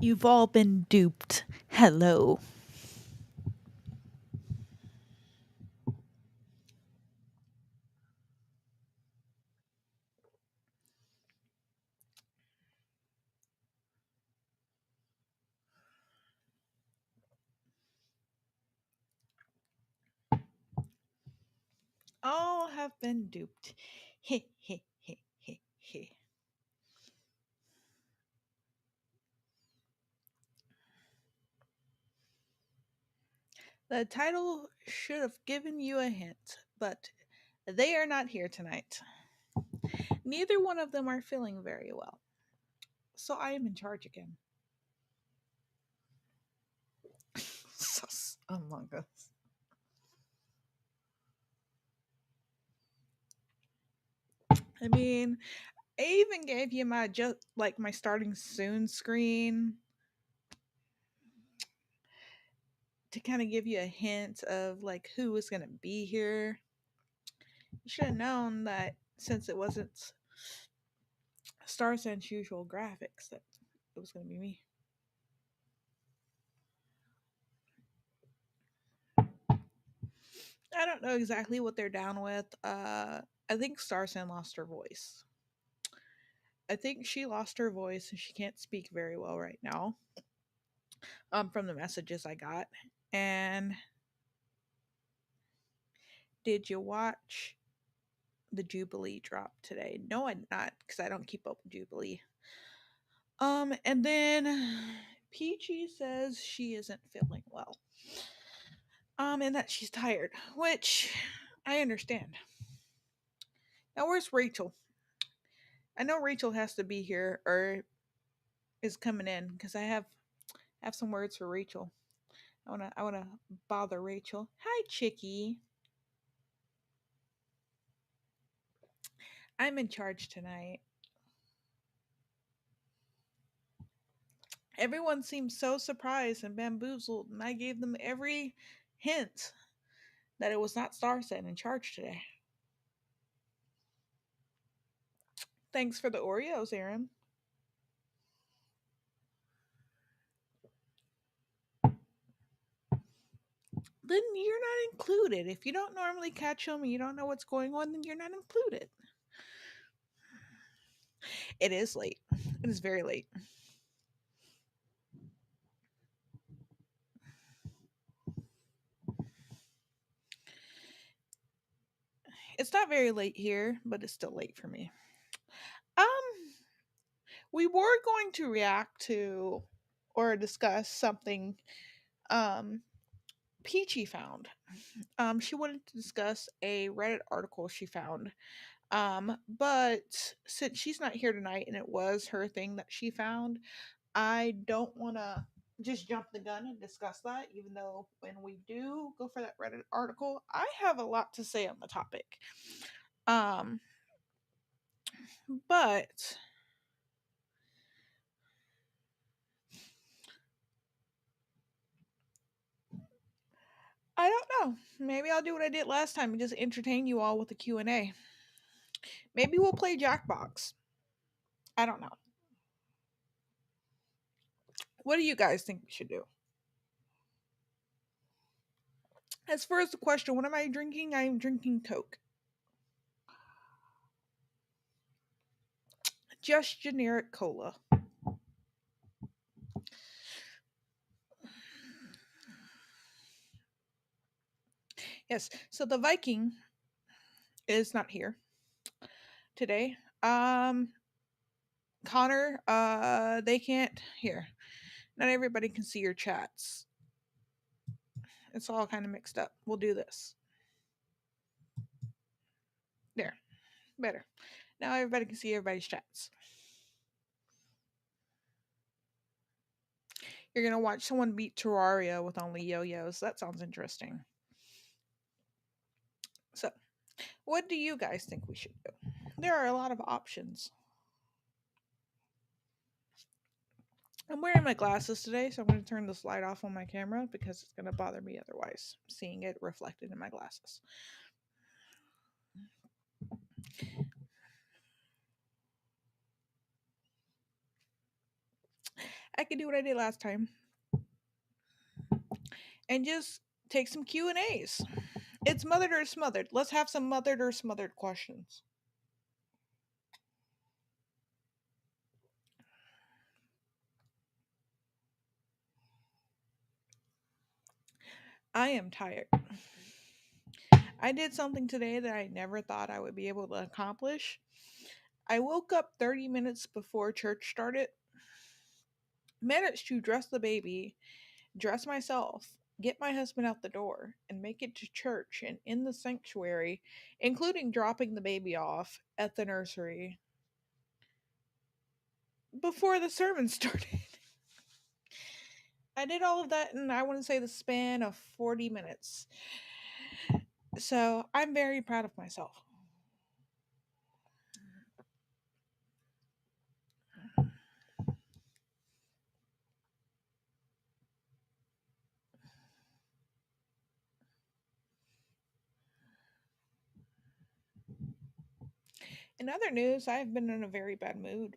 You've all been duped. Hello. All have been duped. He, he, he, he, he. The title should have given you a hint, but they are not here tonight. Neither one of them are feeling very well. So I am in charge again. Sus among us. I mean, I even gave you my my starting soon screen to kind of give you a hint of like who was gonna be here. You should have known that since it wasn't Star Sense usual graphics that it was gonna be me. I don't know exactly what they're down with. I think Starsen lost her voice. I think she lost her voice and she can't speak very well right now. From the messages I got. And did you watch the Jubilee drop today? No, I did not, because I don't keep up with Jubilee. And then Peachy says she isn't feeling well. And that she's tired, which I understand. Now where's Rachel? I know Rachel has to be here or is coming in because I have some words for Rachel. I wanna bother Rachel. Hi, Chicky. I'm in charge tonight. Everyone seemed so surprised and bamboozled, and I gave them every hint that it was not Starset in charge today. Thanks for the Oreos, Aaron. Then you're not included. If you don't normally catch them and you don't know what's going on, then you're not included. It is late. It is very late. It's not very late here, but it's still late for me. Um, we were going to react to or discuss something um Peachy found. She wanted to discuss a Reddit article she found. But since she's not here tonight and it was her thing that she found, I don't want to just jump the gun and discuss that, even though when we do go for that Reddit article, I have a lot to say on the topic. Um, but I don't know. Maybe I'll do what I did last time and just entertain you all with a Q&A. Maybe we'll play Jackbox. I don't know. What do you guys think we should do? As far as the question, what am I drinking? I am drinking Coke. Just generic cola. Yes, so the Viking is not here today. Connor, they can't here. Not everybody can see your chats. It's all kind of mixed up. We'll do this. There. Better. Now everybody can see everybody's chats. You're gonna watch someone beat Terraria with only yo-yos. That sounds interesting. So, what do you guys think we should do? There are a lot of options. I'm wearing my glasses today, so I'm going to turn this light off on my camera because it's going to bother me otherwise, seeing it reflected in my glasses. I can do what I did last time and just take some Q&As. It's mothered or smothered. Let's have some mothered or smothered questions. I am tired. I did something today that I never thought I would be able to accomplish. I woke up 30 minutes before church started, managed to dress the baby, dress myself, get my husband out the door, and make it to church and in the sanctuary, including dropping the baby off at the nursery before the sermon started. I did all of that in, I want to say, the span of 40 minutes. So I'm very proud of myself. In other news, I've been in a very bad mood.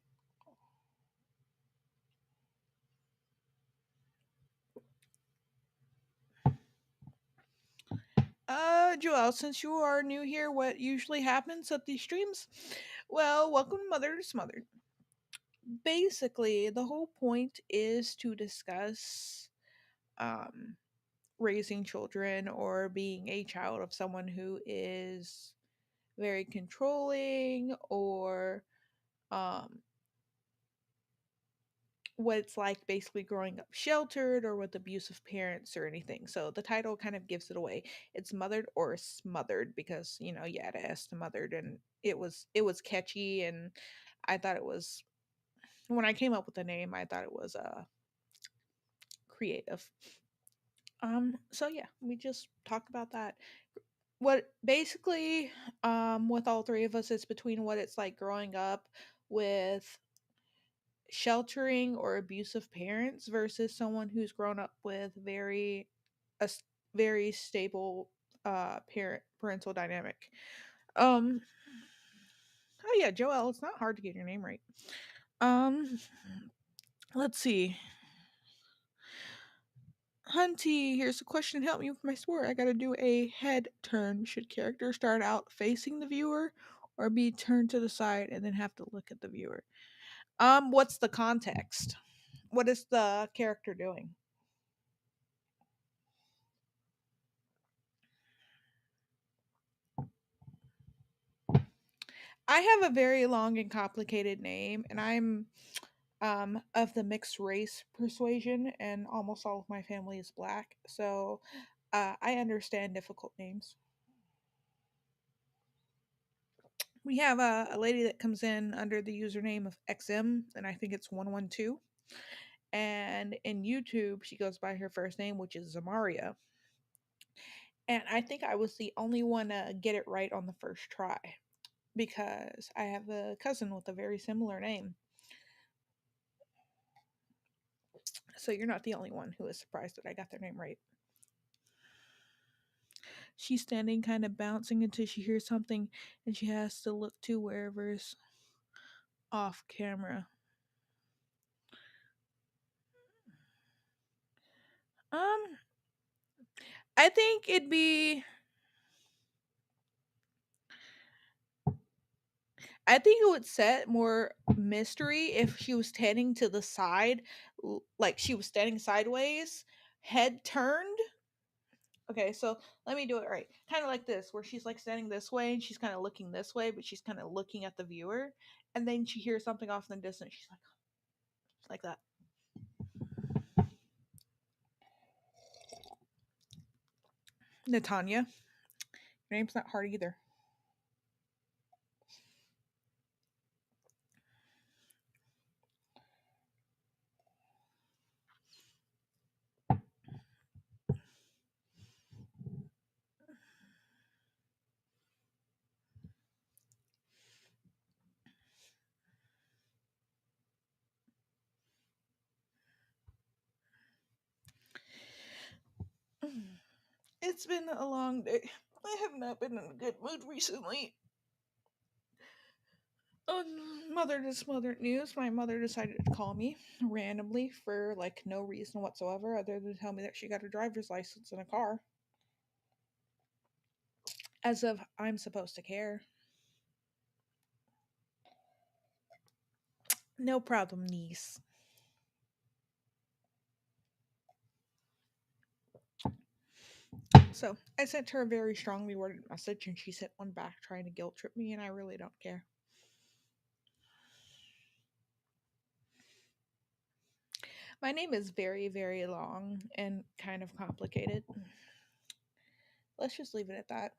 Joelle, since you are new here, what usually happens at these streams? Well, welcome to Mother to Smothered. Basically, the whole point is to discuss um, raising children or being a child of someone who is very controlling or um, what it's like basically growing up sheltered or with abusive parents or anything. So the title kind of gives it away. It's mothered or smothered because you had to ask the mothered, and it was catchy, and I thought it was when I came up with the name, I thought it was creative. So yeah, we just talk about that. What basically with all three of us, it's between what it's like growing up with sheltering or abusive parents versus someone who's grown up with a very stable parental dynamic. Um oh yeah, Joelle, it's not hard to get your name right. Um let's see. Hunty, here's a question. Help me with my sport. I gotta do a head turn. Should character start out facing the viewer or be turned to the side and then have to look at the viewer? What's the context? What is the character doing? I have a very long and complicated name, and I'm of the mixed race persuasion, and almost all of my family is black, so I understand difficult names. We have a lady that comes in under the username of XM, and I think it's 112. And in YouTube, she goes by her first name, which is Zamaria. And I think I was the only one to get it right on the first try because I have a cousin with a very similar name. So you're not the only one who is surprised that I got their name right. She's standing kind of bouncing until she hears something and she has to look to wherever's off camera. Um, I think it'd be. I think it would set more mystery if she was standing to the side, like she was standing sideways, head turned. Okay, so let me do it right. Kind of like this, where she's like standing this way and she's kind of looking this way, but she's kind of looking at the viewer. And then she hears something off in the distance. She's like that. Natanya. Your name's not hard either. It's been a long day. I have not been in a good mood recently. Mother to smothered news. My mother decided to call me randomly for like no reason whatsoever other than to tell me that she got her driver's license in a car. As if I'm supposed to care. No problem, niece. So I sent her a very strongly worded message and she sent one back trying to guilt trip me, and I really don't care. My name is very, very long and kind of complicated. Let's just leave it at that.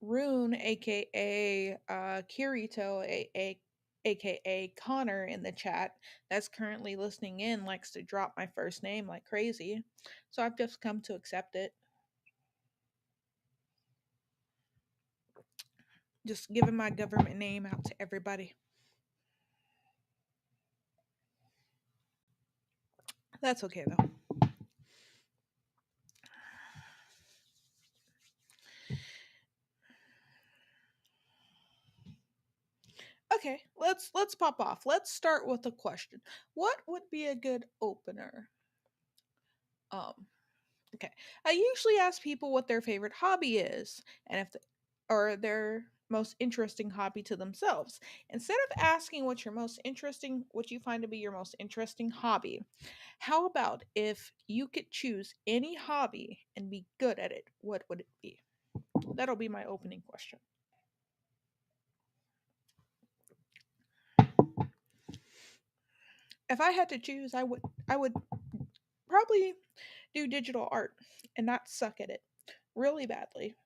Rune, aka Kirito, aka Connor, in the chat that's currently listening in likes to drop my first name like crazy. So I've just come to accept it. Just giving my government name out to everybody. That's okay though. Okay, let's pop off. Let's start with a question. What would be a good opener? Um, okay. I usually ask people what their favorite hobby is and if the, or their most interesting hobby to themselves. Instead of asking what you find to be your most interesting hobby, how about if you could choose any hobby and be good at it, what would it be? That'll be my opening question. If I had to choose, I would probably do digital art and not suck at it really badly.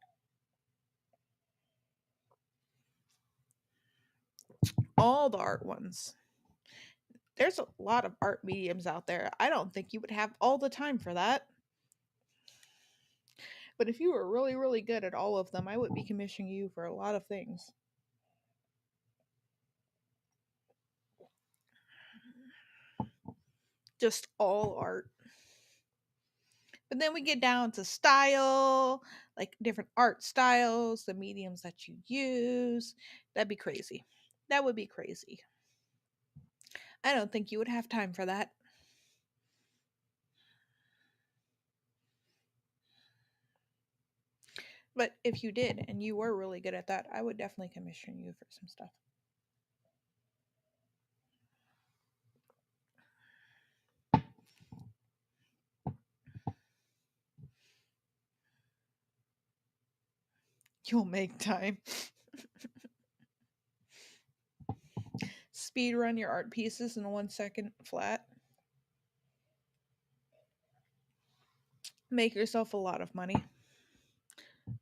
All the art ones. There's a lot of art mediums out there. I don't think you would have all the time for that. But if you were really, really good at all of them, I would be commissioning you for a lot of things. Just all art. But then we get down to style, like different art styles, the mediums that you use. That'd be crazy. That would be crazy. I don't think you would have time for that. But if you did and you were really good at that, I would definitely commission you for some stuff. You'll make time. Speed run your art pieces in 1 second flat. Make yourself a lot of money.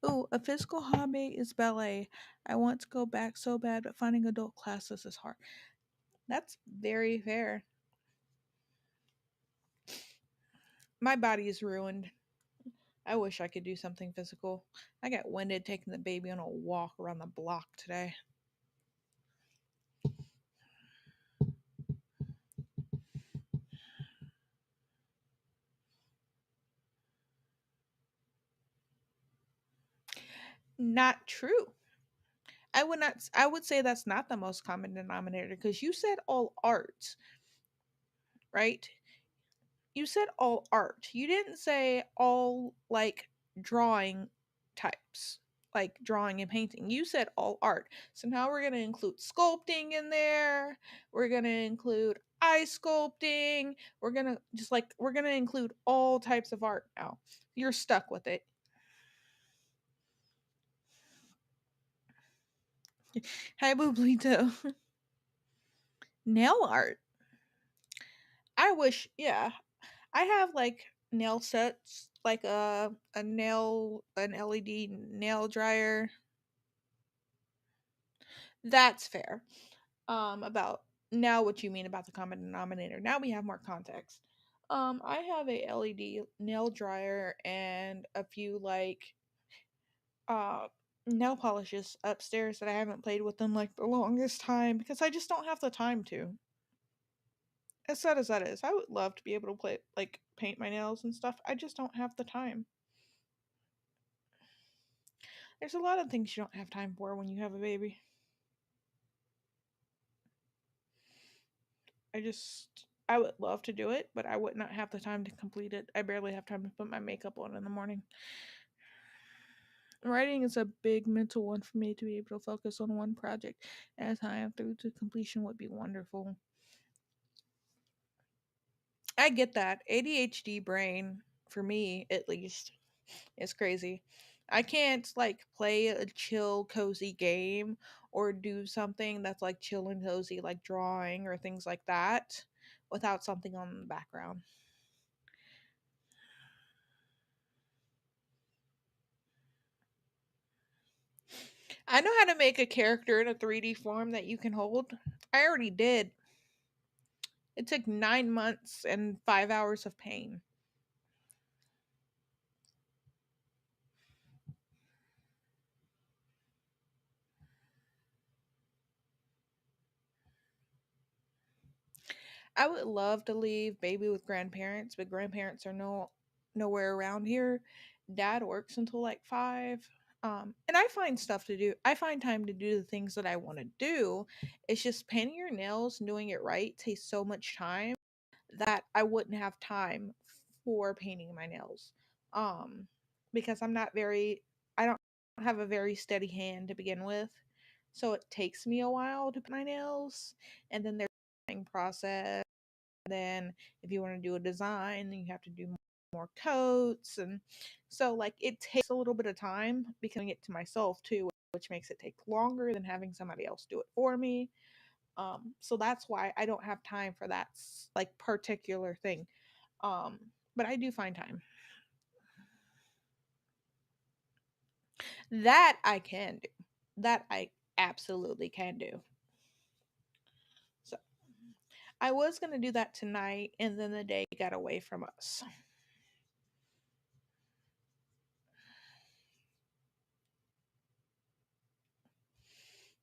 Ooh, a physical hobby is ballet. I want to go back so bad, but finding adult classes is hard. That's very fair. My body is ruined. I wish I could do something physical. I got winded taking the baby on a walk around the block today. Not true. I would say that's not the most common denominator because you said all art, right? You said all art. You didn't say all like drawing types, like drawing and painting. You said all art. So now we're going to include sculpting in there. We're going to include ice sculpting. We're going to include all types of art now. You're stuck with it. Hi Bublito. Nail art. I wish, yeah. I have like nail sets, like an LED nail dryer. That's fair. About now what you mean about the common denominator. Now we have more context. I have a LED nail dryer and a few like uh nail polishes upstairs that I haven't played with in like the longest time because I just don't have the time to. As sad as that is, I would love to be able to play like paint my nails and stuff. I just don't have the time. There's a lot of things you don't have time for when you have a baby. I would love to do it, but I would not have the time to complete it. I barely have time to put my makeup on in the morning. Writing is a big mental one for me. To be able to focus on one project at a time through to completion would be wonderful. I get that. ADHD brain, for me at least, is crazy. I can't like play a chill, cozy game or do something that's like chill and cozy, like drawing or things like that, without something on the background. I know how to make a character in a 3D form that you can hold. I already did. It took 9 months and 5 hours of pain. I would love to leave baby with grandparents, but grandparents are nowhere around here. Dad works until like 5. And I find stuff to do. I find time to do the things that I want to do. It's just painting your nails and doing it right takes so much time that I wouldn't have time for painting my nails. Um, because I don't have a very steady hand to begin with. So it takes me a while to paint my nails. And then there's the process. Then if you want to do a design, then you have to do more coats. And so like it takes a little bit of time because I'm doing it to myself too, which makes it take longer than having somebody else do it for me. So that's why I don't have time for that like particular thing. Um, but I do find time. That I can do. That I absolutely can do. So I was gonna do that tonight, and then the day got away from us.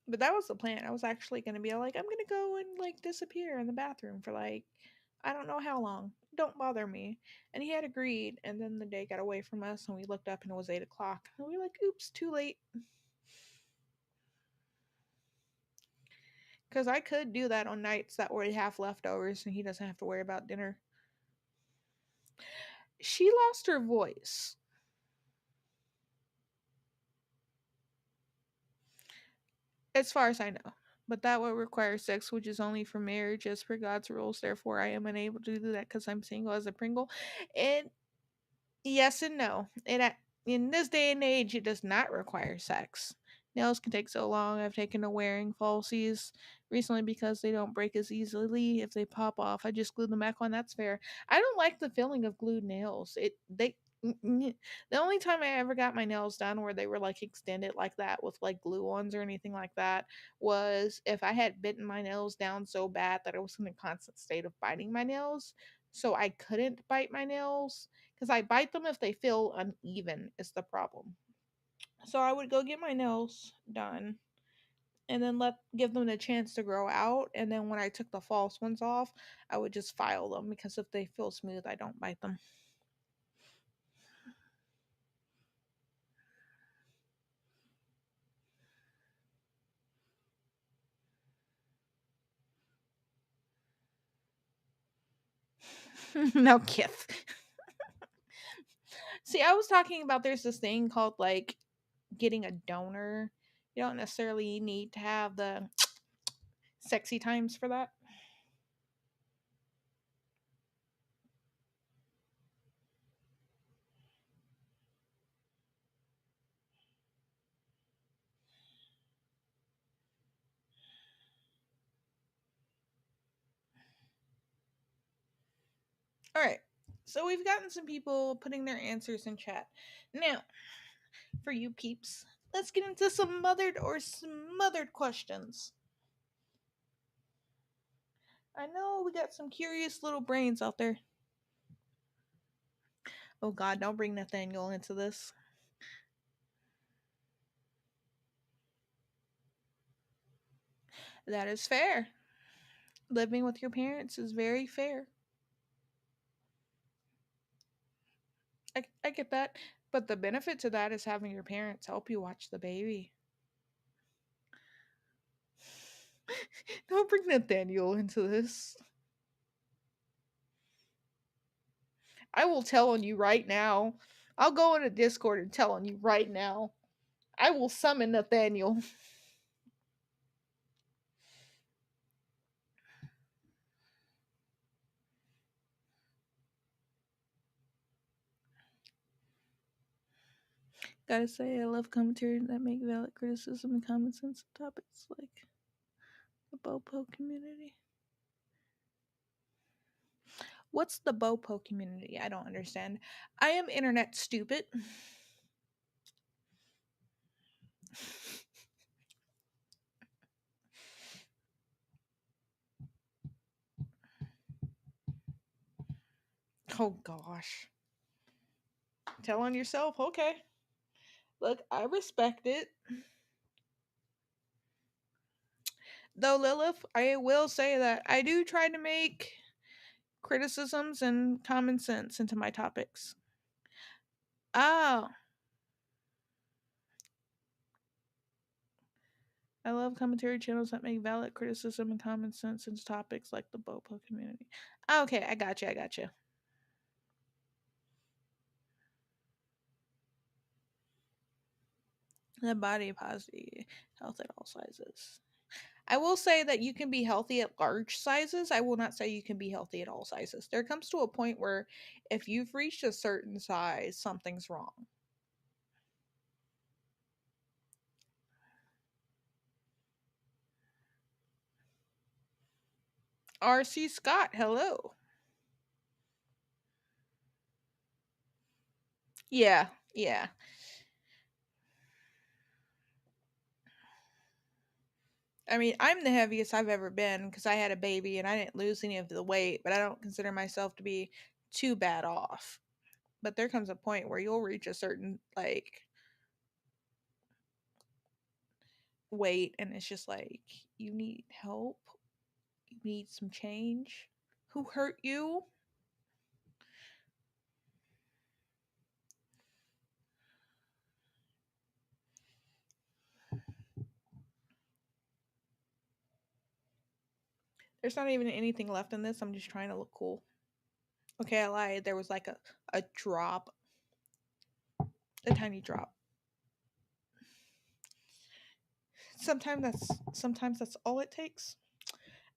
But that was the plan. I was actually gonna be like, I'm gonna go and like disappear in the bathroom for like I don't know how long. Don't bother me. And he had agreed, and then the day got away from us, and we looked up and it was 8 o'clock. And we were like, oops, too late. Because I could do that on nights that were half leftovers and he doesn't have to worry about dinner. She lost her voice. As far as I know. But that would require sex, which is only for marriage as per God's rules. Therefore, I am unable to do that because I'm single as a Pringle. And yes and no. In this day and age, it does not require sex. Nails can take so long. I've taken to wearing falsies recently because they don't break as easily if they pop off. I just glue them back on. That's fair. I don't like the feeling of glued nails. The only time I ever got my nails done where they were like extended like that with like glue ons or anything like that was if I had bitten my nails down so bad that I was in a constant state of biting my nails. So I couldn't bite my nails because I bite them if they feel uneven, is the problem. So I would go get my nails done and then let give them a chance to grow out. And then when I took the false ones off, I would just file them because if they feel smooth, I don't bite them. No kiss. See, I was talking about there's this thing called like getting a donor. You don't necessarily need to have the sexy times for that. All right. So we've gotten some people putting their answers in chat. Now, for you peeps, let's get into some mothered or smothered questions. I know we got some curious little brains out there. Oh God, don't bring Nathaniel into this. That is fair. Living with your parents is very fair. I get that. But the benefit to that is having your parents help you watch the baby. Don't bring Nathaniel into this. I will tell on you right now. I'll go in a Discord and tell on you right now. I will summon Nathaniel. Gotta say, I love commentary that make valid criticism and common sense topics like the Bopo community. What's the Bopo community? I don't understand. I am internet stupid. Oh gosh. Tell on yourself, okay. Look, I respect it. Though Lilith, I will say that I do try to make criticisms and common sense into my topics. Oh, I love commentary channels that make valid criticism and common sense into topics like the Bopo community. Okay, I got you. I got you. The body positive health at all sizes. I will say that you can be healthy at large sizes. I will not say you can be healthy at all sizes. There comes to a point where if you've reached a certain size, something's wrong. RC Scott, hello. Yeah, yeah. I mean, I'm the heaviest I've ever been because I had a baby and I didn't lose any of the weight, but I don't consider myself to be too bad off. But there comes a point where you'll reach a certain like weight and it's just like you need help, you need some change. Who hurt you? There's not even anything left in this. I'm just trying to look cool. Okay, I lied. There was like a drop, a tiny drop. Sometimes that's all it takes.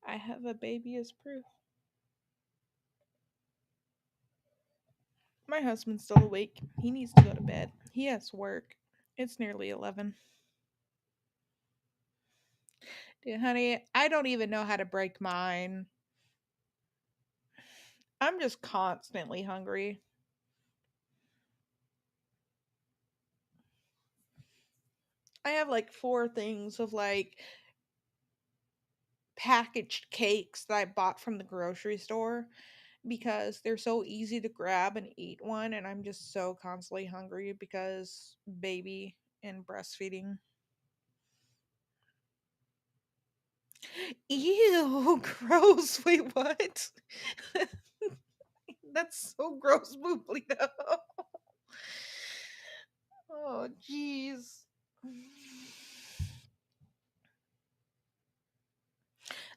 I have a baby as proof. My husband's still awake. He needs to go to bed. He has work. It's nearly 11. Dude, honey, I don't even know how to break mine. I'm just constantly hungry. I have like four things of like packaged cakes that I bought from the grocery store because they're so easy to grab and eat one. And I'm just so constantly hungry because baby and breastfeeding. Ew, gross. Wait, what? That's so gross, Bublito. Oh, jeez.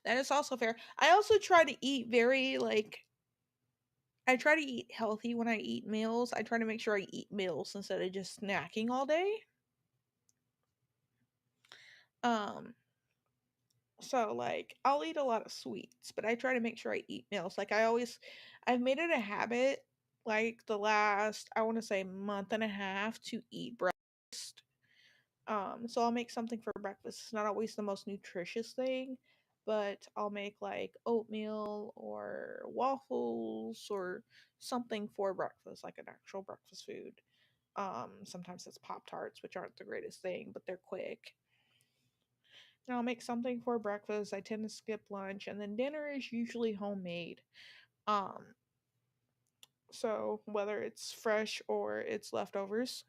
That is also fair. I also try to eat very like I try to eat healthy when I eat meals. I try to make sure I eat meals instead of just snacking all day. Um so like I'll eat a lot of sweets, but I try to make sure I eat meals. Like I've made it a habit like the last I want to say month and a half to eat breakfast. So I'll make something for breakfast. It's not always the most nutritious thing, but I'll make like oatmeal or waffles or something for breakfast, like an actual breakfast food. Sometimes it's Pop Tarts, which aren't the greatest thing, but they're quick. And I'll make something for breakfast. I tend to skip lunch, and then dinner is usually homemade. Um, so whether it's fresh or it's leftovers.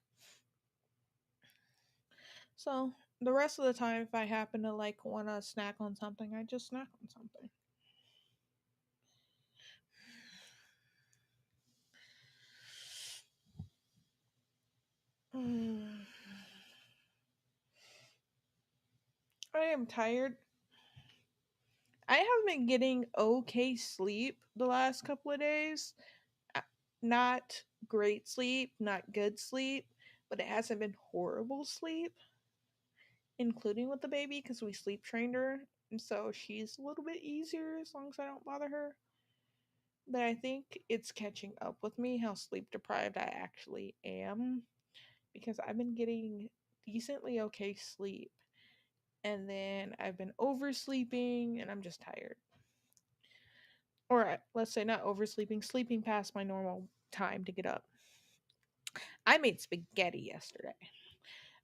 So the rest of the time, if I happen to like want to snack on something, I just snack on something. I am tired. I have been getting okay sleep the last couple of days. Uh, Not great sleep, not good sleep, but it hasn't been horrible sleep, including with the baby because we sleep trained her. And so she's a little bit easier as long as I don't bother her. But I think it's catching up with me how sleep deprived I actually am because I've been getting decently okay sleep. And then I've been oversleeping and I'm just tired. Or let's say not oversleeping, sleeping past my normal time to get up. I made spaghetti yesterday.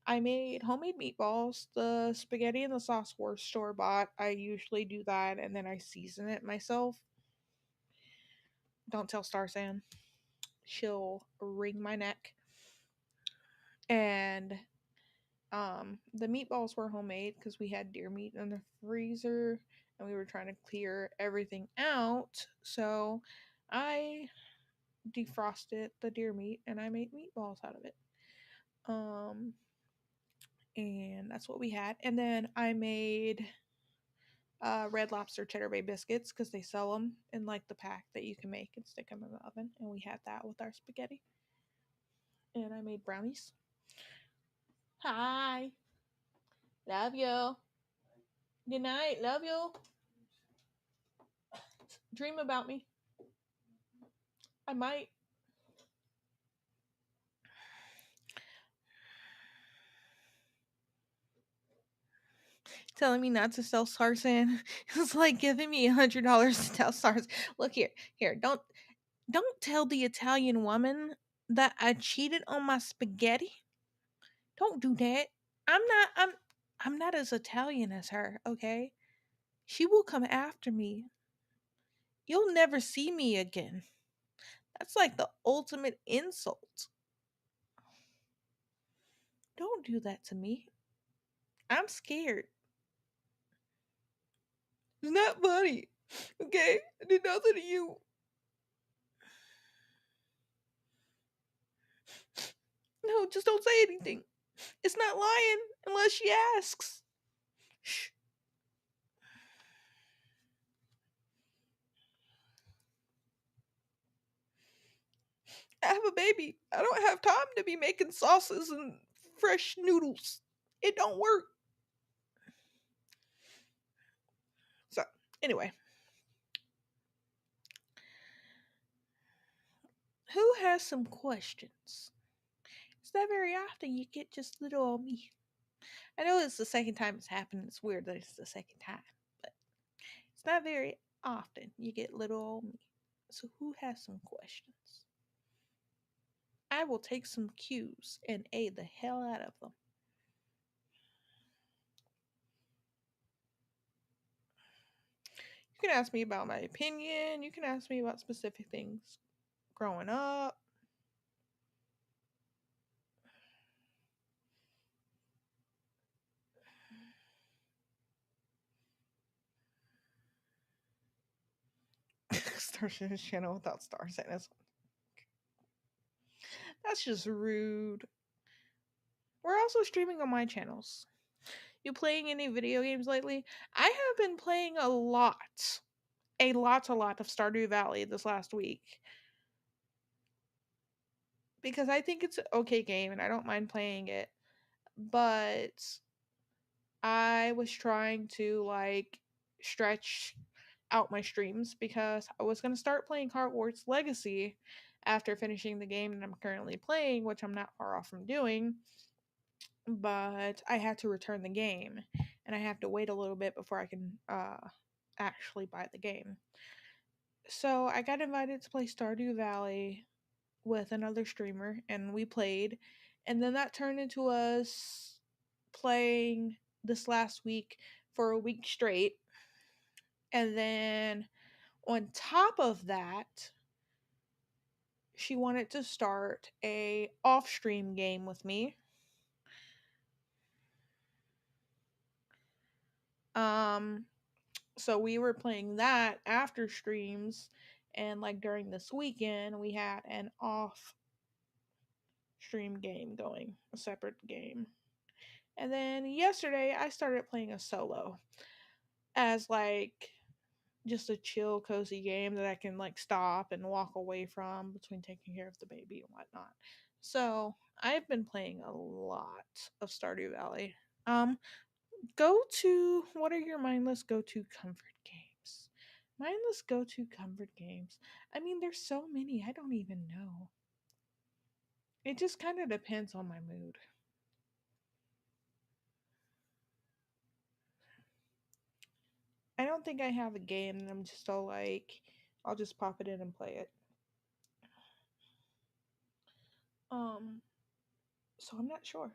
I made homemade meatballs. The spaghetti and the sauce were store bought. I usually do that and then I season it myself. Don't tell Starsan. She'll wring my neck. And the meatballs were homemade because we had deer meat in the freezer and we were trying to clear everything out. So I defrosted the deer meat and I made meatballs out of it. Um and that's what we had. And then I made Red Lobster Cheddar Bay biscuits because they sell them in like the pack that you can make and stick them in the oven. And we had that with our spaghetti. And I made brownies. Hi, love you. Good night, love you. Dream about me. I might. Telling me not to sell Sarsan. It's like giving me $100 to tell Sarsan. Look here. Don't tell the Italian woman that I cheated on my spaghetti. Don't do that. I'm not as Italian as her, okay? She will come after me. You'll never see me again. That's like the ultimate insult. Don't do that to me. I'm scared. It's not funny. Okay? I did nothing to you. No, just don't say anything. It's not lying unless she asks. Shh. I have a baby. I don't have time to be making sauces and fresh noodles. It don't work. So, anyway, who has some questions? It's not very often you get just little old me. I know it's the second time it's happened. It's weird that it's the second time, but it's not very often you get little old me. So, who has some questions? I will take some cues and aid the hell out of them. You can ask me about my opinion. You can ask me about specific things growing up. Start his channel without stars in it. That's just rude. We're also streaming on my channels. You playing any video games lately? I have been playing a lot of Stardew Valley this last week because I think it's an okay game and I don't mind playing it. But I was trying to like stretch out my streams because I was going to start playing Hogwarts Legacy after finishing the game that I'm currently playing, which I'm not far off from doing. But I had to return the game and I have to wait a little bit before I can actually buy the game. So I got invited to play Stardew Valley with another streamer and we played. And then that turned into us playing this last week for a week straight. And then on top of that, she wanted to start a off-stream game with me. So we were playing that after streams and like during this weekend we had an off stream game going, a separate game. And then yesterday I started playing a solo as like just a chill, cozy game that I can like stop and walk away from between taking care of the baby and whatnot. So I've been playing a lot of Stardew Valley. Go to what are your mindless go to comfort games? Mindless go to comfort games. I mean, there's so many. I don't even know. It just kind of depends on my mood. I don't think I have a game that I'm just all like, I'll just pop it in and play it. Um, so I'm not sure.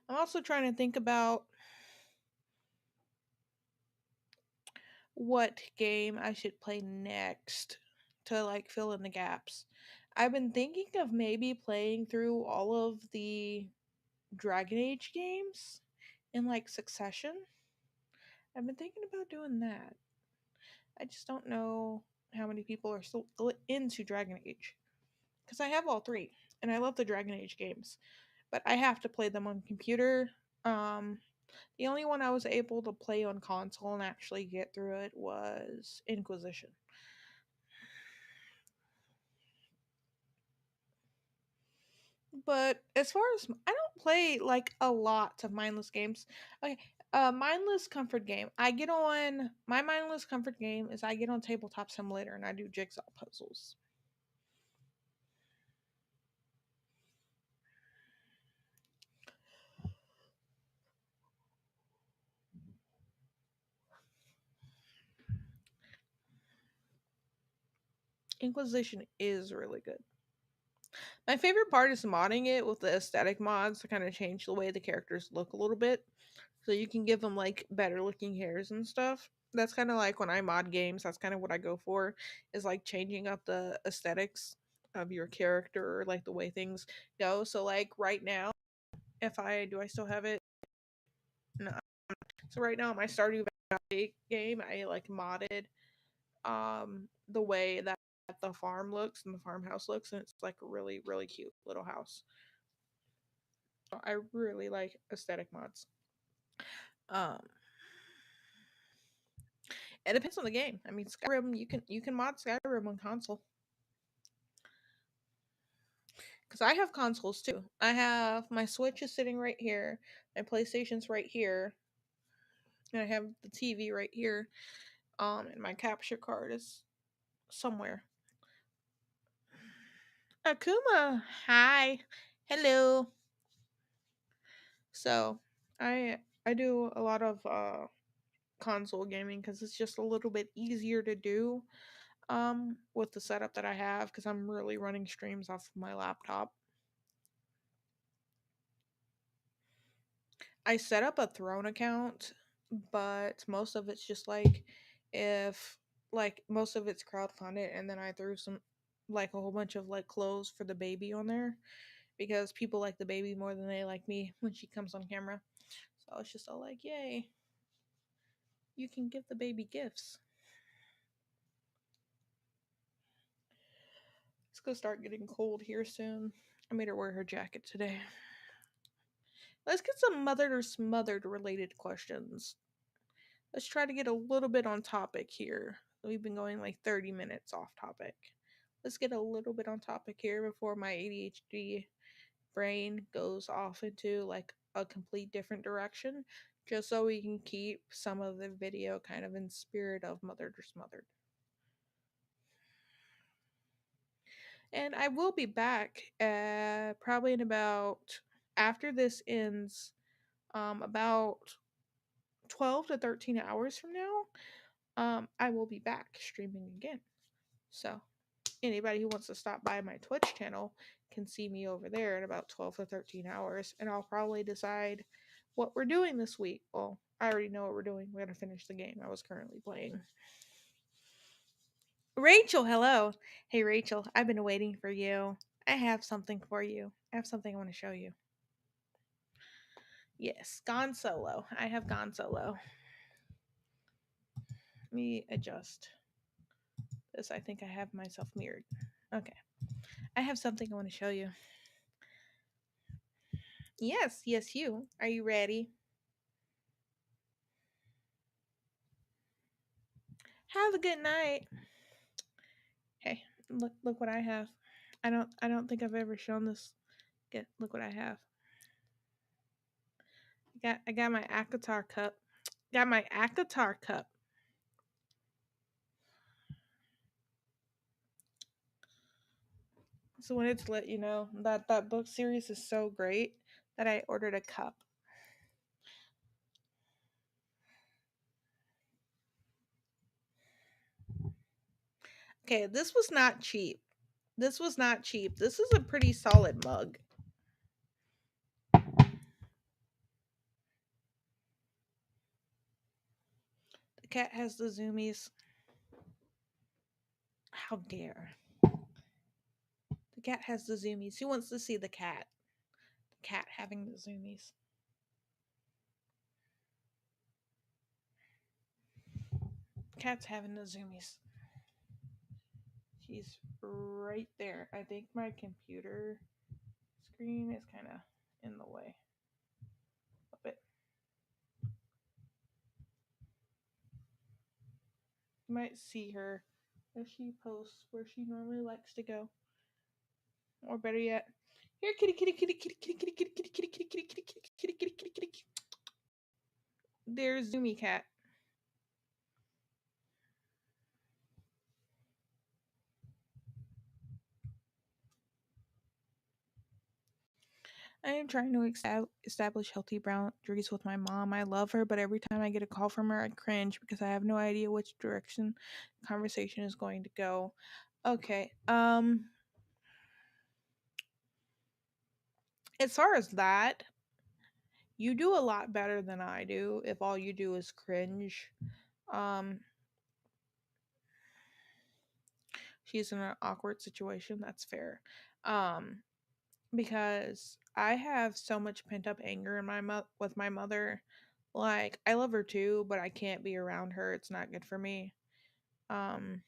I'm also trying to think about what game I should play next to like fill in the gaps. I've been thinking of maybe playing through all of the Dragon Age games in like succession. I've been thinking about doing that. I just don't know how many people are still into Dragon Age because I have all three and I love the Dragon Age games, but I have to play them on computer. Um, the only one I was able to play on console and actually get through it was Inquisition. But as far as I don't play like a lot of mindless games. Okay, mindless comfort game. I get on my mindless comfort game is I get on tabletop simulator and I do jigsaw puzzles. Inquisition is really good. My favorite part is modding it with the aesthetic mods to kind of change the way the characters look a little bit. So you can give them like better looking hairs and stuff. That's kind of like when I mod games, that's kind of what I go for is like changing up the aesthetics of your character or like the way things go. So like right now, if I do I still have it? No. So right now my Stardew Valley game, I like modded the way that the farm looks and the farmhouse looks and it's like a really really cute little house. I really like aesthetic mods. Um, it depends on the game. I mean, Skyrim you can mod Skyrim on console because I have consoles too. I have my Switch is sitting right here, my PlayStation's right here, and I have the TV right here. And my capture card is somewhere. Akuma, hi, hello. So I do a lot of console gaming because it's just a little bit easier to do with the setup that I have because I'm really running streams off of my laptop. I set up a Throne account, but most of it's just like if like most of it's crowdfunded and then I threw some like a whole bunch of like clothes for the baby on there because people like the baby more than they like me when she comes on camera. So it's just all like, yay, you can give the baby gifts. It's gonna start getting cold here soon. I made her wear her jacket today. Let's get some mothered or smothered related questions. Let's try to get a little bit on topic here. We've been going like 30 minutes off topic. Let's get a little bit on topic here before my ADHD brain goes off into like a complete different direction, just so we can keep some of the video kind of in spirit of mothered or smothered. And I will be back probably in about after this ends, about 12 to 13 hours from now. I will be back streaming again. So anybody who wants to stop by my Twitch channel can see me over there in about 12 to 13 hours, and I'll probably decide what we're doing this week. Well, I already know what we're doing. We're going to finish the game I was currently playing. Rachel, hello. Hey, Rachel, I've been waiting for you. I have something for you. I have something I want to show you. Yes, gone solo. I have gone solo. Let me adjust this. I think I have myself mirrored. Okay. I have something I want to show you. Yes, yes, you. Are you ready? Have a good night. Hey, look what I have. I don't think I've ever shown this. Look what I have. I got my Akatar cup. Got my Akatar cup. So wanted to let you know that that book series is so great that I ordered a cup. Okay, this was not cheap. This was not cheap. This is a pretty solid mug. The cat has the zoomies. How dare. The cat has the zoomies. Who wants to see the cat? The cat having the zoomies. Cat's having the zoomies. She's right there. I think my computer screen is kind of in the way a bit. You might see her if she posts where she normally likes to go. Or better yet, here, kitty, kitty, kitty, kitty, kitty, kitty, kitty, kitty, kitty, kitty, kitty, kitty, kitty, kitty, kitty, kitty. There's Zoomy Cat. I am trying to establish healthy boundaries with my mom. I love her, but every time I get a call from her, I cringe because I have no idea which direction the conversation is going to go. Okay. As far as that, you do a lot better than I do if all you do is cringe. Um, she's in an awkward situation. That's fair. Um, because I have so much pent up anger in with my mother. Like I love her too, but I can't be around her. It's not good for me. Um,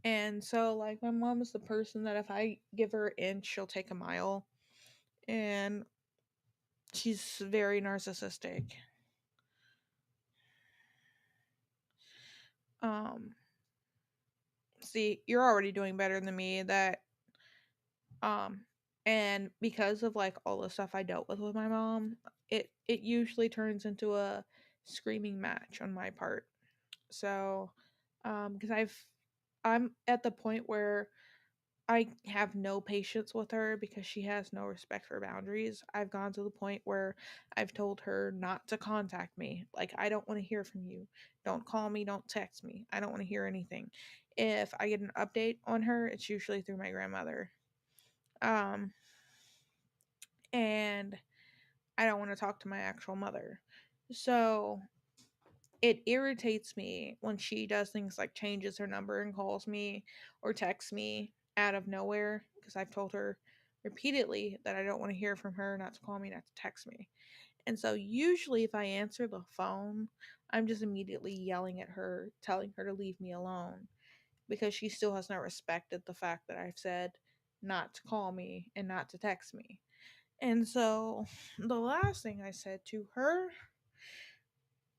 and so like my mom is the person that if I give her an inch, she'll take a mile, and she's very narcissistic. Um, see, you're already doing better than me. Um, and because of like all the stuff I dealt with my mom, it usually turns into a screaming match on my part. So, because I'm at the point where I have no patience with her because she has no respect for boundaries. I've gone to the point where I've told her not to contact me. Like, I don't want to hear from you. Don't call me. Don't text me. I don't want to hear anything. If I get an update on her, it's usually through my grandmother. Um, and I don't want to talk to my actual mother. So it irritates me when she does things like changes her number and calls me or texts me out of nowhere because I've told her repeatedly that I don't want to hear from her, not to call me, not to text me. And so usually if I answer the phone, I'm just immediately yelling at her, telling her to leave me alone because she still has not respected the fact that I've said not to call me and not to text me. And so the last thing I said to her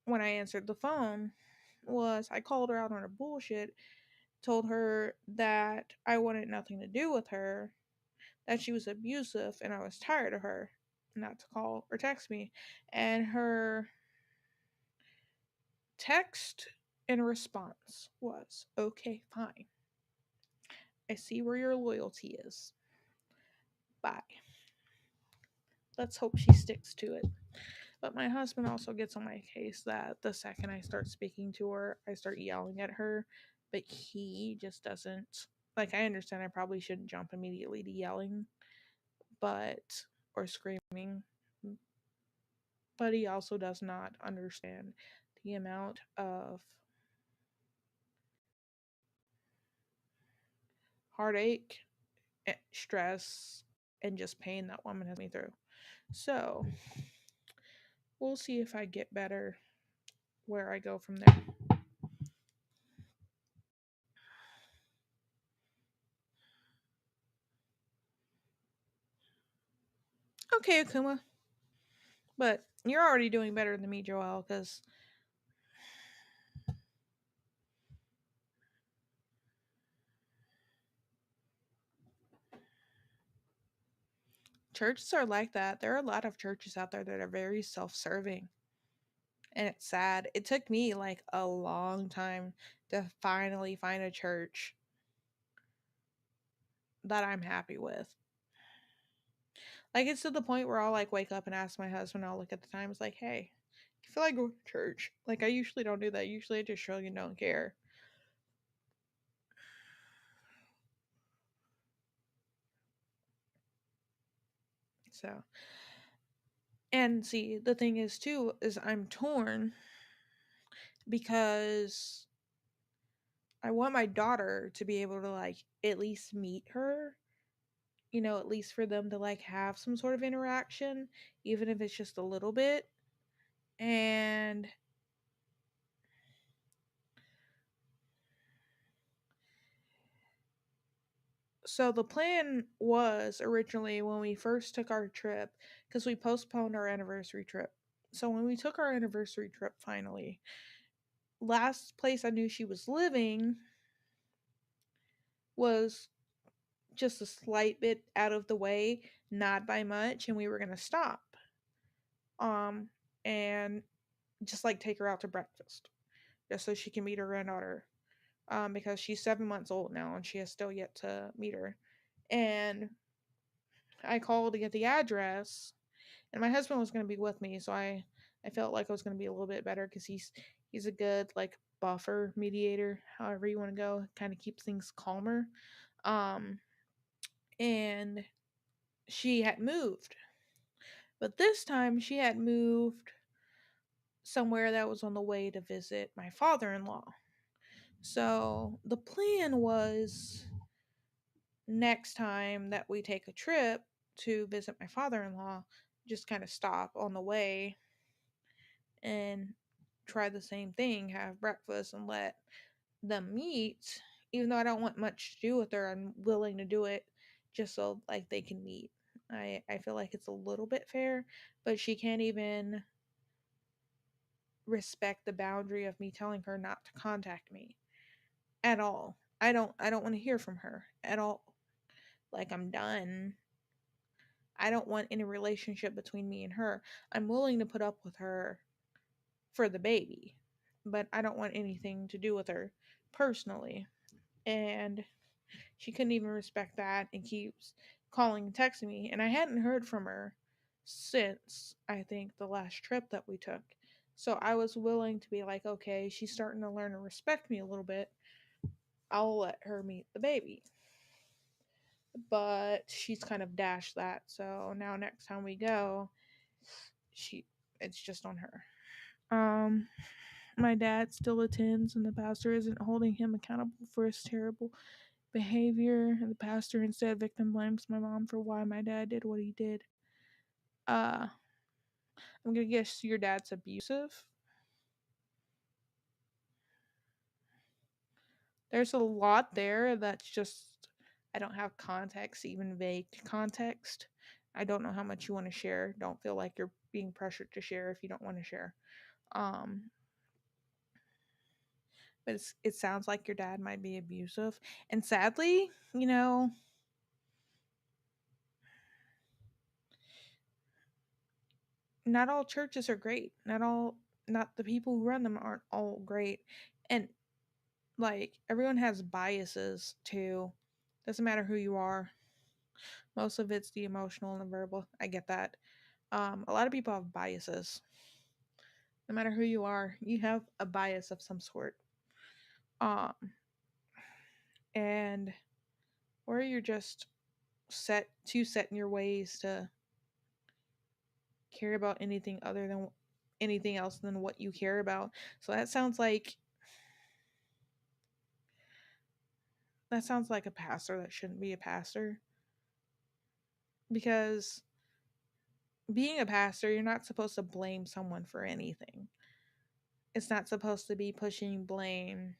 when I answered the phone was I called her out on her bullshit, told her that I wanted nothing to do with her, that she was abusive, and I was tired of her, not to call or text me. And her text in response was, okay, fine. I see where your loyalty is. Bye. Let's hope she sticks to it. But my husband also gets on my case that the second I start speaking to her, I start yelling at her. But he just doesn't. Like, I understand I probably shouldn't jump immediately to yelling, but, or screaming. But he also does not understand the amount of heartache, stress, and just pain that woman has me through. So, we'll see if I get better where I go from there. okay, Akuma. But you're already doing better than me, Joelle, because churches are like that. There are a lot of churches out there that are very self serving. And it's sad. It took me like a long time to finally find a church that I'm happy with. Like, it's to the point where I'll like wake up and ask my husband, I'll look at the time, it's like, hey, I feel like going to church. Like, I usually don't do that. Usually I just show you don't care. So, and see, the thing is too, is I'm torn because I want my daughter to be able to like at least meet her, at least for them to like have some sort of interaction, even if it's just a little bit. And so the plan was originally when we first took our trip, because we postponed our anniversary trip. So when we took our anniversary trip finally, last place I knew she was living was just a slight bit out of the way, not by much, and we were gonna stop. Um and just like take her out to breakfast. Just so she can meet her granddaughter. Because she's 7 months old now and she has still yet to meet her. And I called to get the address, and my husband was going to be with me, so I felt like I was going to be a little bit better because he's a good like buffer mediator, however you want to go, kind of keeps things calmer. Um, and she had moved, but this time she had moved somewhere that was on the way to visit my father-in-law. So the plan was next time that we take a trip to visit my father in law, just kind of stop on the way and try the same thing, have breakfast and let them meet. Even though I don't want much to do with her, I'm willing to do it just so like they can meet. I feel like it's a little bit fair, but she can't even respect the boundary of me telling her not to contact me at all. I don't want to hear from her at all. Like, I'm done. I don't want any relationship between me and her. I'm willing to put up with her for the baby, but I don't want anything to do with her personally. And she couldn't even respect that and keeps calling and texting me. And I hadn't heard from her since I think the last trip that we took. So I was willing to be like, okay, she's starting to learn to respect me a little bit. I'll let her meet the baby. But she's kind of dashed that. So now next time we go, she it's just on her. Um my dad still attends and the pastor isn't holding him accountable for his terrible behavior. And the pastor instead victim blames my mom for why my dad did what he did. Uh I'm gonna guess your dad's abusive. There's a lot there that's just I don't have context, even vague context. I don't know how much you want to share. Don't feel like you're being pressured to share if you don't want to share. Um, but it sounds like your dad might be abusive. And sadly, not all churches are great. Not the people who run them aren't all great. And like everyone has biases too. Doesn't matter who you are. Most of it's the emotional and the verbal. I get that. A lot of people have biases. No matter who you are, you have a bias of some sort. Um, and or you're just set in your ways to care about anything else than what you care about. So that sounds like a pastor that shouldn't be a pastor, because being a pastor, you're not supposed to blame someone for anything. It's not supposed to be pushing blame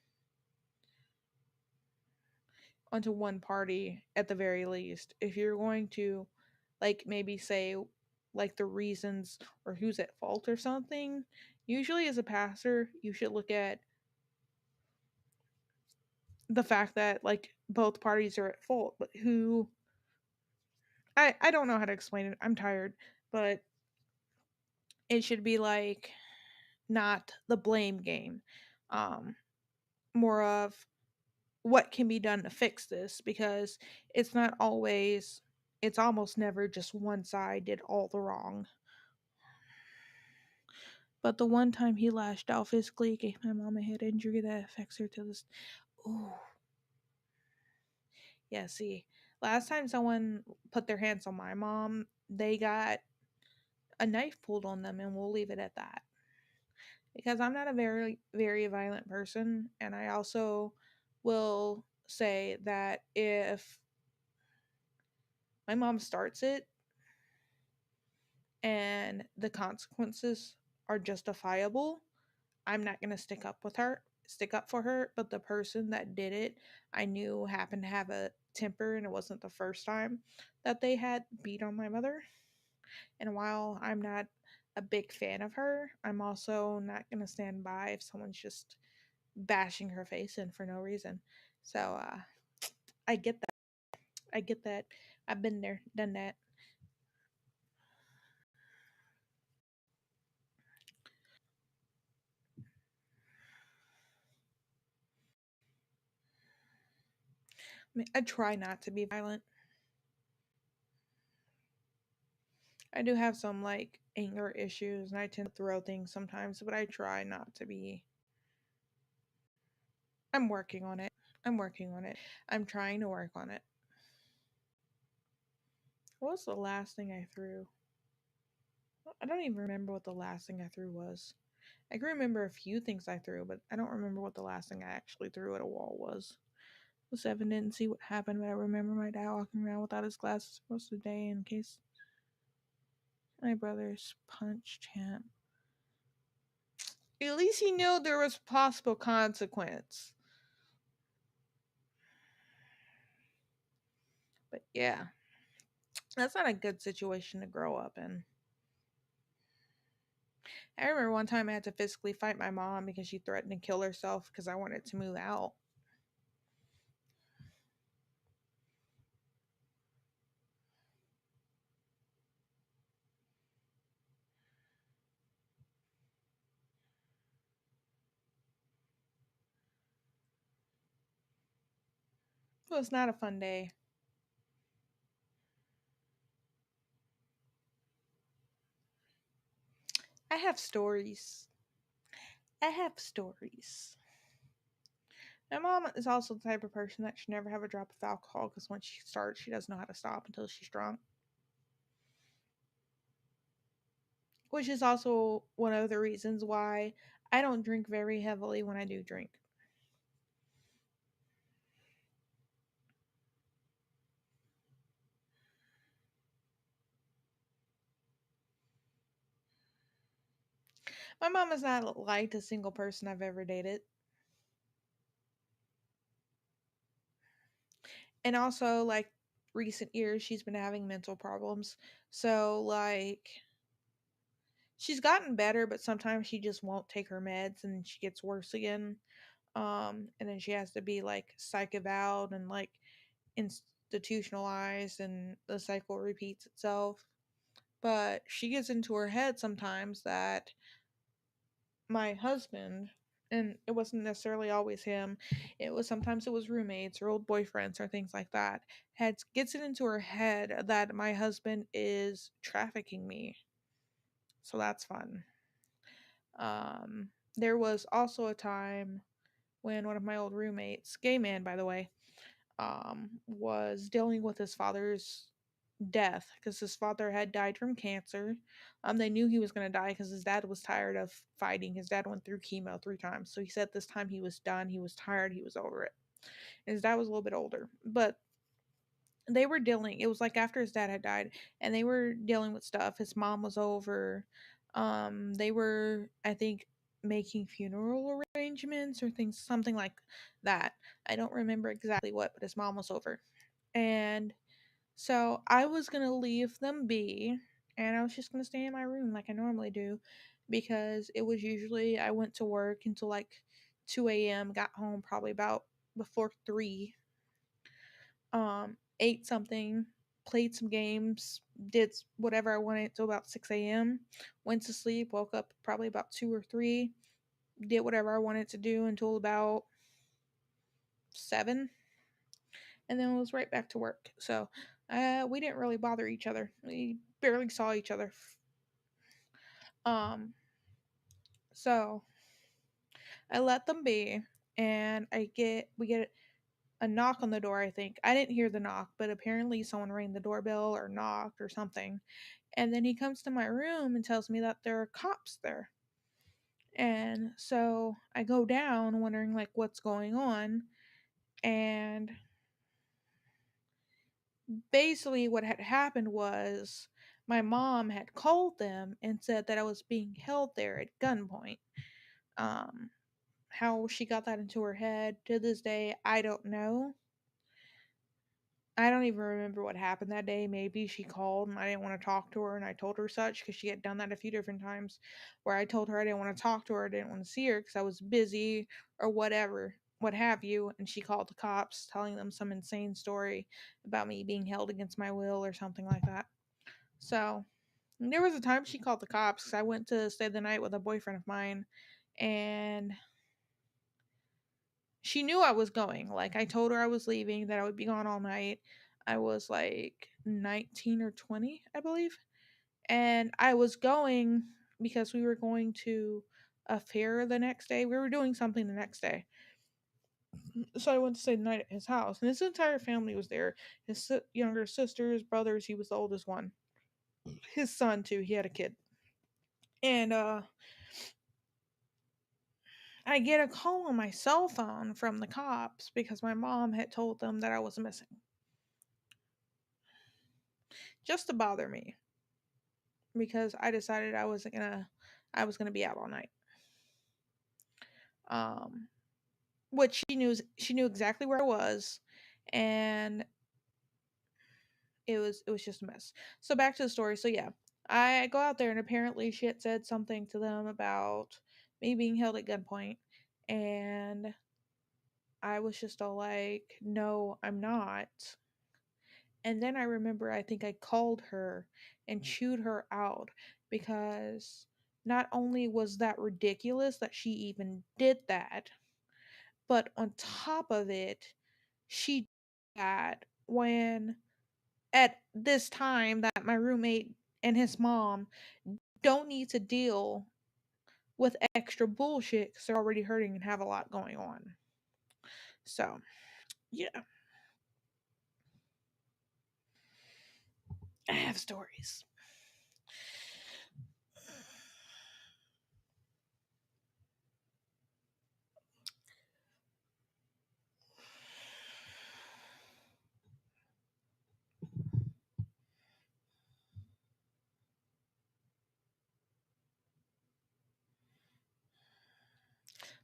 onto one party at the very least. If you're going to like maybe say like the reasons or who's at fault or something. Usually, as a pastor, you should look at the fact that like both parties are at fault, but who I don't know how to explain it. I'm tired, but it should be like not the blame game. Um More of what can be done to fix this, because it's not always, it's almost never just one side did all the wrong. But the one time he lashed out physically, gave my mom a head injury that affects her to this. Ooh, yeah. See, last time someone put their hands on my mom, they got a knife pulled on them, and we'll leave it at that. Because I'm not a very violent person, and I also will say that if my mom starts it and the consequences are justifiable, I'm not going to stick up for her. But the person that did it, I knew happened to have a temper, and it wasn't the first time that they had beat on my mother. And while I'm not a big fan of her, I'm also not going to stand by if someone's just bashing her face in for no reason. So, I get that. I get that. I've been there, done that. I mean, I try not to be violent. I do have some like anger issues, and I tend to throw things sometimes, but I try not to be. I'm working on it. I'm working on it. I'm trying to work on it. What was the last thing I threw? I don't even remember what the last thing I threw was. I can remember a few things I threw, but I don't remember what the last thing I actually threw at a wall was. The seven didn't see what happened, but I remember my dad walking around without his glasses most of the day in case my brothers punched him. At least he knew there was possible consequence. But yeah, that's not a good situation to grow up in. I remember one time I had to physically fight my mom because she threatened to kill herself because I wanted to move out. It was not a fun day. I have stories. I have stories. My mom is also the type of person that should never have a drop of alcohol because once she starts, she doesn't know how to stop until she's drunk. Which is also one of the reasons why I don't drink very heavily when I do drink. My mom is not like a single person I've ever dated. And also, like, recent years, she's been having mental problems. So, like, she's gotten better, but sometimes she just won't take her meds and she gets worse again. And then she has to be like psych eval and like institutionalized, and the cycle repeats itself. But she gets into her head sometimes that my husband, and it wasn't necessarily always him, it was sometimes it was roommates or old boyfriends or things like that, had gets it into her head that my husband is trafficking me. So that's fun. There was also a time when one of my old roommates, gay man by the way, was dealing with his father's death because his father had died from cancer. They knew he was going to die because his dad was tired of fighting. His dad went through chemo 3 times. So he said this time he was done. He was tired. He was over it. And his dad was a little bit older. But they were dealing, it was like after his dad had died, and they were dealing with stuff. His mom was over. They were, I think, making funeral arrangements or things, something like that. I don't remember exactly what, but his mom was over. And so I was gonna leave them be and I was just gonna stay in my room like I normally do, because it was usually I went to work until like 2 a.m., got home probably about before 3, ate something, played some games, did whatever I wanted till about 6 a.m., went to sleep, woke up probably about 2 or 3, did whatever I wanted to do until about 7, and then was right back to work. So we didn't really bother each other. We barely saw each other. Um, so I let them be, and we get a knock on the door. I think I didn't hear the knock, but apparently someone rang the doorbell or knocked or something. And then he comes to my room and tells me that there are cops there. And so I go down wondering like what's going on, and basically what had happened was my mom had called them and said that I was being held there at gunpoint. Um how she got that into her head to this day, I don't know. I don't even remember what happened that day. Maybe she called and I didn't want to talk to her, and I told her such because she had done that a few different times where I told her I didn't want to talk to her, I didn't want to see her because I was busy or whatever, what have you. And she called the cops telling them some insane story about me being held against my will or something like that. So there was a time she called the cops because I went to stay the night with a boyfriend of mine, and she knew I was going. Like, I told her I was leaving, that I would be gone all night. I was like 19 or 20, I believe. And I was going because we were going to a fair the next day. We were doing something the next day. So I went to stay the night at his house. And his entire family was there. His younger sisters, brothers, he was the oldest one. His son, too, he had a kid. And I get a call on my cell phone from the cops because my mom had told them that I was missing, just to bother me, because I decided I was gonna be out all night. Um, which she knew exactly where I was, and it was just a mess. So back to the story. So yeah, I go out there, and apparently she had said something to them about me being held at gunpoint, and I was just all like, no, I'm not. And then I remember I think I called her and chewed her out because not only was that ridiculous that she even did that, but on top of it, she did that when at this time that my roommate and his mom don't need to deal with extra bullshit because they're already hurting and have a lot going on. So, yeah, I have stories.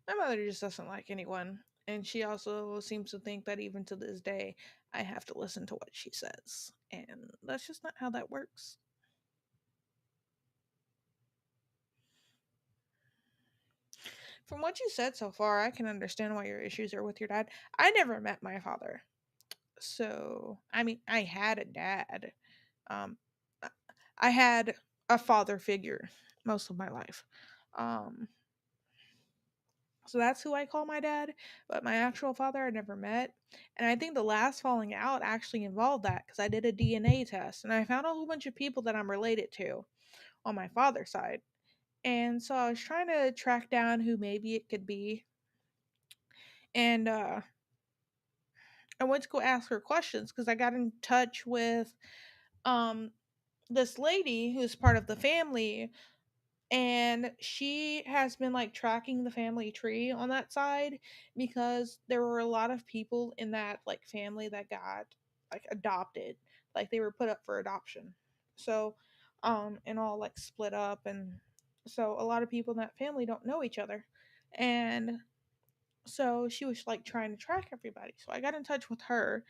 My mother just doesn't like anyone, and she also seems to think that even to this day, I have to listen to what she says, and that's just not how that works. From what you said so far, I can understand why your issues are with your dad. I never met my father, so I mean, I had a dad. Um, I had a father figure most of my life. Um, So that's who I call my dad, but my actual father I never met. And I think the last falling out actually involved that because I did a DNA test and I found a whole bunch of people that I'm related to on my father's side. And so I was trying to track down who maybe it could be. And I went to go ask her questions because I got in touch with um, this lady who's part of the family, and she has been like tracking the family tree on that side because there were a lot of people in that like family that got like adopted, like they were put up for adoption. So and all like split up, and so a lot of people in that family don't know each other. And so she was like trying to track everybody, so I got in touch with her,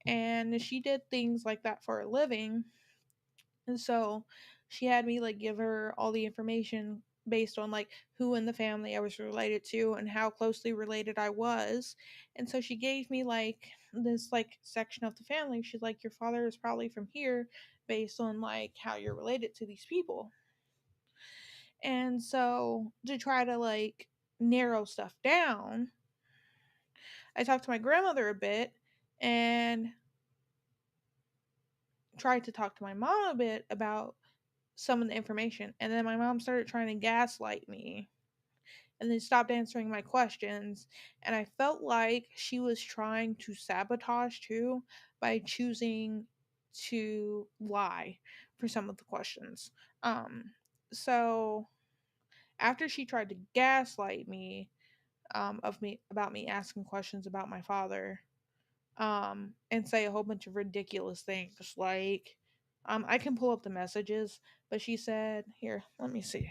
and she did things like that for a living. And so she had me like give her all the information based on like who in the family I was related to and how closely related I was. And so she gave me like this like section of the family. She's like, your father is probably from here based on like how you're related to these people. And so to try to like narrow stuff down, I talked to my grandmother a bit and tried to talk to my mom a bit about some of the information. And then my mom started trying to gaslight me and then stopped answering my questions. And I felt like she was trying to sabotage too by choosing to lie for some of the questions. So after she tried to gaslight me, of me about me asking questions about my father, and say a whole bunch of ridiculous things like, I can pull up the messages, but she said, here, let me see.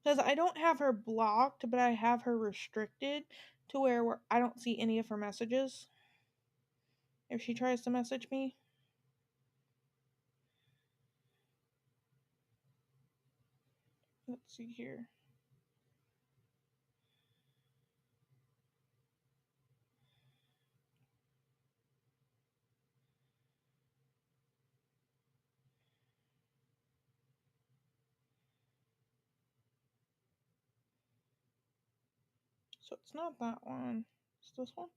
Because I don't have her blocked, but I have her restricted to where I don't see any of her messages if she tries to message me. Let's see here. So it's not that one. It's this one.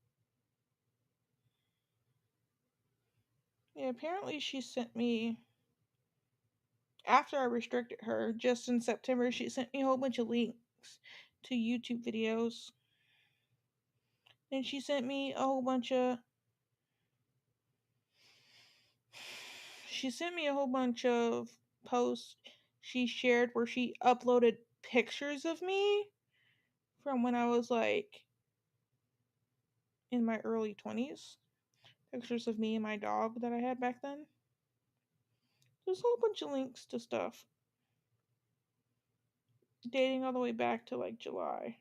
Yeah, apparently she sent me, after I restricted her, just in September, she sent me a whole bunch of links to YouTube videos. And she sent me a whole bunch of posts she shared where she uploaded pictures of me from when I was like in my early 20s. Pictures of me and my dog that I had back then. There's a whole bunch of links to stuff dating all the way back to like July.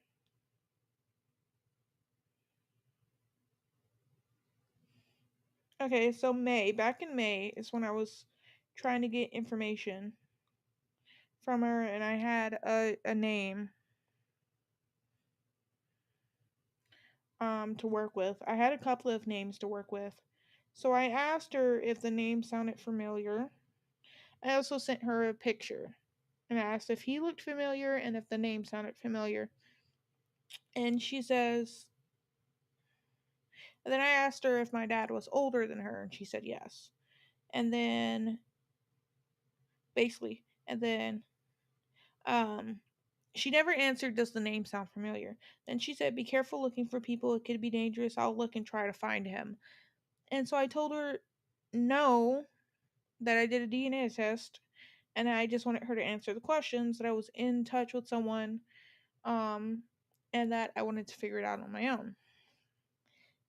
Okay, so back in May is when I was trying to get information from her and I had a name to work with. I had a couple of names to work with. So I asked her if the name sounded familiar. I also sent her a picture and I asked if he looked familiar and if the name sounded familiar. And she says, and then I asked her if my dad was older than her and she said yes. And then basically, and then um she never answered, does the name sound familiar? Then she said, be careful looking for people, it could be dangerous. I'll look and try to find him. And so I told her no, that I did a DNA test and I just wanted her to answer the questions, that I was in touch with someone, um, and that I wanted to figure it out on my own.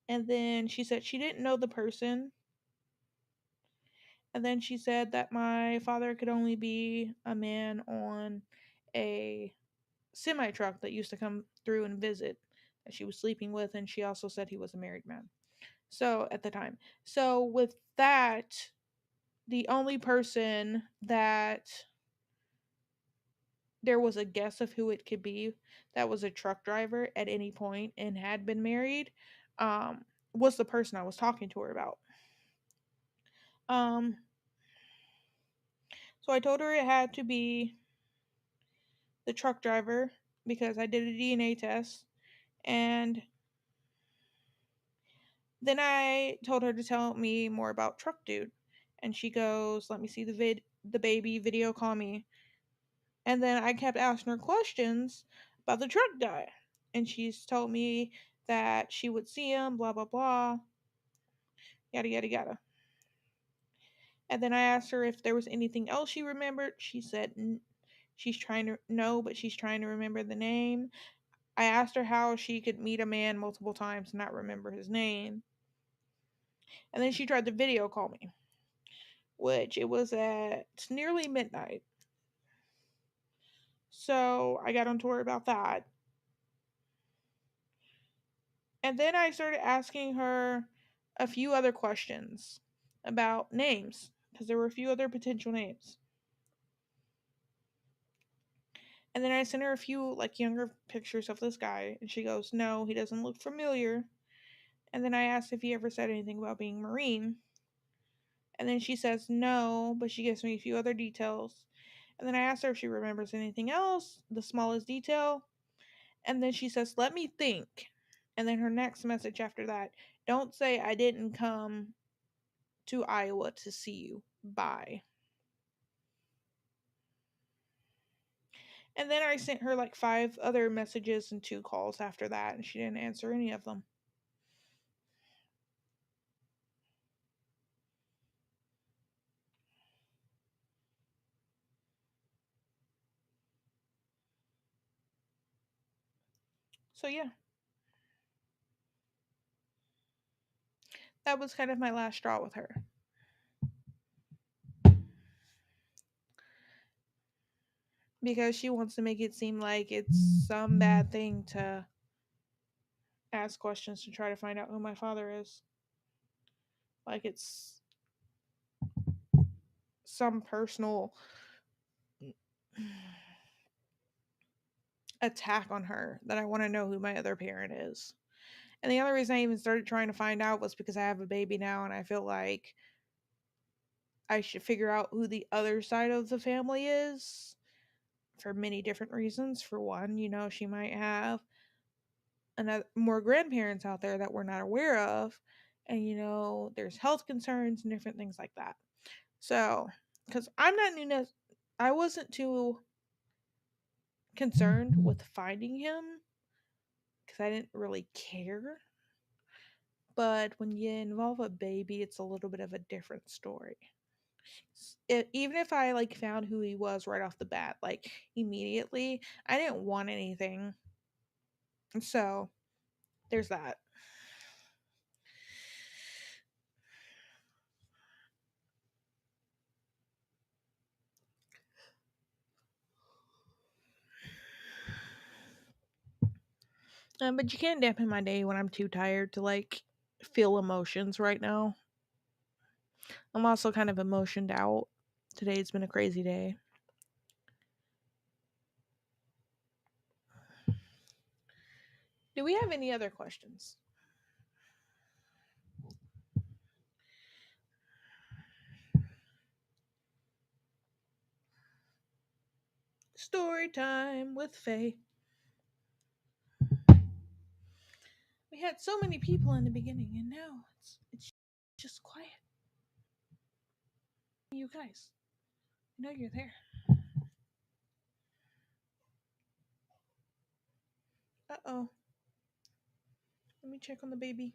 And then she said she didn't know the person. And then she said that my father could only be a man on a semi truck that used to come through and visit that she was sleeping with. And she also said he was a married man. So at the time. So with that, the only person that there was a guess of who it could be that was a truck driver at any point and had been married, um, was the person I was talking to her about. Um, so I told her it had to be the truck driver because I did a DNA test. And then I told her to tell me more about Truck Dude. And she goes, let me see the baby, video call me. And then I kept asking her questions about the truck guy. And she's told me that she would see him, blah, blah, blah, yada, yada, yada. And then I asked her if there was anything else she remembered. She said she's trying to know, but she's trying to remember the name. I asked her how she could meet a man multiple times and not remember his name. And then she tried to video call me, which it was at nearly midnight. So I got onto her about that. And then I started asking her a few other questions about names because there were a few other potential names. And then I sent her a few like younger pictures of this guy, and she goes, "No, he doesn't look familiar." And then I asked if he ever said anything about being Marine. And then she says no, but she gives me a few other details. And then I asked her if she remembers anything else, the smallest detail. And then she says, "Let me think." And then her next message after that, "Don't say I didn't come to Iowa to see you. Bye." And then I sent her like 5 other messages and 2 calls after that, and she didn't answer any of them. So yeah, that was kind of my last straw with her. Because she wants to make it seem like it's some bad thing to ask questions to try to find out who my father is. Like it's some personal attack on her that I want to know who my other parent is. And the only reason I even started trying to find out was because I have a baby now and I feel like I should figure out who the other side of the family is for many different reasons. For one, she might have another more grandparents out there that we're not aware of, and there's health concerns and different things like that. So, because I'm not new, I wasn't too concerned with finding him because I didn't really care. But when you involve a baby, it's a little bit of a different story. Even if I like found who he was right off the bat, like immediately, I didn't want anything. So there's that. But you can't dampen my day when I'm too tired to like feel emotions right now. I'm also kind of emotioned out. Today's been a crazy day. Do we have any other questions? Story time with Faye. We had so many people in the beginning, and now it's just quiet. You guys, I know you're there. Uh oh. Let me check on the baby.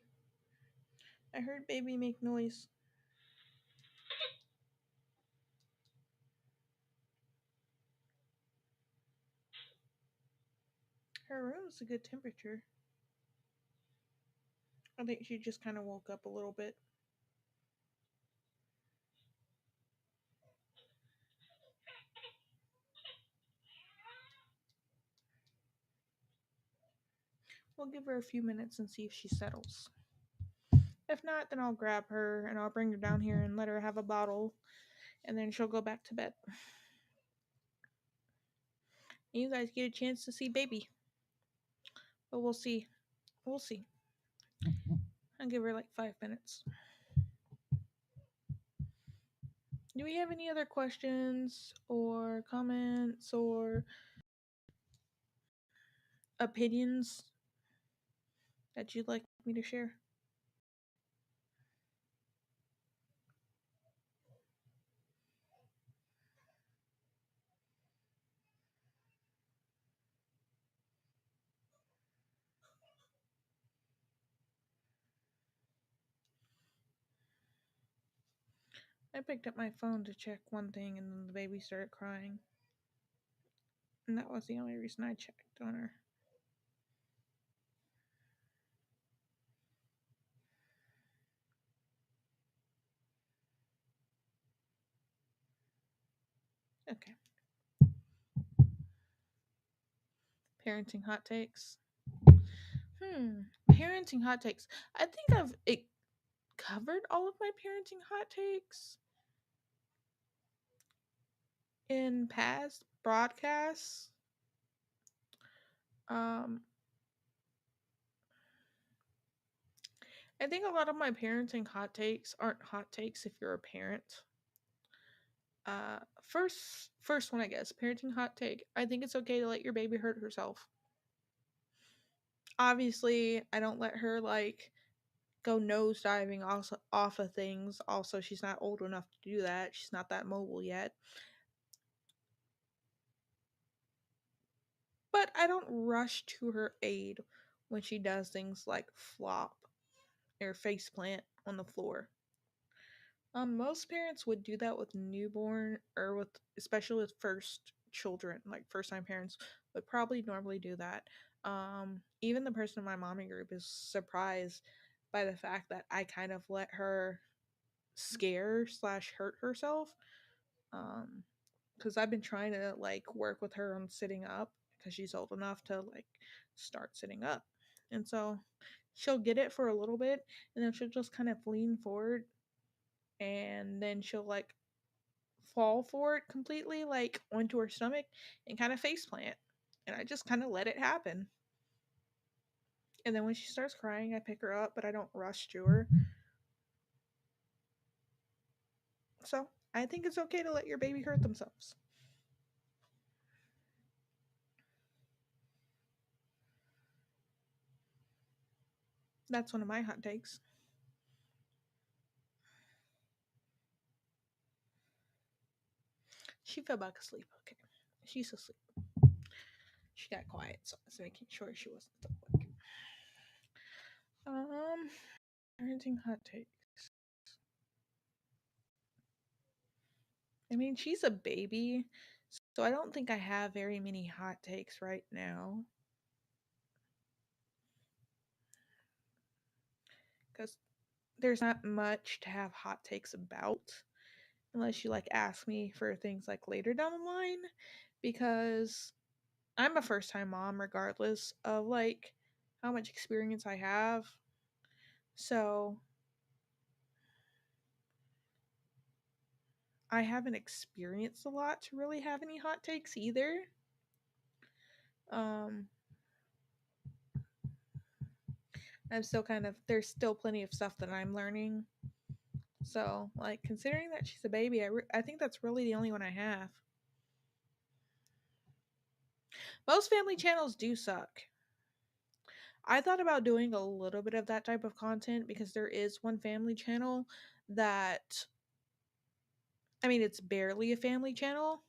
I heard baby make noise. Her room's a good temperature. I think she just kind of woke up a little bit. We'll give her a few minutes and see if she settles. If not, then I'll grab her and I'll bring her down here and let her have a bottle, and then she'll go back to bed. And you guys get a chance to see baby. But we'll see. We'll see. I'll give her like 5 minutes. Do we have any other questions or comments or opinions that you'd like me to share? I picked up my phone to check one thing and then the baby started crying. And that was the only reason I checked on her. Okay. Parenting hot takes. Parenting hot takes. I think I've covered all of my parenting hot takes in past broadcasts. Um, I think a lot of my parenting hot takes aren't hot takes if you're a parent. First one, I guess, parenting hot take. I think it's okay to let your baby hurt herself. Obviously, I don't let her like go nosediving also off of things. Also, she's not old enough to do that. She's not that mobile yet. But I don't rush to her aid when she does things like flop or face plant on the floor. Most parents would do that with newborn or with especially with first children, like first time parents would probably normally do that. Even the person in my mommy group is surprised by the fact that I kind of let her scare slash hurt herself. Um, because I've been trying to like work with her on sitting up because she's old enough to like start sitting up, and so she'll get it for a little bit, and then she'll just kind of lean forward and then she'll like fall for it completely, like onto her stomach and kind of face plant. And I just kind of let it happen. And then when she starts crying, I pick her up, but I don't rush to her. So I think it's okay to let your baby hurt themselves. That's one of my hot takes. She fell back asleep. Okay. She's asleep. She got quiet, so I was making sure she wasn't awake. Um, parenting hot takes. I mean, she's a baby, so I don't think I have very many hot takes right now. Because there's not much to have hot takes about unless you like ask me for things like later down the line because I'm a first time mom regardless of like how much experience I have. So I haven't experienced a lot to really have any hot takes either. Um I'm still kind of there's still plenty of stuff that I'm learning. So, like considering that she's a baby, I think that's really the only one I have. Most family channels do suck. I thought about doing a little bit of that type of content because there is one family channel that I mean it's barely a family channel.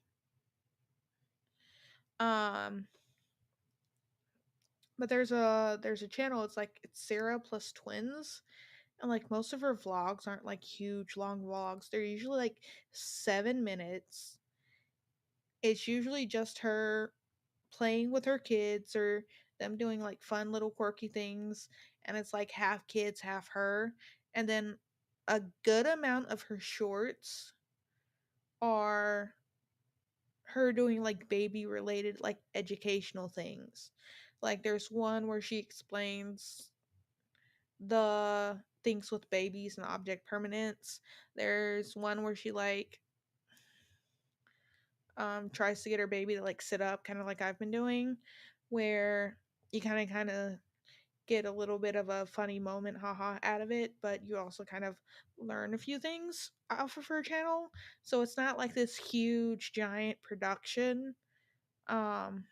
Um but there's a channel, it's like it's Sarah plus twins. And like most of her vlogs aren't like huge long vlogs. They're usually like 7 minutes. It's usually just her playing with her kids or them doing like fun little quirky things, and it's like half kids half her, and then a good amount of her shorts are her doing like baby related like educational things. Like there's one where she explains the things with babies and object permanence. There's one where she like tries to get her baby to like sit up kind of like I've been doing, where you kind of get a little bit of a funny moment haha out of it, but you also kind of learn a few things off of her channel. So it's not like this huge giant production. Um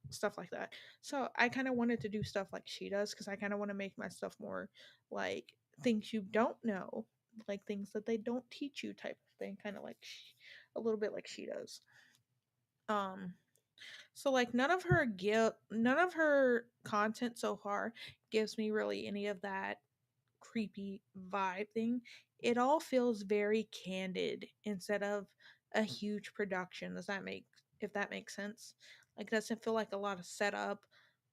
Stuff like that. So I kind of wanted to do stuff like she does because I kind of want to make my stuff more like things you don't know, like things that they don't teach you type of thing, kind of like a little bit like she does. Um so like none of her content so far gives me really any of that creepy vibe thing. It all feels very candid instead of a huge production. Does that make if that makes sense? Like doesn't feel like a lot of setup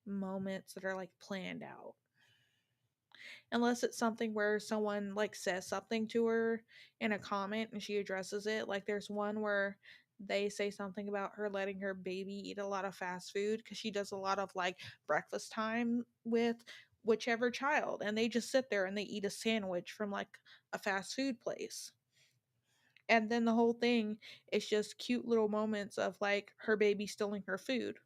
moments that are like planned out. Unless it's something where someone like says something to her in a comment and she addresses it. Like there's one where they say something about her letting her baby eat a lot of fast food because she does a lot of like breakfast time whichever child, and they just sit there and they eat a sandwich from like a fast food place. And then the whole thing is just cute little moments of like her baby stealing her food.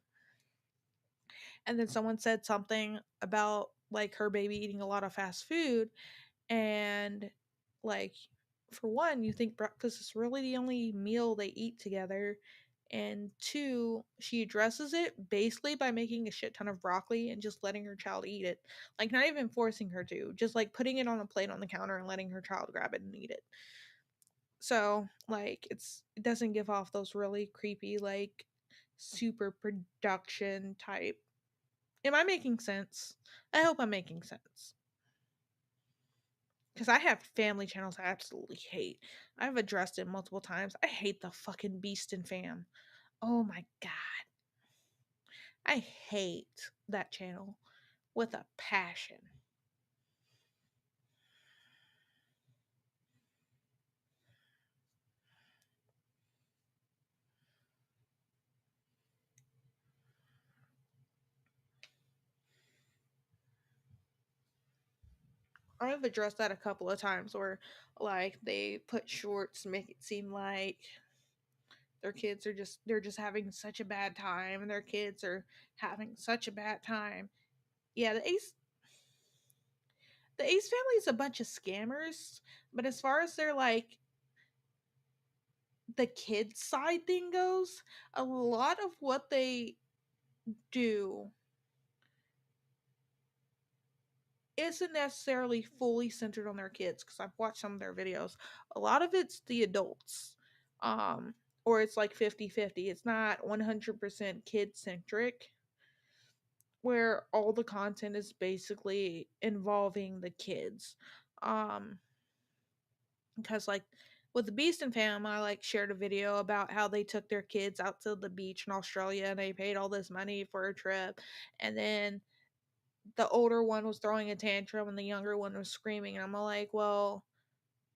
And then someone said something about like her baby eating a lot of fast food, and like, for one, you think breakfast is really the only meal they eat together, and two, she addresses it basically by making a shit ton of broccoli and just letting her child eat it, like not even forcing her to, just like putting it on a plate on the counter and letting her child grab it and eat it. So like it doesn't give off those really creepy like super production type. Am I making sense? I hope I'm making sense. Because I have family channels I absolutely hate. I've addressed it multiple times. I hate the fucking Beast and Fam. Oh my god. I hate that channel with a passion. I've addressed that a couple of times where like they put shorts to make it seem like their kids are just they're just having such a bad time and their kids are having such a bad time. Yeah, the Ace family is a bunch of scammers, but as far as their like the kids side thing goes, a lot of what they do isn't necessarily fully centered on their kids because I've watched some of their videos. A lot of it's the adults. Um or it's like 50-50. It's not 100% kid centric where all the content is basically involving the kids. Um because like with the Beast and Fam, I like shared a video about how they took their kids out to the beach in Australia and they paid all this money for a trip, and then the older one was throwing a tantrum and the younger one was screaming, and I'm like, well,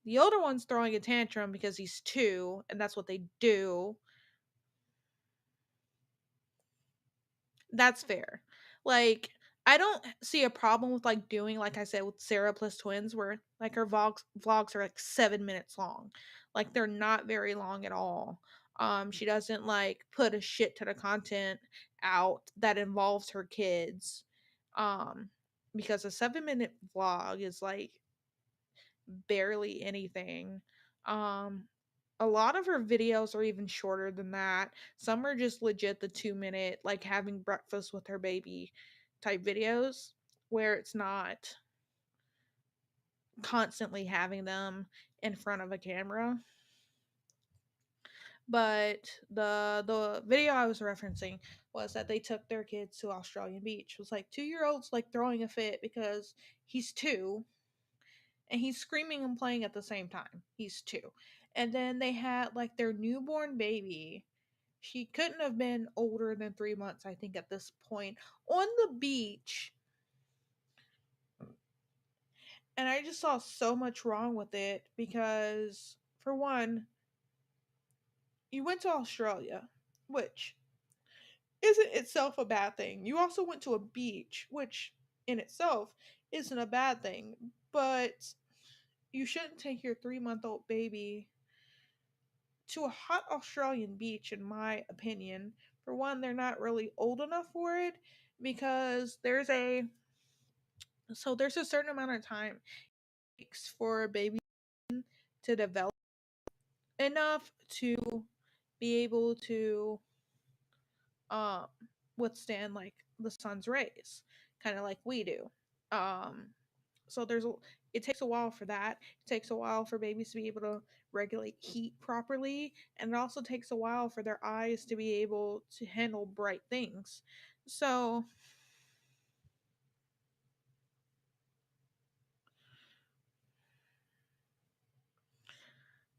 the older one's throwing a tantrum because he's two and that's what they do. That's fair. Like, I don't see a problem with like doing like I said with Sarah plus twins, where like her vlogs are like 7 minutes long. Like they're not very long at all. She doesn't like put a shit ton of content out that involves her kids. Um, because a 7 minute vlog is like barely anything. Um, a lot of her videos are even shorter than that. Some are just legit the 2 minute, like having breakfast with her baby type videos where it's not constantly having them in front of a camera. But the video I was referencing was that they took their kids to Australian Beach. It was like 2 year olds like throwing a fit because he's two and he's screaming and playing at the same time. He's two. And then they had like their newborn baby. She couldn't have been older than 3 months, I think, at this point, on the beach. And I just saw so much wrong with it because, for one, you went to Australia, which isn't itself a bad thing. You also went to a beach, which in itself isn't a bad thing. But you shouldn't take your 3 month old baby to a hot Australian beach, in my opinion. For one, they're not really old enough for it because there's a certain amount of time it takes for a baby to develop enough to be able to um withstand like the sun's rays, kind of like we do. Um so it takes a while for that. It takes a while for babies to be able to regulate heat properly, and it also takes a while for their eyes to be able to handle bright things. So,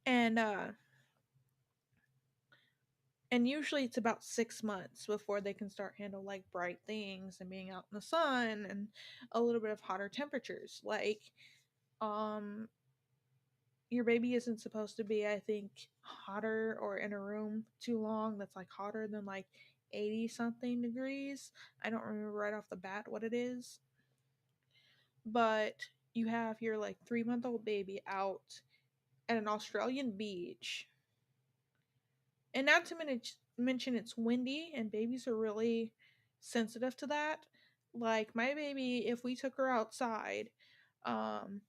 and usually it's about 6 months before they can start handle like bright things and being out in the sun and a little bit of hotter temperatures. Like, um your baby isn't supposed to be, I think, hotter or in a room too long that's like hotter than like 80 something degrees. I don't remember right off the bat what it is. but you have your like 3-month-old baby out at an Australian beach. And not to mention it's windy and babies are really sensitive to that. Like my baby, if we took her outside, um,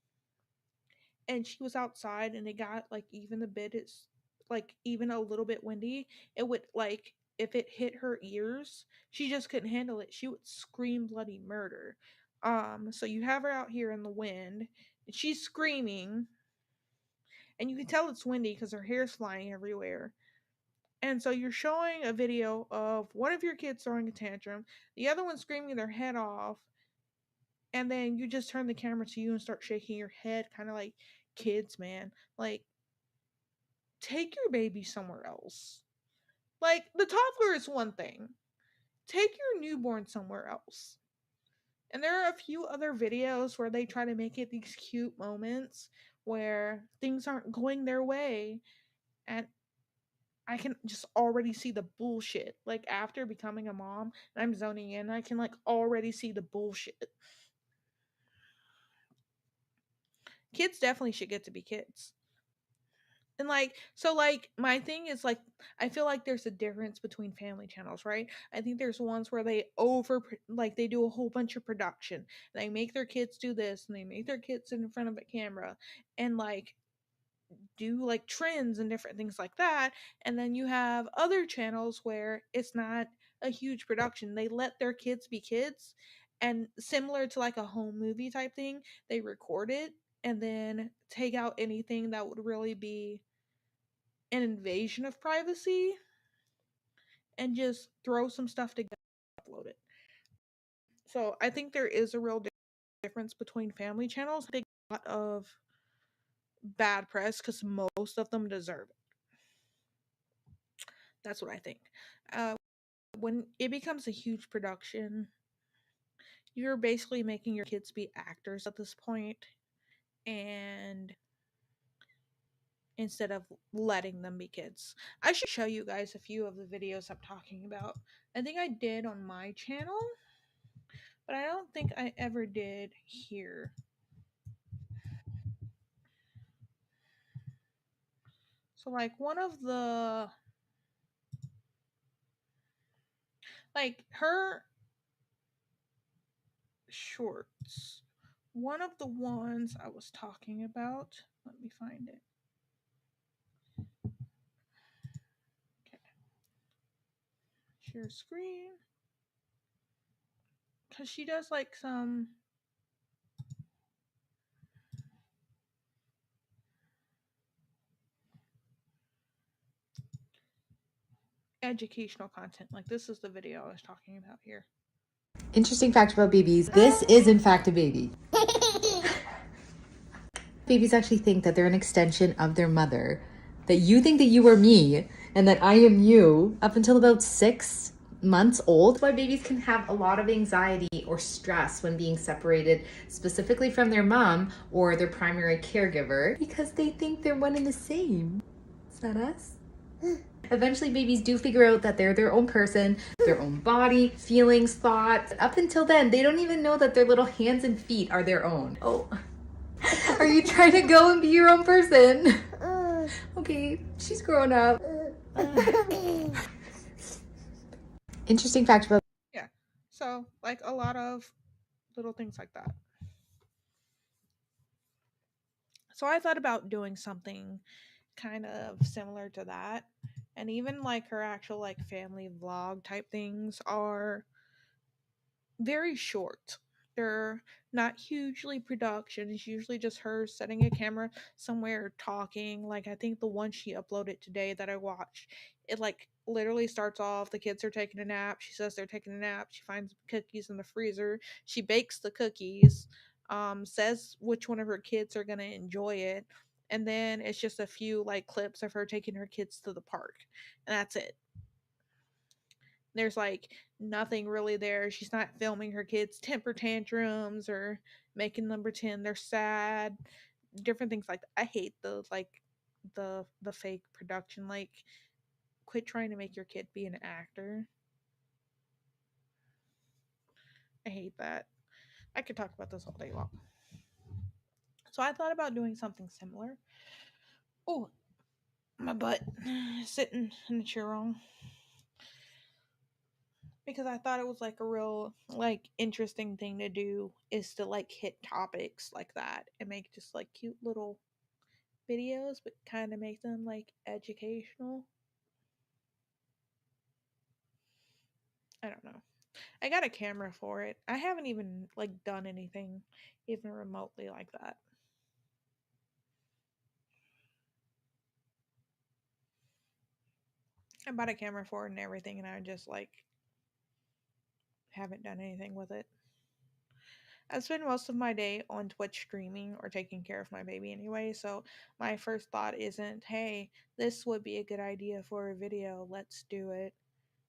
and she was outside and it got like even a bit, it's like even a little bit windy, it would like if it hit her ears, she just couldn't handle it. She would scream bloody murder. So you have her out here in the wind, and she's screaming, and you can tell it's windy because her hair's flying everywhere. And so you're showing a video of one of your kids throwing a tantrum, the other one screaming their head off, and then you just turn the camera to you and start shaking your head, kind of like, kids, man. Like, take your baby somewhere else. Like, the toddler is one thing, take your newborn somewhere else. And there are a few other videos where they try to make it these cute moments where things aren't going their way. And I can just already see the bullshit. Like after becoming a mom, and I'm zoning in, I can like already see the bullshit. Kids definitely should get to be kids. And like so like my thing is like I feel like there's a difference between family channels, right? I think there's ones where they like they do a whole bunch of production. They make their kids do this and they make their kids sit in front of a camera and like do like trends and different things like that. And then you have other channels where it's not a huge production. They let their kids be kids, and similar to like a home movie type thing, they record it and then take out anything that would really be an invasion of privacy and just throw some stuff together and upload it. So I think there is a real difference between family channels. They get a lot of bad press because most of them deserve it. That's what I think. When it becomes a huge production, you're basically making your kids be actors at this point, and instead of letting them be kids. I should show you guys a few of the videos I'm talking about. I think I did on my channel, but I don't think I ever did here. So like one of the like her shorts. One of the ones I was talking about, let me find it. Okay. Share screen. Cuz she does like some educational content. Like this is the video I was talking about here. Interesting fact about babies. This is in fact a baby. Babies actually think that they're an extension of their mother. That you think that you are me and that I am you up until about 6 months old. That's why babies can have a lot of anxiety or stress when being separated, specifically from their mom or their primary caregiver, because they think they're one and the same. Is that us? Eventually, babies do figure out that they're their own person, their own body, feelings, thoughts. Up until then, they don't even know that their little hands and feet are their own. Oh, are you trying to go and be your own person? Okay, she's grown up. Interesting fact about... Yeah. So, like a lot of little things like that. So, I thought about doing something kind of similar to that. And even like her actual like family vlog type things are very short. They're not hugely production. It's usually just her setting a camera somewhere talking. Like I think the one she uploaded today that I watched, it like literally starts off the kids are taking a nap. She says they're taking a nap. She finds cookies in the freezer. She bakes the cookies. Says which one of her kids are gonna enjoy it. And then it's just a few like clips of her taking her kids to the park. And that's it. There's like nothing really there. She's not filming her kids' temper tantrums or making them pretend they're sad. Different things like that. I hate the like the fake production. Like quit trying to make your kid be an actor. I hate that. I could talk about this all day long. So I thought about doing something similar. Oh, my butt sitting in the chair wrong. Because I thought it was like a real like interesting thing to do is to like hit topics like that and make just like cute little videos but kind of make them like educational. I don't know. I got a camera for it. I haven't even like done anything even remotely like that. I bought a camera for it and everything and I just like haven't done anything with it. I spend most of my day on Twitch streaming or taking care of my baby anyway, so my first thought isn't, hey, this would be a good idea for a video, let's do it.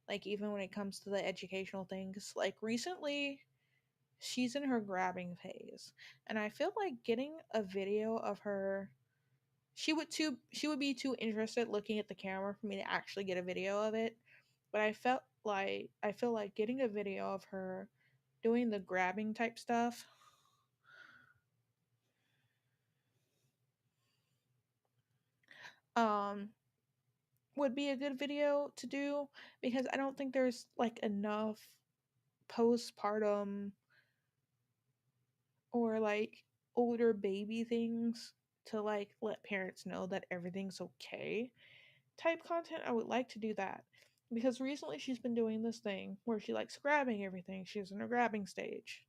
Like, even when it comes to the educational things, like, recently, she's in her grabbing phase, and I feel like getting a video of her. She would be too interested looking at the camera for me to actually get a video of it. But I feel like getting a video of her doing the grabbing type stuff um would be a good video to do because I don't think there's like enough postpartum or like older baby things to like let parents know that everything's okay type content. I would like to do that because recently she's been doing this thing where she likes grabbing everything. She's in a grabbing stage,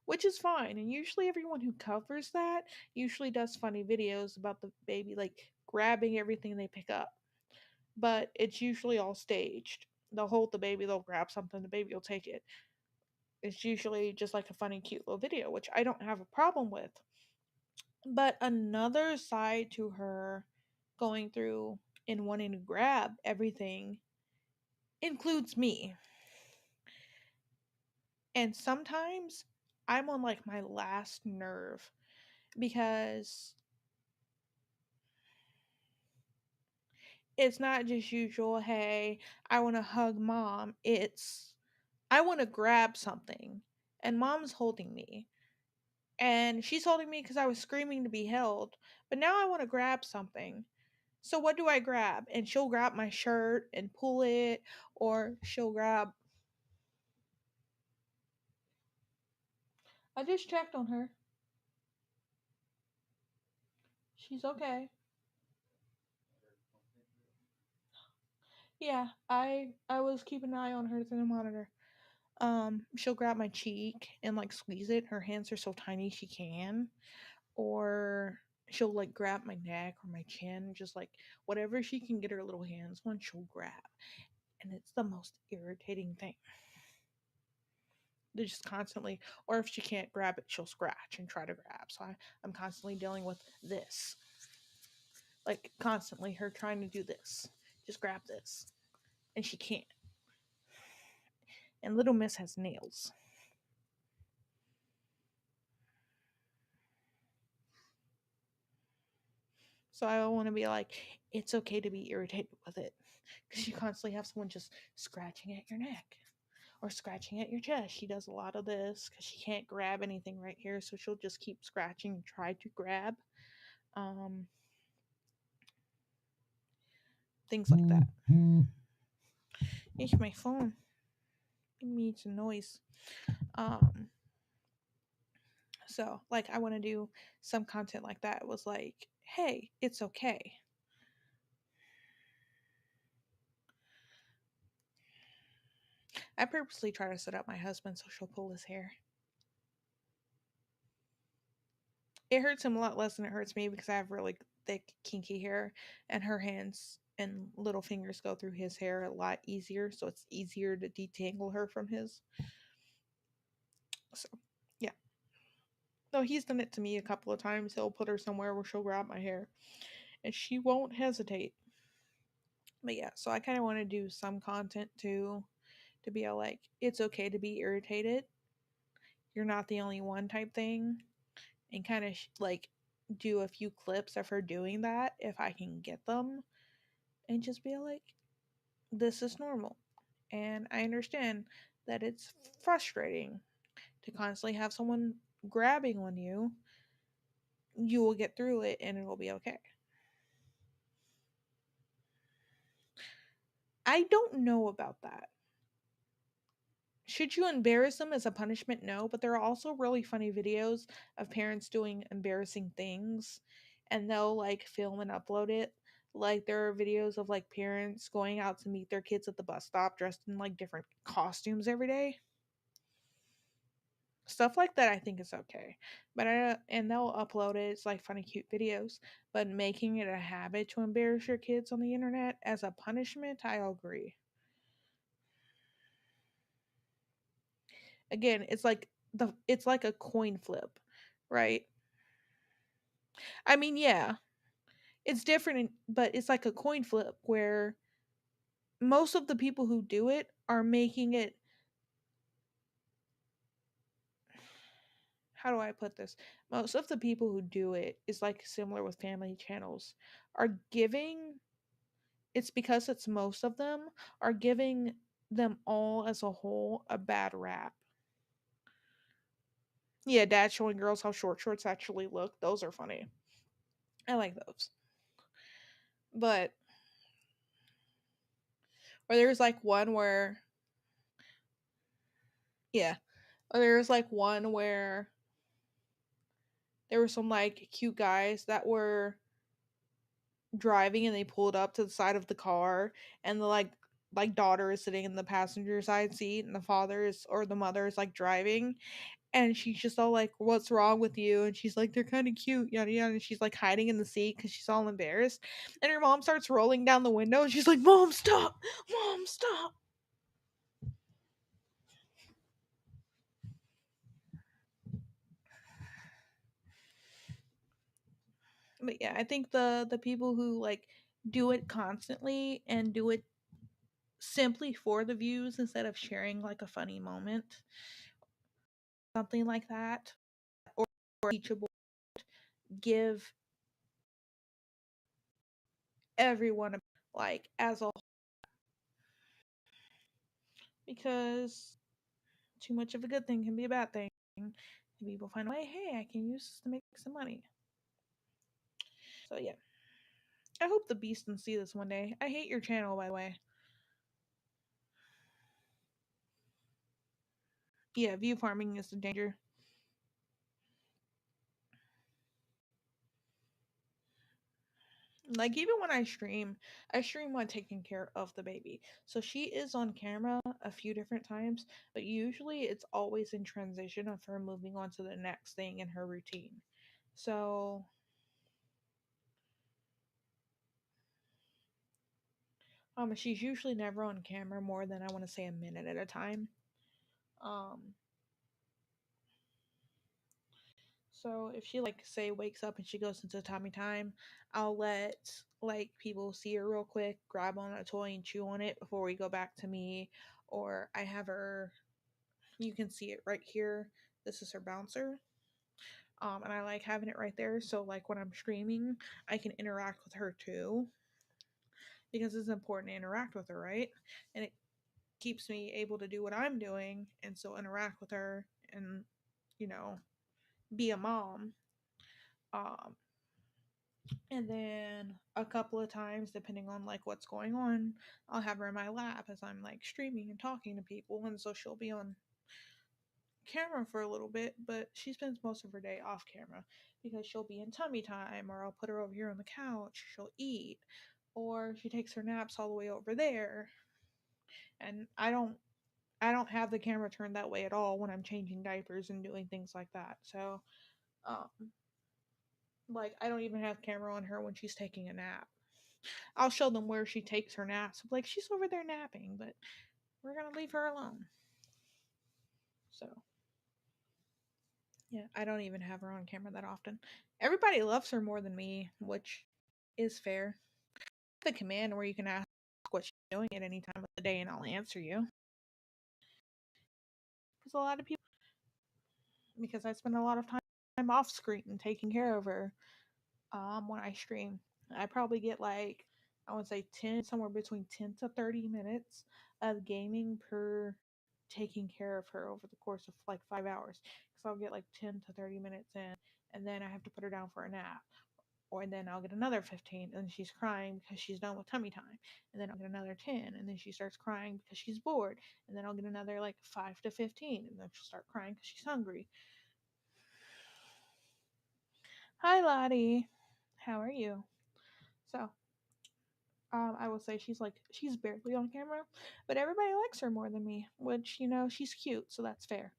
which is fine. And usually everyone who covers that usually does funny videos about the baby like grabbing everything they pick up, but it's usually all staged. They'll hold the baby, they'll grab something, the baby will take it. It's usually just like a funny, cute little video, which I don't have a problem with. But another side to her going through and wanting to grab everything includes me. And sometimes I'm on like my last nerve because it's not just usual, hey, I want to hug mom. It's I want to grab something and mom's holding me. And she's holding me because I was screaming to be held. But now I want to grab something. So what do I grab? And she'll grab my shirt and pull it, or she'll grab. I just checked on her. She's okay. Yeah, I was keeping an eye on her through the monitor. She'll grab my cheek and like squeeze it. Her hands are so tiny she can. Or she'll like grab my neck or my chin, just like whatever she can get her little hands on, she'll grab. And it's the most irritating thing. They're just constantly, or if she can't grab it, she'll scratch and try to grab. So I'm constantly dealing with this. Like, constantly her trying to do this. Just grab this. And she can't. And Little Miss has nails. So I want to be like, it's okay to be irritated with it. Because you constantly have someone just scratching at your neck or scratching at your chest. She does a lot of this because she can't grab anything right here. So she'll just keep scratching and try to grab. Um, Things like that. It's my phone. It needs a noise. Um, so like I want to do some content like that. It was like, hey, it's okay. I purposely try to set up my husband so she'll pull his hair. It hurts him a lot less than it hurts me because I have really thick, kinky hair, and her hands and little fingers go through his hair a lot easier, so it's easier to detangle her from his. So, yeah. Though he's done it to me a couple of times. He'll put her somewhere where she'll grab my hair, and she won't hesitate. But yeah, so I kind of want to do some content too, to be all like, it's okay to be irritated. You're not the only one type thing, and kind of like do a few clips of her doing that if I can get them, and just be like, this is normal. And I understand that it's frustrating to constantly have someone grabbing on you, you will get through it and it'll be okay. I don't know about that. Should you embarrass them as a punishment? No, but there are also really funny videos of parents doing embarrassing things and they'll like film and upload it. Like there are videos of like parents going out to meet their kids at the bus stop dressed in like different costumes every day. Stuff like that I think is okay. But and they'll upload it. It's like funny cute videos, but making it a habit to embarrass your kids on the internet as a punishment, I agree. Again, it's like a coin flip, right? I mean, yeah, it's different, but it's like a coin flip where most of the people who do it are making it. How do I put this? Most of the people who do it is like similar with family channels, are giving. It's because it's most of them are giving them all as a whole a bad rap. Yeah, dad showing girls how short shorts actually look. Those are funny. I like those. But or there's like one where yeah, or there's like one where there were some like cute guys that were driving and they pulled up to the side of the car and the like daughter is sitting in the passenger side seat and the father is or the mother is like driving and she's just all like what's wrong with you and she's like they're kind of cute yada yada and she's like hiding in the seat because she's all embarrassed and her mom starts rolling down the window and she's like mom stop. But yeah, I think the people who like do it constantly and do it simply for the views instead of sharing like a funny moment, something like that, or teachable, give everyone a, like as a because too much of a good thing can be a bad thing. And people find a way, hey, I can use this to make some money. So yeah, I hope the beast can see this one day. I hate your channel, by the way. Yeah, view farming is a danger. Like even when I stream while taking care of the baby. So she is on camera a few different times, but usually it's always in transition of her moving on to the next thing in her routine. So she's usually never on camera more than I want to say a minute at a time. Um so if she like say wakes up and she goes into tummy time, I'll let like people see her real quick, grab on a toy and chew on it before we go back to me, or I have her. You can see it right here. This is her bouncer. And I like having it right there. So like when I'm streaming, I can interact with her too. Because it's important to interact with her, right? And it keeps me able to do what I'm doing and still interact with her and, you know, be a mom. Um, and then a couple of times, depending on like what's going on, I'll have her in my lap as I'm like streaming and talking to people. And so she'll be on camera for a little bit, but she spends most of her day off camera because she'll be in tummy time, or I'll put her over here on the couch, she'll eat, or she takes her naps all the way over there. And I don't have the camera turned that way at all when I'm changing diapers and doing things like that. So, um, like I don't even have camera on her when she's taking a nap. I'll show them where she takes her naps. Like she's over there napping, but we're gonna leave her alone. So yeah, I don't even have her on camera that often. Everybody loves her more than me, which is fair. The command where you can ask what she's doing at any time of the day and I'll answer you. Because a lot of people, because I spend a lot of time off screen taking care of her when I stream. I probably get like, I would say 10, somewhere between 10 to 30 minutes of gaming per. taking care of her over the course of like 5 hours. Because I'll get like 10 to 30 minutes in, and then I have to put her down for a nap. Or then I'll get another 15, and she's crying because she's done with tummy time. And then I'll get another 10, and then she starts crying because she's bored. And then I'll get another like 5 to 15, and then she'll start crying because she's hungry. Hi, Lottie. How are you? So, I will say she's barely on camera, but everybody likes her more than me, which she's cute, so that's fair.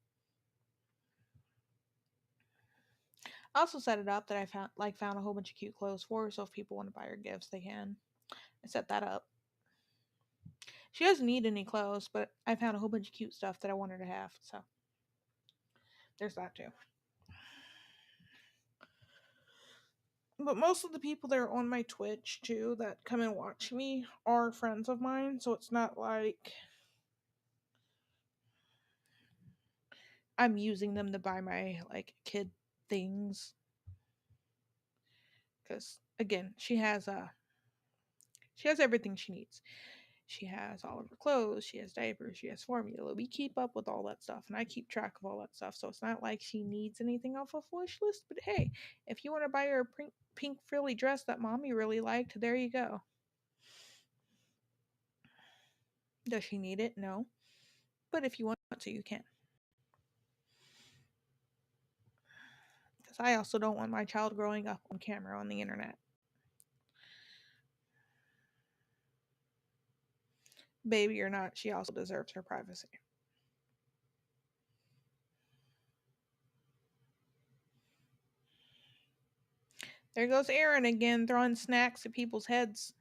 I also set it up that I found a whole bunch of cute clothes for her, so if people want to buy her gifts, they can. I set that up. She doesn't need any clothes, but I found a whole bunch of cute stuff that I want her to have, so there's that too. But most of the people that are on my Twitch too that come and watch me are friends of mine, so it's not like I'm using them to buy my like kid things. Because again, she has everything she needs. She has all of her clothes, she has diapers, she has formula. We keep up with all that stuff, and I keep track of all that stuff. So it's not like she needs anything off of wish list. But hey, if you want to buy her a pink frilly dress that mommy really liked, there you go. Does she need it? No. But if you want to, you can. Because I also don't want my child growing up on camera on the internet. Baby or not, she also deserves her privacy. There goes Aaron again, throwing snacks at people's heads.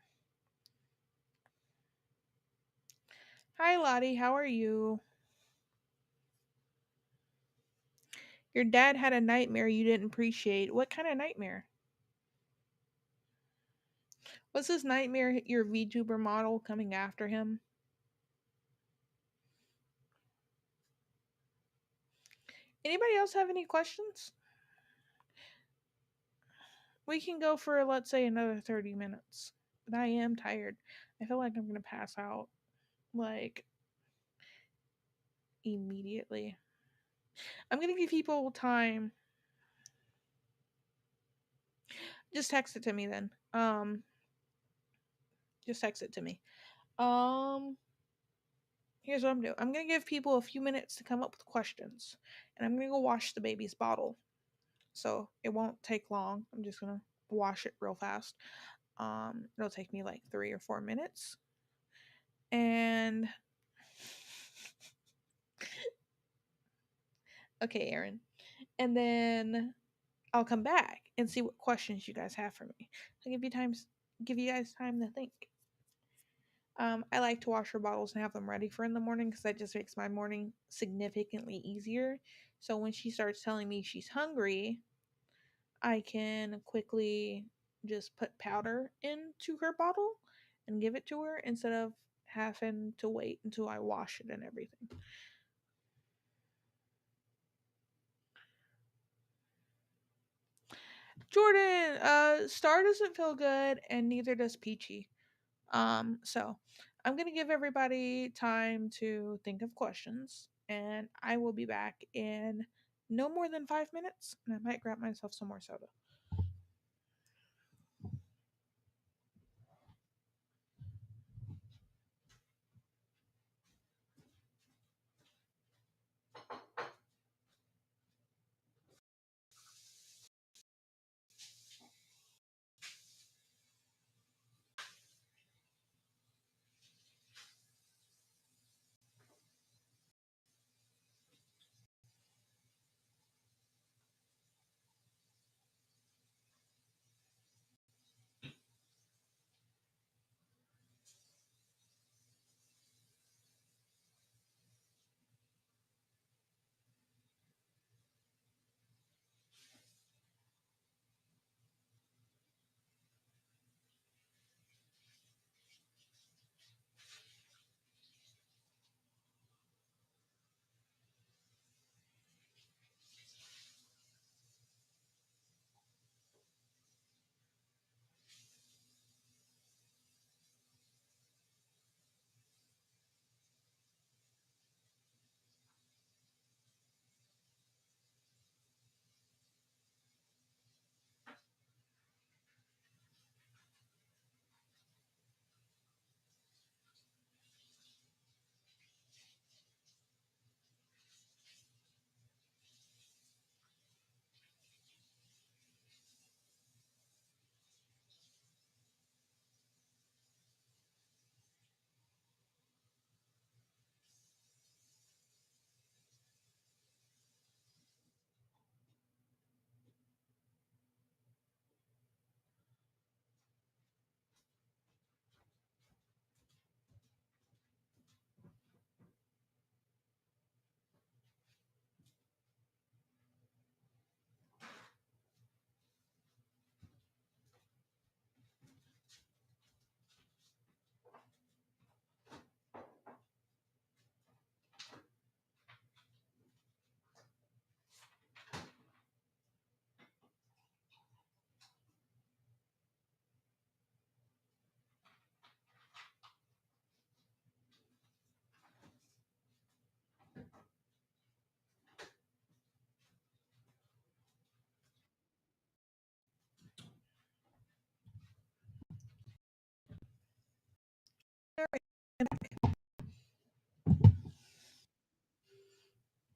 Hi, Lottie. How are you? Your dad had a nightmare you didn't appreciate. What kind of nightmare? Was this nightmare your VTuber model coming after him? Anybody else have any questions? We can go for, let's say, another 30 minutes. But I am tired. I feel like I'm going to pass out, like, immediately. I'm going to give people time. Just text it to me then. Just text it to me. Here's what I'm doing. I'm gonna give people a few minutes to come up with questions, and I'm gonna go wash the baby's bottle. So it won't take long. I'm just gonna wash it real fast. It'll take me like 3 or 4 minutes, and okay, Aaron, and then I'll come back and see what questions you guys have for me. I'll give you guys time to think. I like to wash her bottles and have them ready for in the morning because that just makes my morning significantly easier. So when she starts telling me she's hungry, I can quickly just put powder into her bottle and give it to her instead of having to wait until I wash it and everything. Jordan, Star doesn't feel good and neither does Peachy. So I'm gonna give everybody time to think of questions, and I will be back in no more than 5 minutes, and I might grab myself some more soda.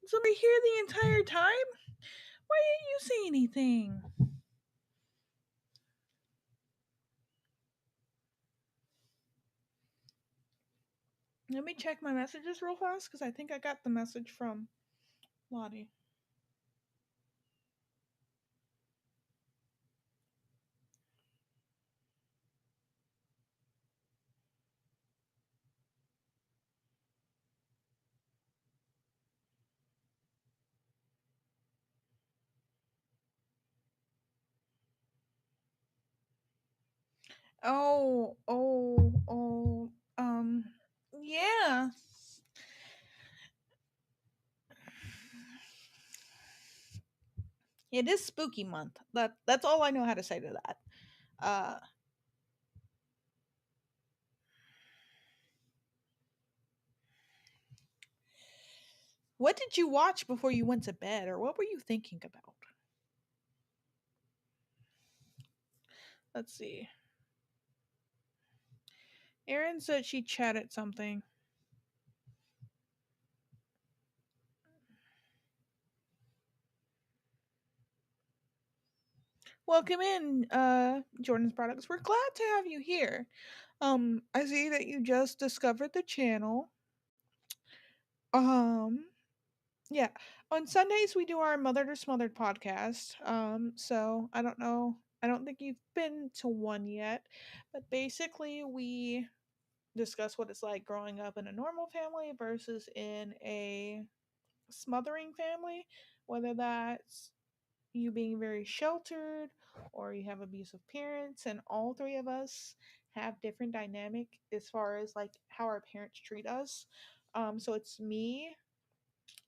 Somebody here the entire time? Why didn't you say anything? Let me check my messages real fast because I think I got the message from Lottie. Oh, yeah. It is spooky month. That's all I know how to say to that. Uh, what did you watch before you went to bed, or what were you thinking about? Let's see. Erin said she chatted something. Welcome in, Jordan's Products. We're glad to have you here. I see that you just discovered the channel. Um, yeah. On Sundays we do our Mothered or Smothered podcast. So I don't know. I don't think you've been to one yet, but basically we discuss what it's like growing up in a normal family versus in a smothering family, whether that's you being very sheltered or you have abusive parents, and all three of us have different dynamic as far as like how our parents treat us. So it's me,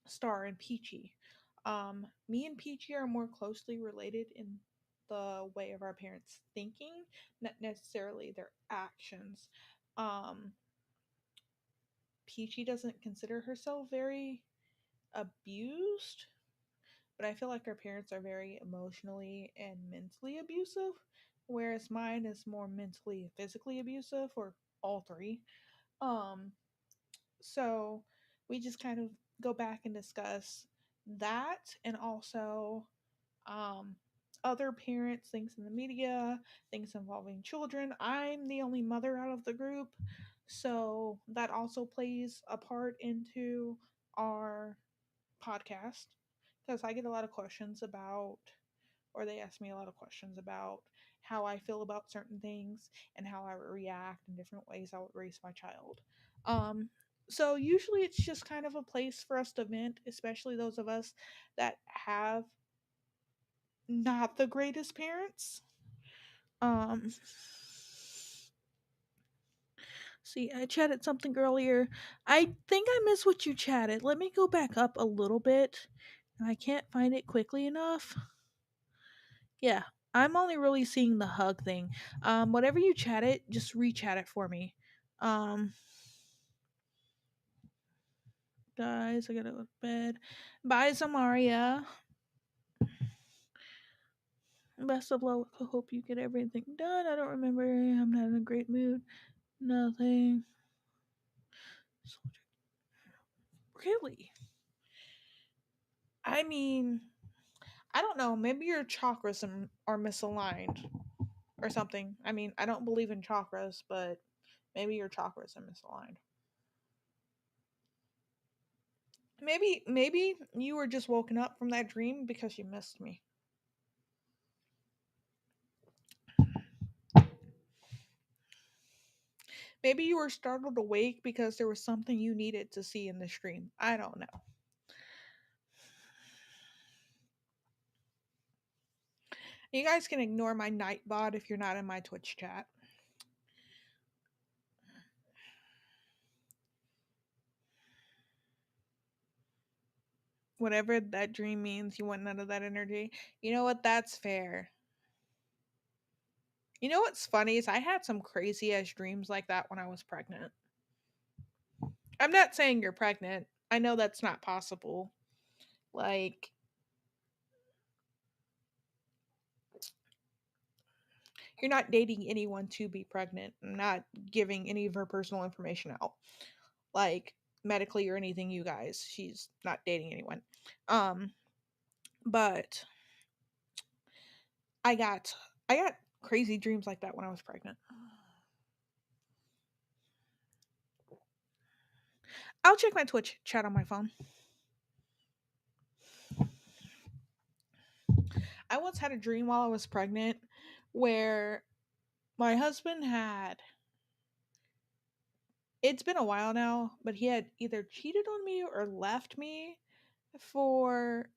Star, and Peachy. Me and Peachy are more closely related in the way of our parents thinking, not necessarily their actions. um Peachy doesn't consider herself very abused, but I feel like our parents are very emotionally and mentally abusive, whereas mine is more mentally and physically abusive, or all three. Um, so we just kind of go back and discuss that, and also um, other parents, things in the media, things involving children. I'm the only mother out of the group, so that also plays a part into our podcast because I get a lot of questions about, or they ask me a lot of questions about how I feel about certain things and how I would react in different ways I would raise my child. Um, so usually it's just kind of a place for us to vent, especially those of us that have not the greatest parents. Um, see, I chatted something earlier. I think I missed what you chatted. Let me go back up a little bit. I can't find it quickly enough. Yeah, I'm only really seeing the hug thing. Whatever you chatted, just re-chat it for me. Um, guys, I gotta go to bed. Bye, Zamaria. Best of luck. I hope you get everything done. I don't remember. I'm not in a great mood. Nothing. Really? I mean, I don't know. Maybe your chakras are misaligned or something. I mean, I don't believe in chakras, but maybe your chakras are misaligned. Maybe you were just woken up from that dream because you missed me. Maybe you were startled awake because there was something you needed to see in the stream. I don't know. You guys can ignore my nightbot if you're not in my Twitch chat. Whatever that dream means, you want none of that energy. You know what? That's fair. You know what's funny is I had some crazy ass dreams like that when I was pregnant. I'm not saying you're pregnant. I know that's not possible. Like, You're not dating anyone to be pregnant. I'm not giving any of her personal information out, like medically or anything, you guys. She's not dating anyone. Um, but I got I got crazy dreams like that when I was pregnant. I'll check my Twitch chat on my phone. I once had a dream while I was pregnant where my husband had, it's been a while now, but he had either cheated on me or left me for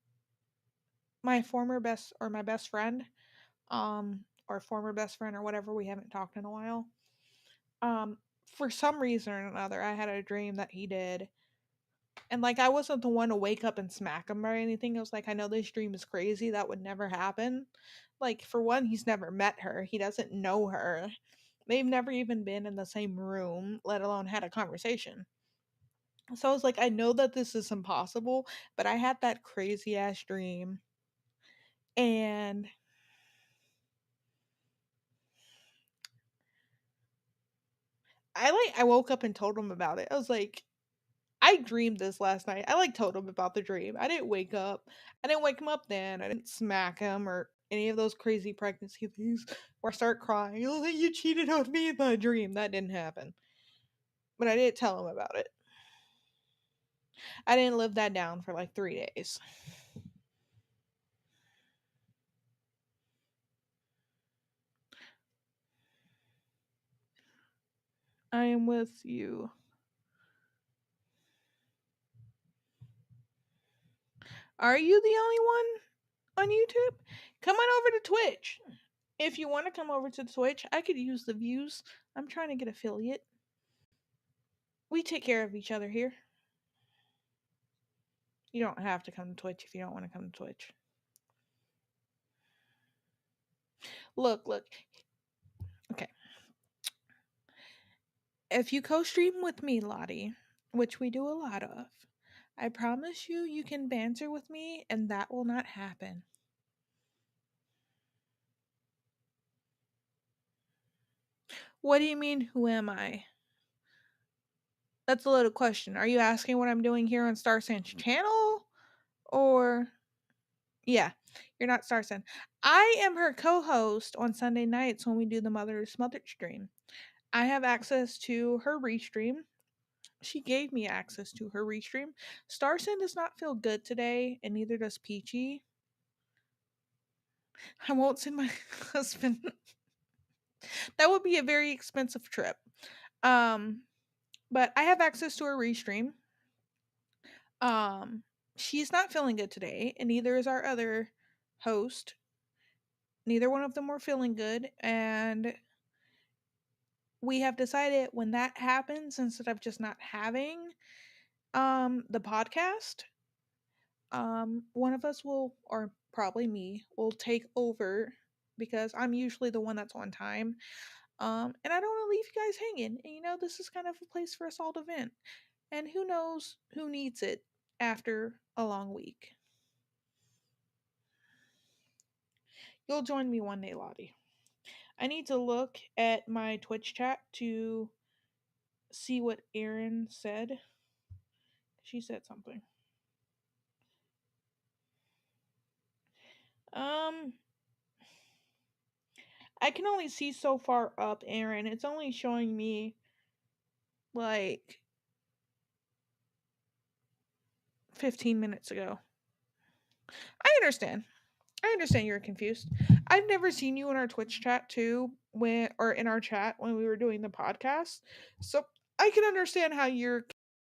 my best friend, or former best friend or whatever. We haven't talked in a while. Um, for some reason or another, I had a dream that he did. And like I wasn't the one to wake up and smack him or anything. I was like, I know this dream is crazy. That would never happen. Like for one, he's never met her. He doesn't know her. They've never even been in the same room, let alone had a conversation. So I was like, I know that this is impossible, but I had that crazy ass dream. And I woke up and told him about it. I was like, I dreamed this last night. I like told him about the dream. I didn't wake up. I didn't wake him up then. I didn't smack him or any of those crazy pregnancy things or start crying. Oh, you cheated on me in my dream. That didn't happen. But I did tell him about it. I didn't live that down for like 3 days. I am with you. Are you the only one on YouTube? Come on over to Twitch. If you want to come over to Twitch, I could use the views. I'm trying to get affiliate. We take care of each other here. You don't have to come to Twitch if you don't want to come to Twitch. Look. Okay. If you co-stream with me, Lottie, which we do a lot of, I promise you you can banter with me and that will not happen. What do you mean, who am I? That's a loaded question. Are you asking what I'm doing here on Star Sands channel? Or yeah, you're not Star Sand. I am her co-host on Sunday nights when we do the Mother Smothered stream. I have access to her restream. She gave me access to her restream. Starson does not feel good today, and neither does Peachy. I won't send my husband. That would be a very expensive trip. Um, but I have access to her restream. Um, she's not feeling good today, and neither is our other host. Neither one of them were feeling good, and we have decided when that happens, instead of just not having the podcast, one of us will, or probably me, will take over because I'm usually the one that's on time. And I don't want to leave you guys hanging. And you know, this is kind of a place for us all to vent. And who knows who needs it after a long week. You'll join me one day, Lottie. I need to look at my Twitch chat to see what Erin said. She said something. Um, I can only see so far up, Erin. It's only showing me like 15 minutes ago. I understand. I understand you're confused. I've never seen you in our Twitch chat too, when or in our chat when we were doing the podcast. So I can understand how you're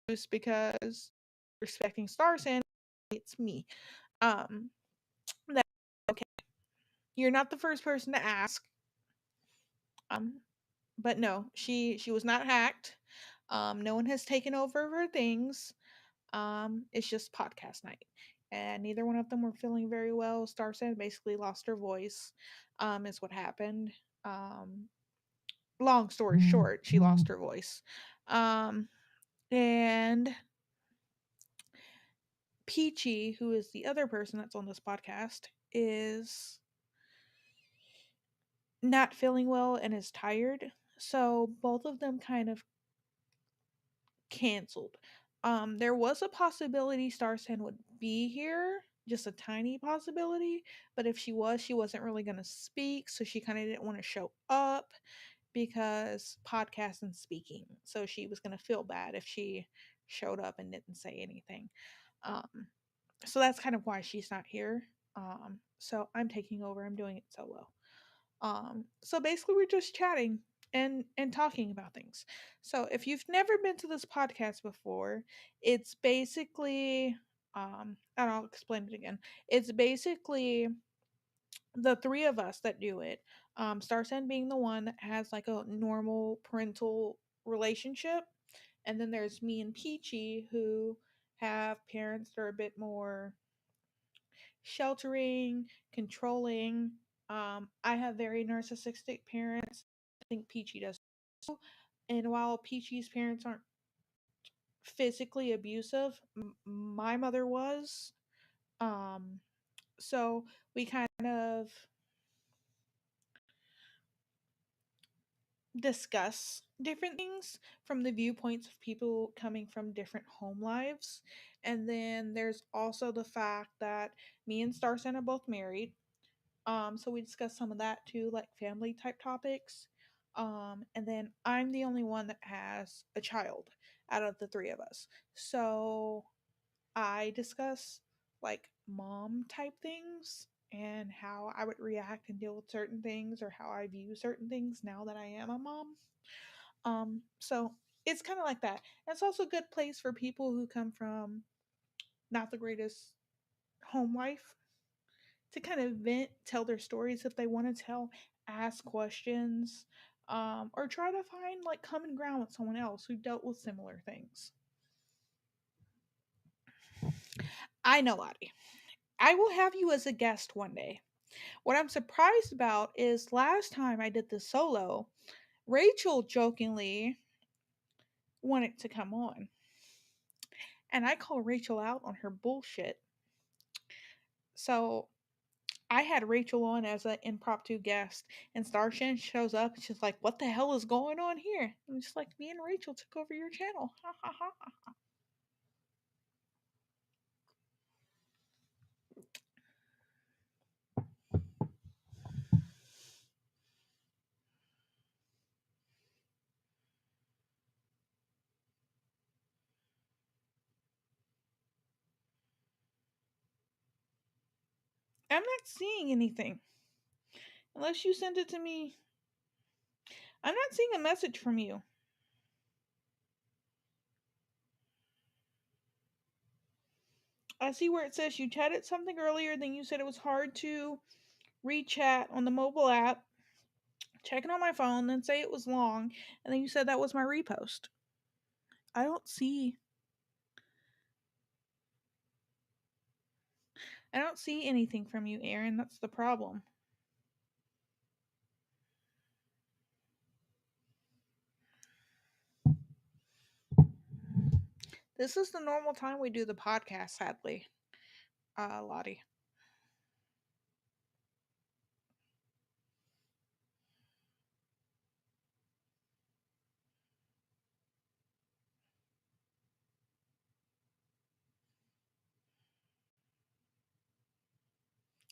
confused because you're expecting stars and it's me. Um that okay. You're not the first person to ask. Um but no, she was not hacked. No one has taken over her things. It's just podcast night. And neither one of them were feeling very well. Starson basically lost her voice, is what happened. Um, Long story short, she lost her voice. And Peachy, who is the other person that's on this podcast, is not feeling well and is tired. So both of them kind of canceled. There was a possibility Starsan would be here, just a tiny possibility, but if she was, she wasn't really going to speak, so she kind of didn't want to show up because podcast and speaking. So she was going to feel bad if she showed up and didn't say anything. Um, so that's kind of why she's not here. So I'm taking over. I'm doing it solo. So basically we're just chatting and talking about things. So if you've never been to this podcast before, it's basically and I'll explain it again. It's basically the three of us that do it. Starsen being the one that has like a normal parental relationship, and then there's me and Peachy who have parents that are a bit more sheltering, controlling. I have very narcissistic parents. I think Peachy does too. And while Peachy's parents aren't physically abusive, my mother was. Um, so we kind of discuss different things from the viewpoints of people coming from different home lives. And then there's also the fact that me and Starson are both married. So we discussed some of that too, like family type topics. And then I'm the only one that has a child out of the three of us. So I discuss like mom type things and how I would react and deal with certain things or how I view certain things now that I am a mom. So it's kind of like that. And it's also a good place for people who come from not the greatest home life to kind of vent, tell their stories if they want to tell, ask questions, or try to find like common ground with someone else who dealt with similar things. I know, Lottie. I will have you as a guest one day. What I'm surprised about is last time I did this solo, Rachel jokingly wanted to come on. And I call Rachel out on her bullshit. So I had Rachel on as an impromptu guest, and Starshin shows up and she's like, "What the hell is going on here?" I'm just like, "Me and Rachel took over your channel." Ha ha ha. I'm not seeing anything unless you sent it to me. I'm not seeing a message from you. I see where it says you chatted something earlier, then you said it was hard to re-chat on the mobile app. Check it on my phone, then say it was long, and then you said that was my repost. I don't see. I don't see anything from you, Aaron. That's the problem. This is the normal time we do the podcast, sadly, Lottie.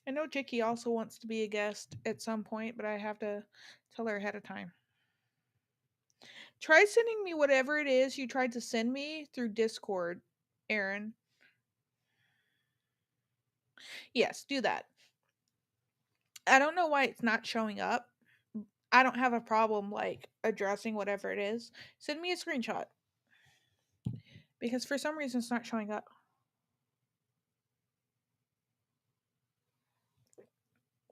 I know Jicky also wants to be a guest at some point, but I have to tell her ahead of time. Try sending me whatever it is you tried to send me through Discord, Aaron. Yes, do that. I don't know why it's not showing up. I don't have a problem like addressing whatever it is. Send me a screenshot because for some reason it's not showing up.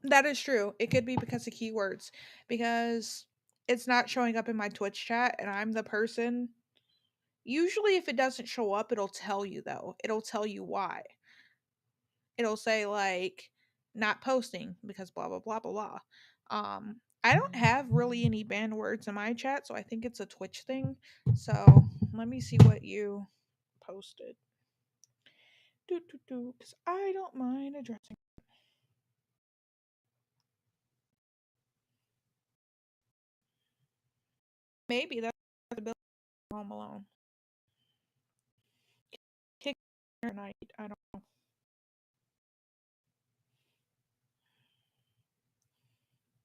That is true. It could be because of keywords because it's not showing up in my Twitch chat and I'm the person. Usually if it doesn't show up, it'll tell you though. It'll tell you why. It'll say like not posting because blah blah blah blah blah. I don't have really any banned words in my chat, so I think it's a Twitch thing. So let me see what you posted. Because I don't mind addressing. Maybe that's the bill Home Alone. Kick night. I don't know.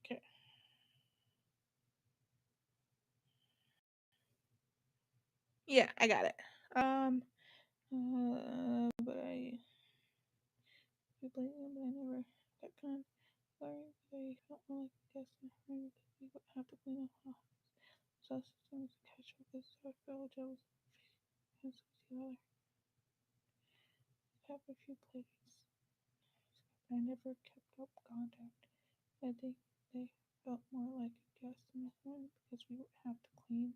Okay. Yeah, I got it. But but I never that kind. Sorry, they felt more like a guest in her because we would have to clean up house. So systems catch up with so I felt jealous and together. Have a few plates. I never kept up contact. I think they felt more like a guest in the home because we would have to clean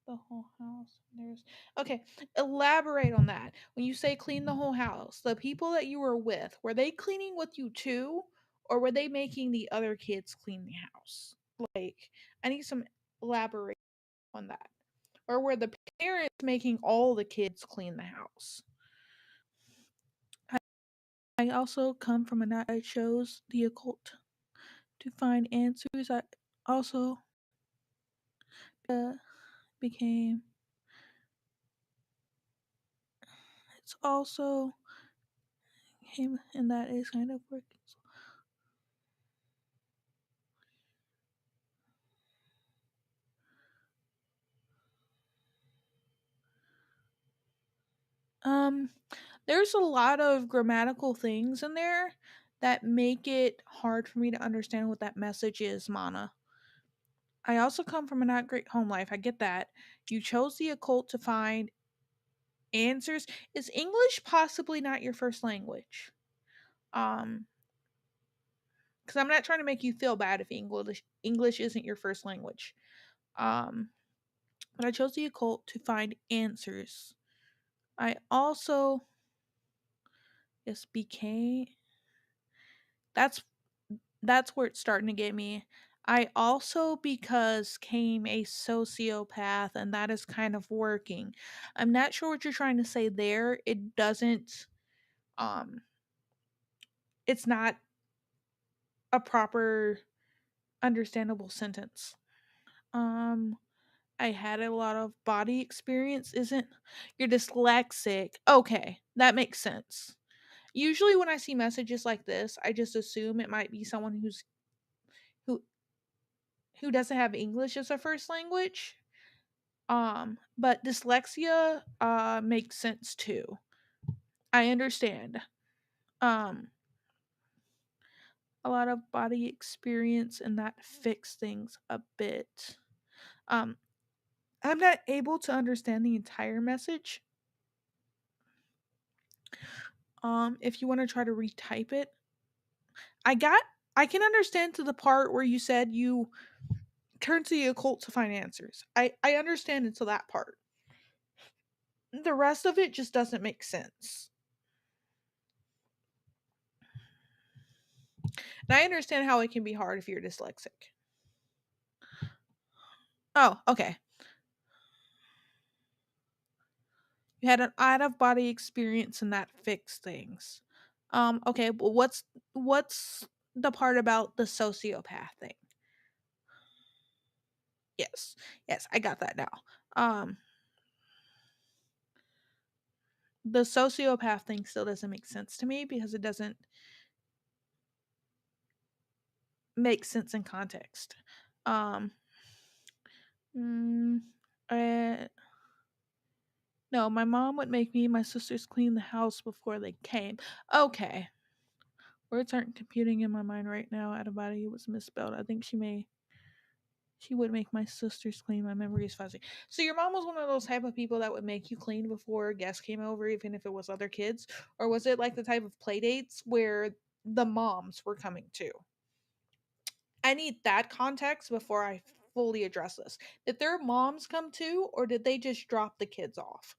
the whole house. There's okay. Elaborate on that. When you say clean the whole house, the people that you were with were they cleaning with you too, or were they making the other kids clean the house? Like, I need some elaborate on that. Or were the parents making all the kids clean the house? I also come from a night that chose the occult to find answers. I also uh, became. It's also him, and that is kind of working. Um, there's a lot of grammatical things in there that make it hard for me to understand what that message is, Mana. I also come from a not great home life. I get that. You chose the occult to find answers. Is English possibly not your first language? Um, because I'm not trying to make you feel bad if English isn't your first language. Um, but I chose the occult to find answers. I also just became that's that's where it's starting to get me. I also because came a sociopath and that is kind of working. I'm not sure what you're trying to say there. It doesn't um it's not a proper understandable sentence. Um I had a lot of body experience isn't you're dyslexic. Okay, that makes sense. Usually when I see messages like this, I just assume it might be someone who who doesn't have English as a first language. But dyslexia makes sense too. I understand. Um, a lot of body experience and that fix things a bit. Um, I'm not able to understand the entire message. If you want to try to retype it, I got I can understand to the part where you said you turn to the occult to find answers. I understand until that part. The rest of it just doesn't make sense. And I understand how it can be hard if you're dyslexic. Oh, okay. You had an out of body experience and that fixed things. Okay, but what's the part about the sociopath thing? Yes. Yes, I got that now. Um the sociopath thing still doesn't make sense to me because it doesn't make sense in context. Um mm, uh, no, my mom would make me and my sisters clean the house before they came. Okay. Words aren't computing in my mind right now. Out of body was misspelled. I think she would make my sisters clean. My memory is fuzzy. So your mom was one of those type of people that would make you clean before guests came over, even if it was other kids, or was it like the type of play dates where the moms were coming too? I need that context before I fully address this. Did their moms come too, or did they just drop the kids off?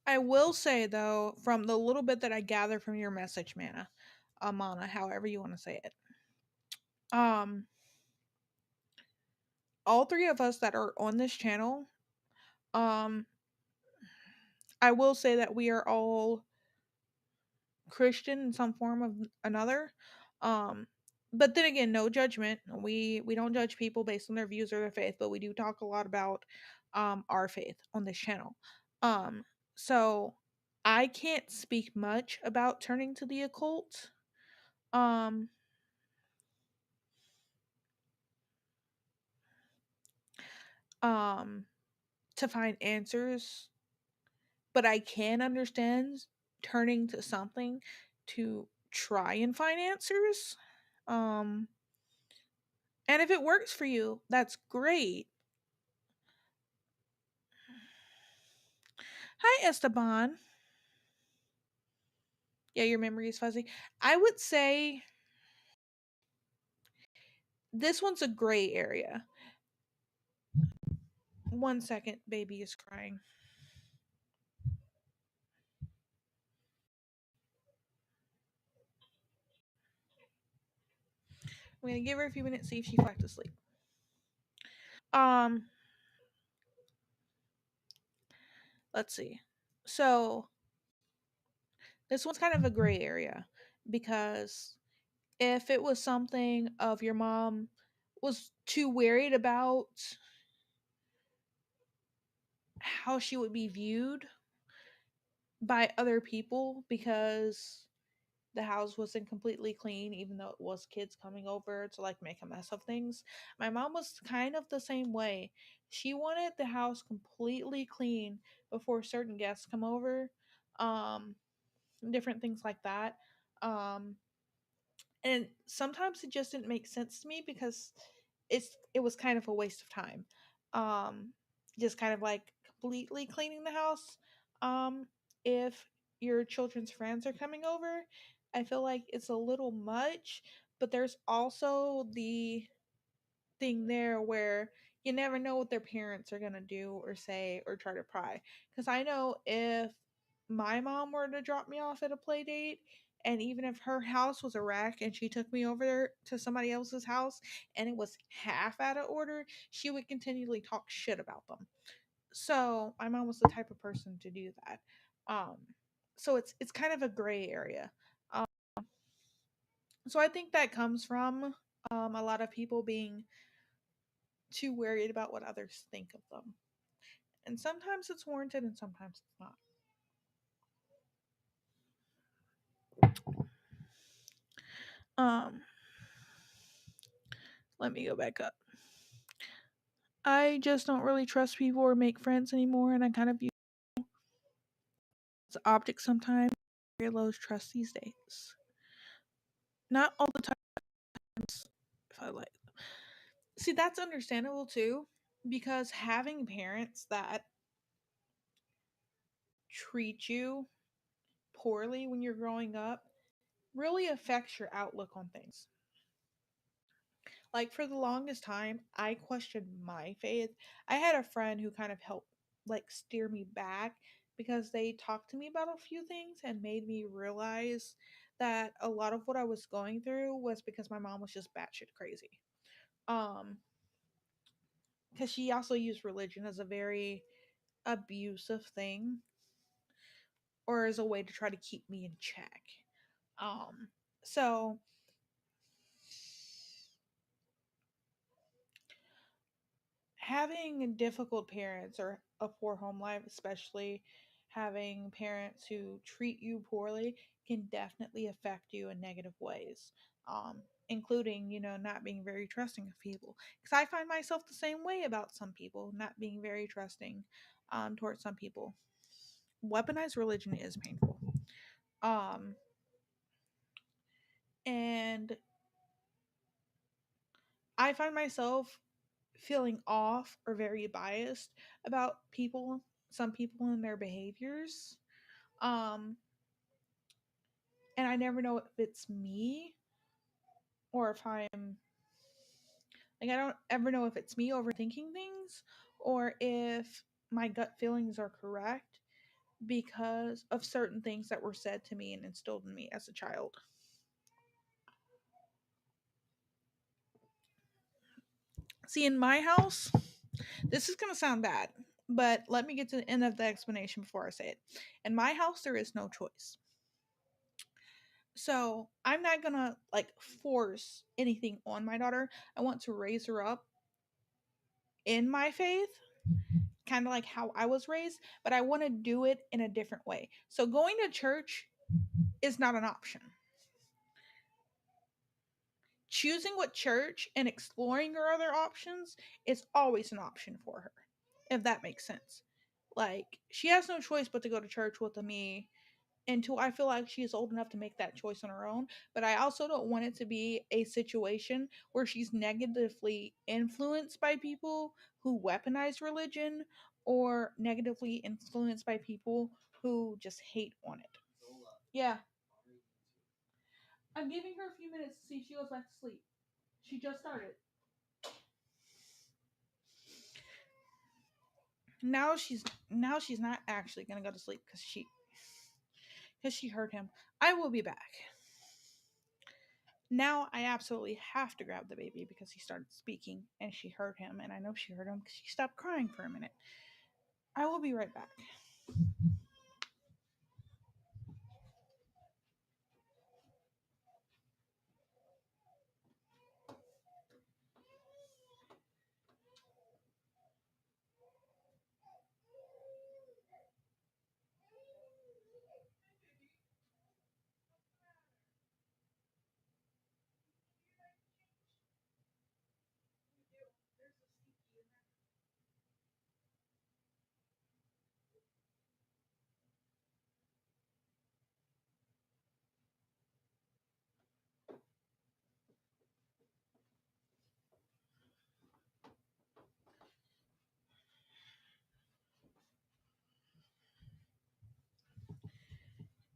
I will say though, from the little bit that I gather from your message, Mana, however you want to say it, um, all three of us that are on this channel, um, I will say that we are all Christian in some form of another. Um, but then again, no judgment. We don't judge people based on their views or their faith, but we do talk a lot about our faith on this channel. Um, so I can't speak much about turning to the occult. Um, um, to find answers, but I can understand turning to something to try and find answers. Um, and if it works for you, that's great. Hi, Esteban. Yeah, your memory is fuzzy. I would say this one's a gray area. One second, baby is crying. I'm gonna give her a few minutes, see if she falls to sleep. Um, let's see. So this one's kind of a gray area because if it was something of your mom was too worried about how she would be viewed by other people because the house wasn't completely clean, even though it was kids coming over to like make a mess of things. My mom was kind of the same way. She wanted the house completely clean before certain guests come over. Um, Different things like that. Um, and sometimes it just didn't make sense to me because it was kind of a waste of time. Um, just kind of like completely cleaning the house. Um, if your children's friends are coming over, I feel like it's a little much, but there's also the thing there where you never know what their parents are going to do or say or try to pry. Because I know if my mom were to drop me off at a play date, and even if her house was a wreck and she took me over there to somebody else's house and it was half out of order, she would continually talk shit about them. So my mom was the type of person to do that. Um, so it's kind of a gray area. Um, so I think that comes from a lot of people being too worried about what others think of them. And sometimes it's warranted and sometimes it's not. Um, Let me go back up. I just don't really trust people or make friends anymore, and I kind of view it as optics sometimes. Very low trust these days. Not all the times, if I like. See, that's understandable too, because having parents that treat you poorly when you're growing up really affects your outlook on things. Like for the longest time, I questioned my faith. I had a friend who kind of helped like steer me back because they talked to me about a few things and made me realize that a lot of what I was going through was because my mom was just batshit crazy. Um, because she also used religion as a very abusive thing or as a way to try to keep me in check. Um, so having difficult parents or a poor home life, especially having parents who treat you poorly, can definitely affect you in negative ways, including, not being very trusting of people. Because I find myself the same way about some people, not being very trusting towards some people. Weaponized religion is painful. Um, and I find myself feeling off or very biased about some people and their behaviors. Um, and I never know if it's me or if I'm like, I don't ever know if it's me overthinking things or if my gut feelings are correct because of certain things that were said to me and instilled in me as a child. See, in my house, this is going to sound bad, but let me get to the end of the explanation before I say it. In my house, there is no choice. So I'm not going to like force anything on my daughter. I want to raise her up in my faith, kind of like how I was raised, but I want to do it in a different way. So going to church is not an option. Choosing what church and exploring her other options is always an option for her, if that makes sense. Like, she has no choice but to go to church with me until I feel like she is old enough to make that choice on her own. But I also don't want it to be a situation where she's negatively influenced by people who weaponize religion or negatively influenced by people who just hate on it. Yeah. I'm giving her a few minutes to see if she goes back to sleep. She just started. Now she's not actually gonna go to sleep because she heard him. I will be back. Now I absolutely have to grab the baby because he started speaking and she heard him, and I know she heard him because she stopped crying for a minute. I will be right back.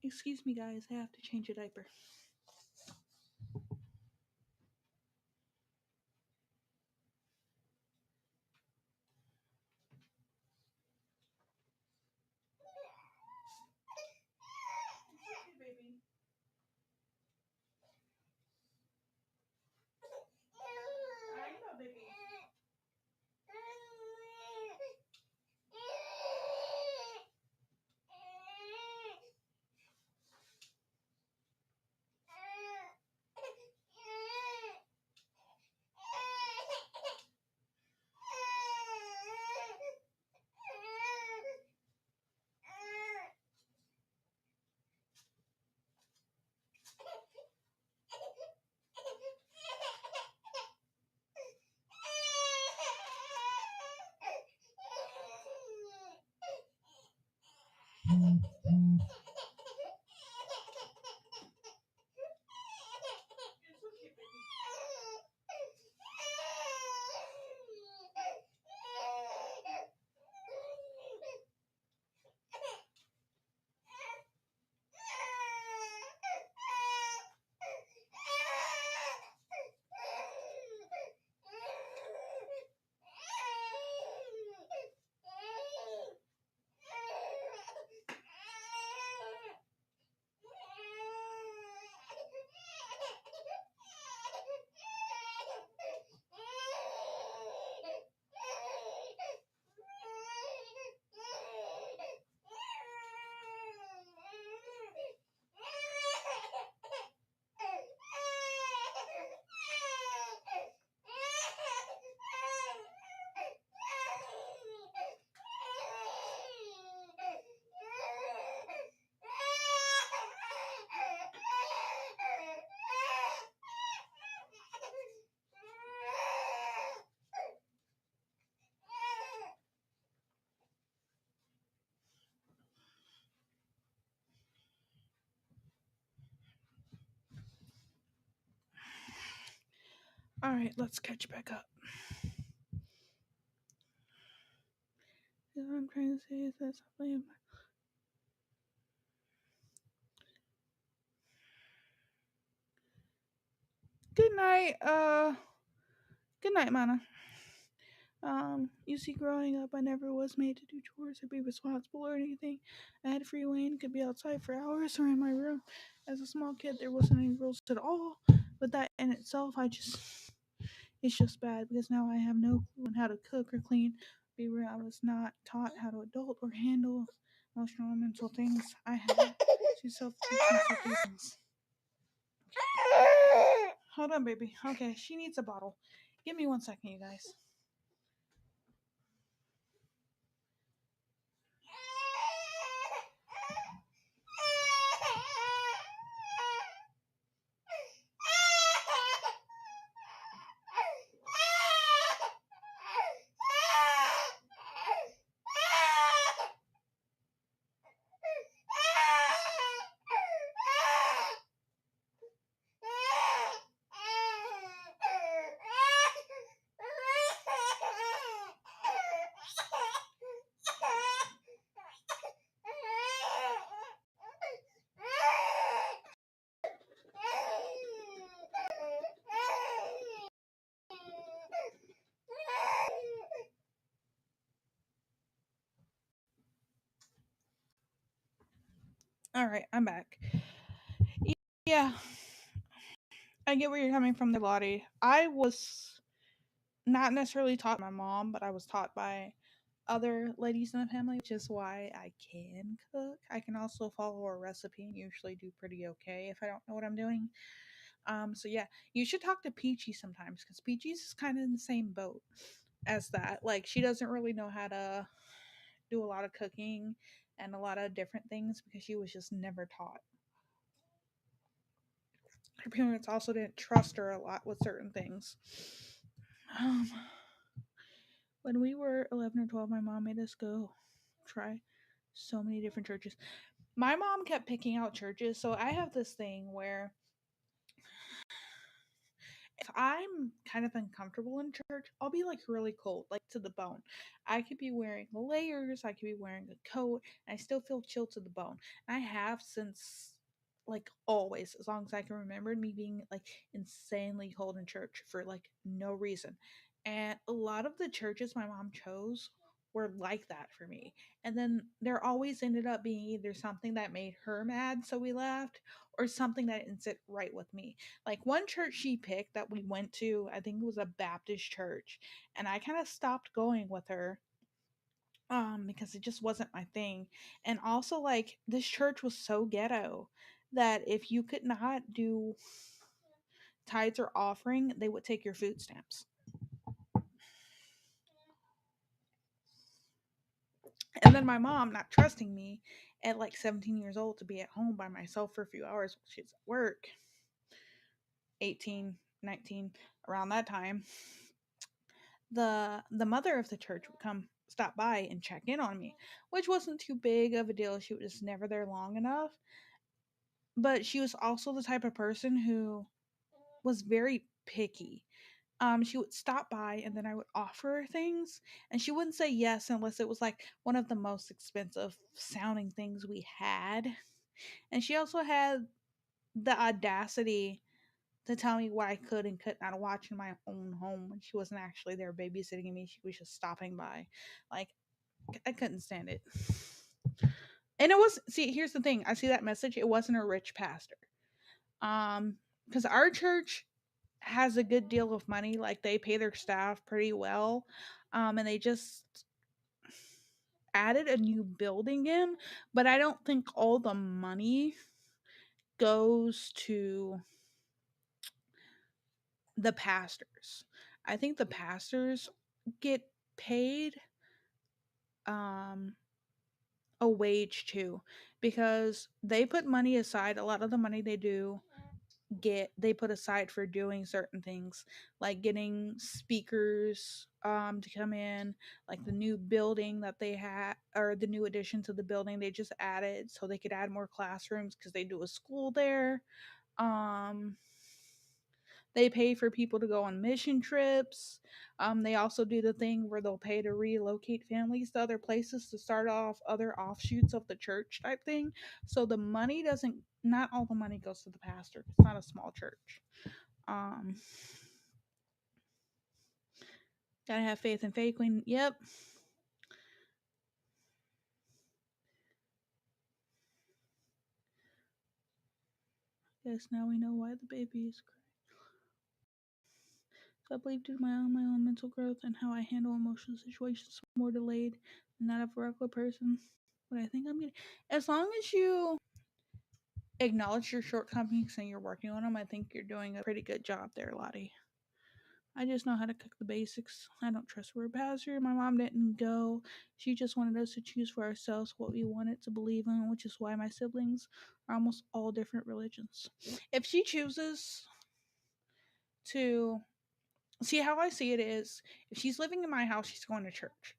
Excuse me, guys. I have to change a diaper. Okay, baby. I know, baby. It's okay, baby. All right, let's catch back up. What I'm trying to say is that something. Good night. Good night, Mana. You see, growing up, I never was made to do chores or be responsible or anything. I had free reign, could be outside for hours or in my room. As a small kid, there wasn't any rules at all. But that in itself, it's just bad because now I have no clue on how to cook or clean. Be real, I was not taught how to adult or handle emotional and mental things. I had to self teach myself these things. Hold on, baby. Okay, she needs a bottle. Give me 1 second, you guys. All right, I'm back. Yeah, I get where you're coming from there, Lottie. I was not necessarily taught by my mom, but I was taught by other ladies in the family, which is why I can cook. I can also follow a recipe and usually do pretty okay if I don't know what I'm doing. So yeah, you should talk to Peachy sometimes because Peachy's is kind of in the same boat as that. Like she doesn't really know how to do a lot of cooking and a lot of different things because she was just never taught. Her parents also didn't trust her a lot with certain things. Um, when we were 11 or 12, my mom made us go try so many different churches. My mom kept picking out churches, so I have this thing where if I'm kind of uncomfortable in church, I'll be like really cold, like to the bone. I could be wearing layers, I could be wearing a coat, and I still feel chill to the bone. And I have since like always, as long as I can remember, me being like insanely cold in church for like no reason. And a lot of the churches my mom chose were like that for me. And then there always ended up being either something that made her mad, so we left, or something that didn't sit right with me. Like one church she picked that we went to, I think it was a Baptist church, and I kind of stopped going with her because it just wasn't my thing. And also like this church was so ghetto that if you could not do tithes or offering, they would take your food stamps. And then my mom not trusting me at like 17 years old to be at home by myself for a few hours while she's at work, 18, 19, around that time, the mother of the church would come stop by and check in on me, which wasn't too big of a deal. She was never there long enough, but she was also the type of person who was very picky. She would stop by and then I would offer her things, and she wouldn't say yes unless it was like one of the most expensive sounding things we had. And she also had the audacity to tell me what I could and could not watch in my own home when she wasn't actually there babysitting me. She was just stopping by. Like, I couldn't stand it. And it was, see, here's the thing. I see that message. It wasn't a rich pastor. Because our church has a good deal of money. Like they pay their staff pretty well. And they just added a new building in, but I don't think all the money goes to the pastors. I think the pastors get paid um a wage too because they put money aside. A lot of the money they do get they put aside for doing certain things like getting speakers to come in, like the new building that they had, or the new addition to the building they just added so they could add more classrooms because they do a school there. um they pay for people to go on mission trips. They also do the thing where they'll pay to relocate families to other places to start off other offshoots of the church type thing. So the money doesn't, not all the money goes to the pastor. It's not a small church. Um, Gotta have faith in Fae Queen. Yep. Yes, now we know why the baby is crying. So I believe due to my own mental growth and how I handle emotional situations more delayed than that of a regular person. But I think I'm getting, as long as you acknowledge your shortcomings and you're working on them, I think you're doing a pretty good job there, Lottie. I just know how to cook the basics. I don't trust word pastor. My mom didn't go. She just wanted us to choose for ourselves what we wanted to believe in, which is why my siblings are almost all different religions. If she chooses to see, how I see it is, if she's living in my house, she's going to church.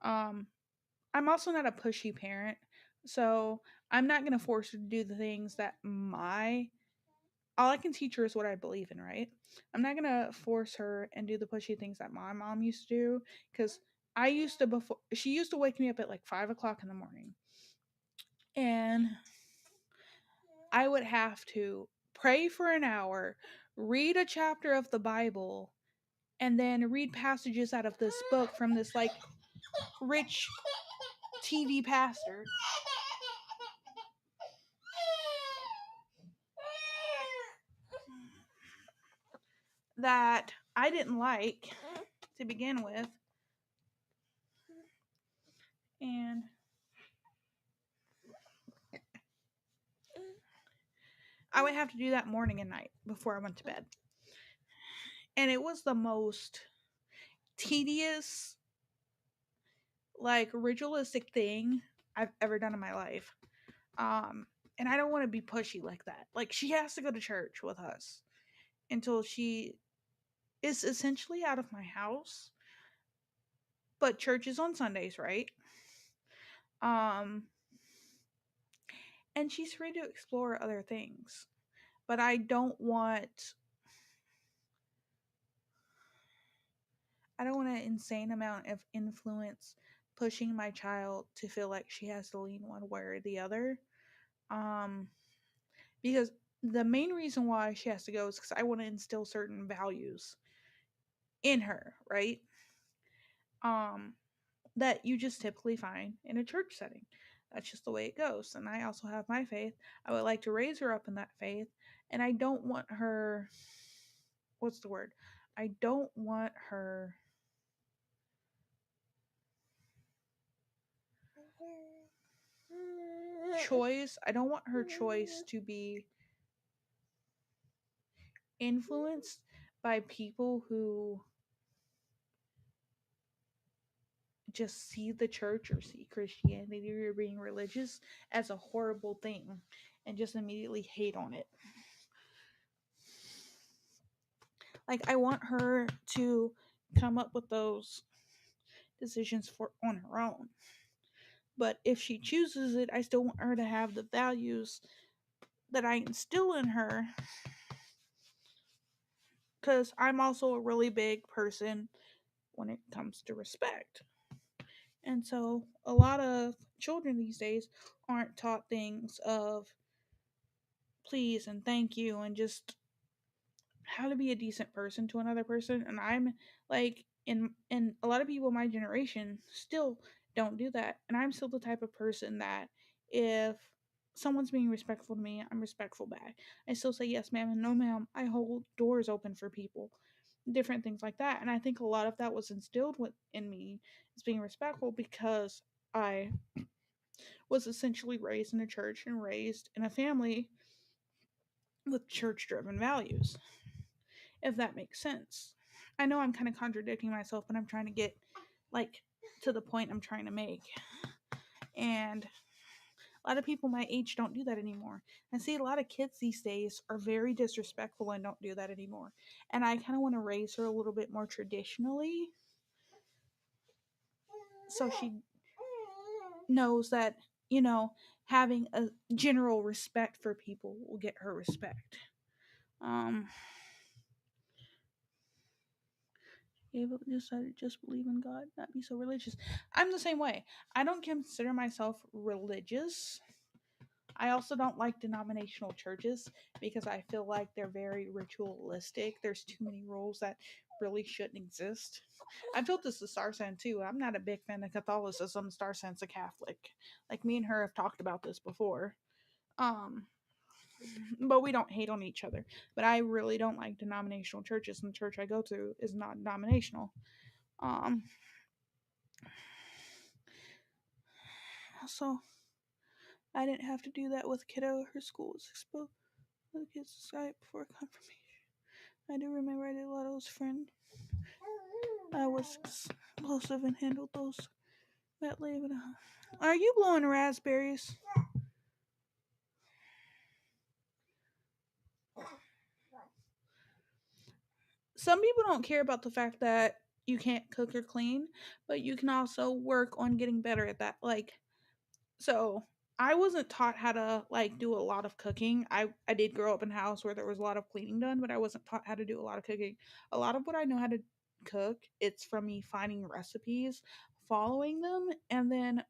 Um, I'm also not a pushy parent, so I'm not gonna force her to do the things that my all I can teach her is what I believe in, right? I'm not gonna force her and do the pushy things that my mom used to do because I used to before she used to wake me up at like 5 o'clock in the morning, and I would have to pray for an hour, read a chapter of the Bible, and then read passages out of this book from this like rich TV pastor that I didn't like to begin with. And I would have to do that morning and night before I went to bed. And it was the most tedious, like ritualistic thing I've ever done in my life. And I don't want to be pushy like that. Like she has to go to church with us until she is essentially out of my house. But church is on Sundays, right? Um, and she's free to explore other things. But I don't want an insane amount of influence pushing my child to feel like she has to lean one way or the other. Um, because the main reason why she has to go is because I want to instill certain values in her, right? Um, that you just typically find in a church setting. That's just the way it goes. And I also have my faith. I would like to raise her up in that faith. And I don't want her, what's the word? I don't want her choice. I don't want her choice to be influenced by people who just see the church or see Christianity or being religious as a horrible thing and just immediately hate on it. Like I want her to come up with those decisions for on her own. But if she chooses it, I still want her to have the values that I instill in her cuz I'm also a really big person when it comes to respect. And so a lot of children these days aren't taught things of please and thank you and just how to be a decent person to another person. And I'm like in a lot of people my generation still don't do that. And I'm still the type of person that if someone's being respectful to me, I'm respectful back. I still say yes ma'am and no ma'am. I hold doors open for people. Different things like that. And I think a lot of that was instilled in me as being respectful because I was essentially raised in a church and raised in a family with church driven values, if that makes sense. I know I'm kind of contradicting myself, but I'm trying to get like to the point I'm trying to make. And a lot of people my age don't do that anymore. I see a lot of kids these days are very disrespectful and don't do that anymore. And I kind of want to raise her a little bit more traditionally so she knows that, you know, having a general respect for people will get her respect. Um, able to decide to just believe in God, not be so religious. I'm the same way. I don't consider myself religious, I also don't like denominational churches because I feel like they're very ritualistic. There's too many rules that really shouldn't exist. I felt this with Star Sign too. I'm not a big fan of Catholicism. Star Sign's a Catholic. Like me and her have talked about this before. Um, but we don't hate on each other. But I really don't like denominational churches, and the church I go to is not denominational. Um, so I didn't have to do that with kiddo. Her school was exposed. The kids Skype before confirmation. I do remember I did a lot of those friends. I was explosive and handled those. That leave it. Are you blowing raspberries? Some people don't care about the fact that you can't cook or clean, but you can also work on getting better at that. Like, so I wasn't taught how to like do a lot of cooking. I did grow up in a house where there was a lot of cleaning done, but I wasn't taught how to do a lot of cooking. A lot of what I know how to cook, it's from me finding recipes, following them, and then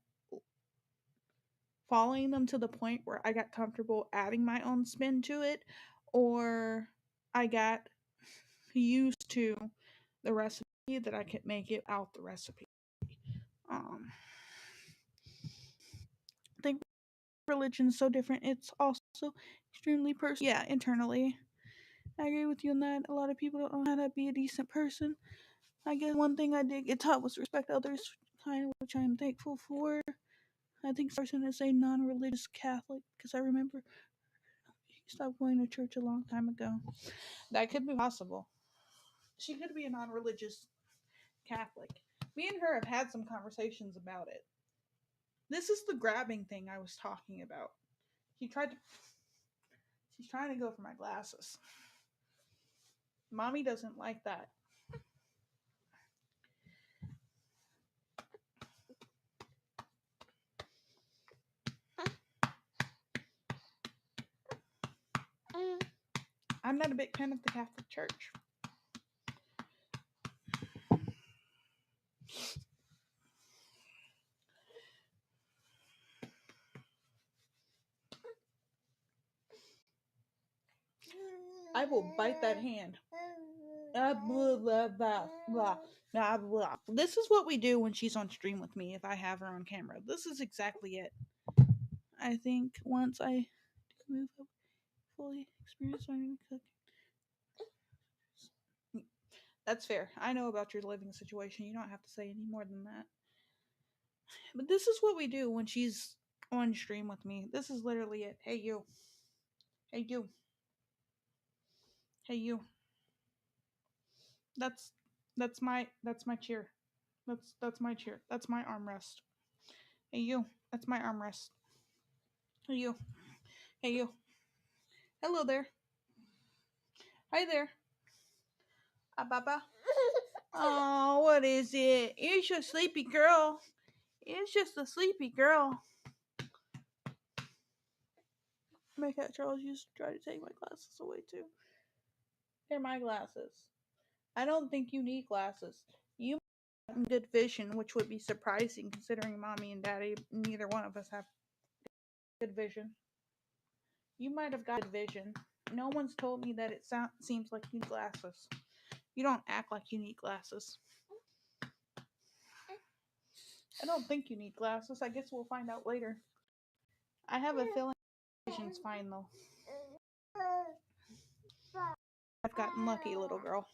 following them to the point where I got comfortable adding my own spin to it, or I got used to the recipe that I could make it out the recipe. Um, I think religion's so different. It's also extremely personal. Yeah, internally. I agree with you on that. A lot of people don't know how to be a decent person. I guess one thing I did get taught was respect others, kind of, which I am thankful for. I think this person is a non-religious Catholic because I remember she stopped going to church a long time ago. That could be possible. She could be a non-religious Catholic. Me and her have had some conversations about it. This is the grabbing thing I was talking about. She tried to. She's trying to go for my glasses. Mommy doesn't like that. I'm not a big fan of the Catholic Church. I will bite that hand. Blah, blah, blah, blah, blah, blah. This is what we do when she's on stream with me if I have her on camera. This is exactly it. I think once I move up, fully experience learning to cook. That's fair. I know about your living situation. You don't have to say any more than that. But this is what we do when she's on stream with me. This is literally it. Hey you. Hey you. Hey you. That's that's my cheer. That's my cheer. That's my armrest. Hey you. That's my armrest. Hey you. Hey you. Hello there. Hi there. Baba. Oh, what is it? It's just a sleepy girl. It's just a sleepy girl. My cat Charles used to try to take my glasses away too. They're my glasses. I don't think you need glasses. You have good vision, which would be surprising considering mommy and daddy, neither one of us have good vision. You might have got good vision. No one's told me that it seems like you need glasses. You don't act like you need glasses. I don't think you need glasses. I guess we'll find out later. I have a feeling vision's fine though. I've gotten lucky, little girl.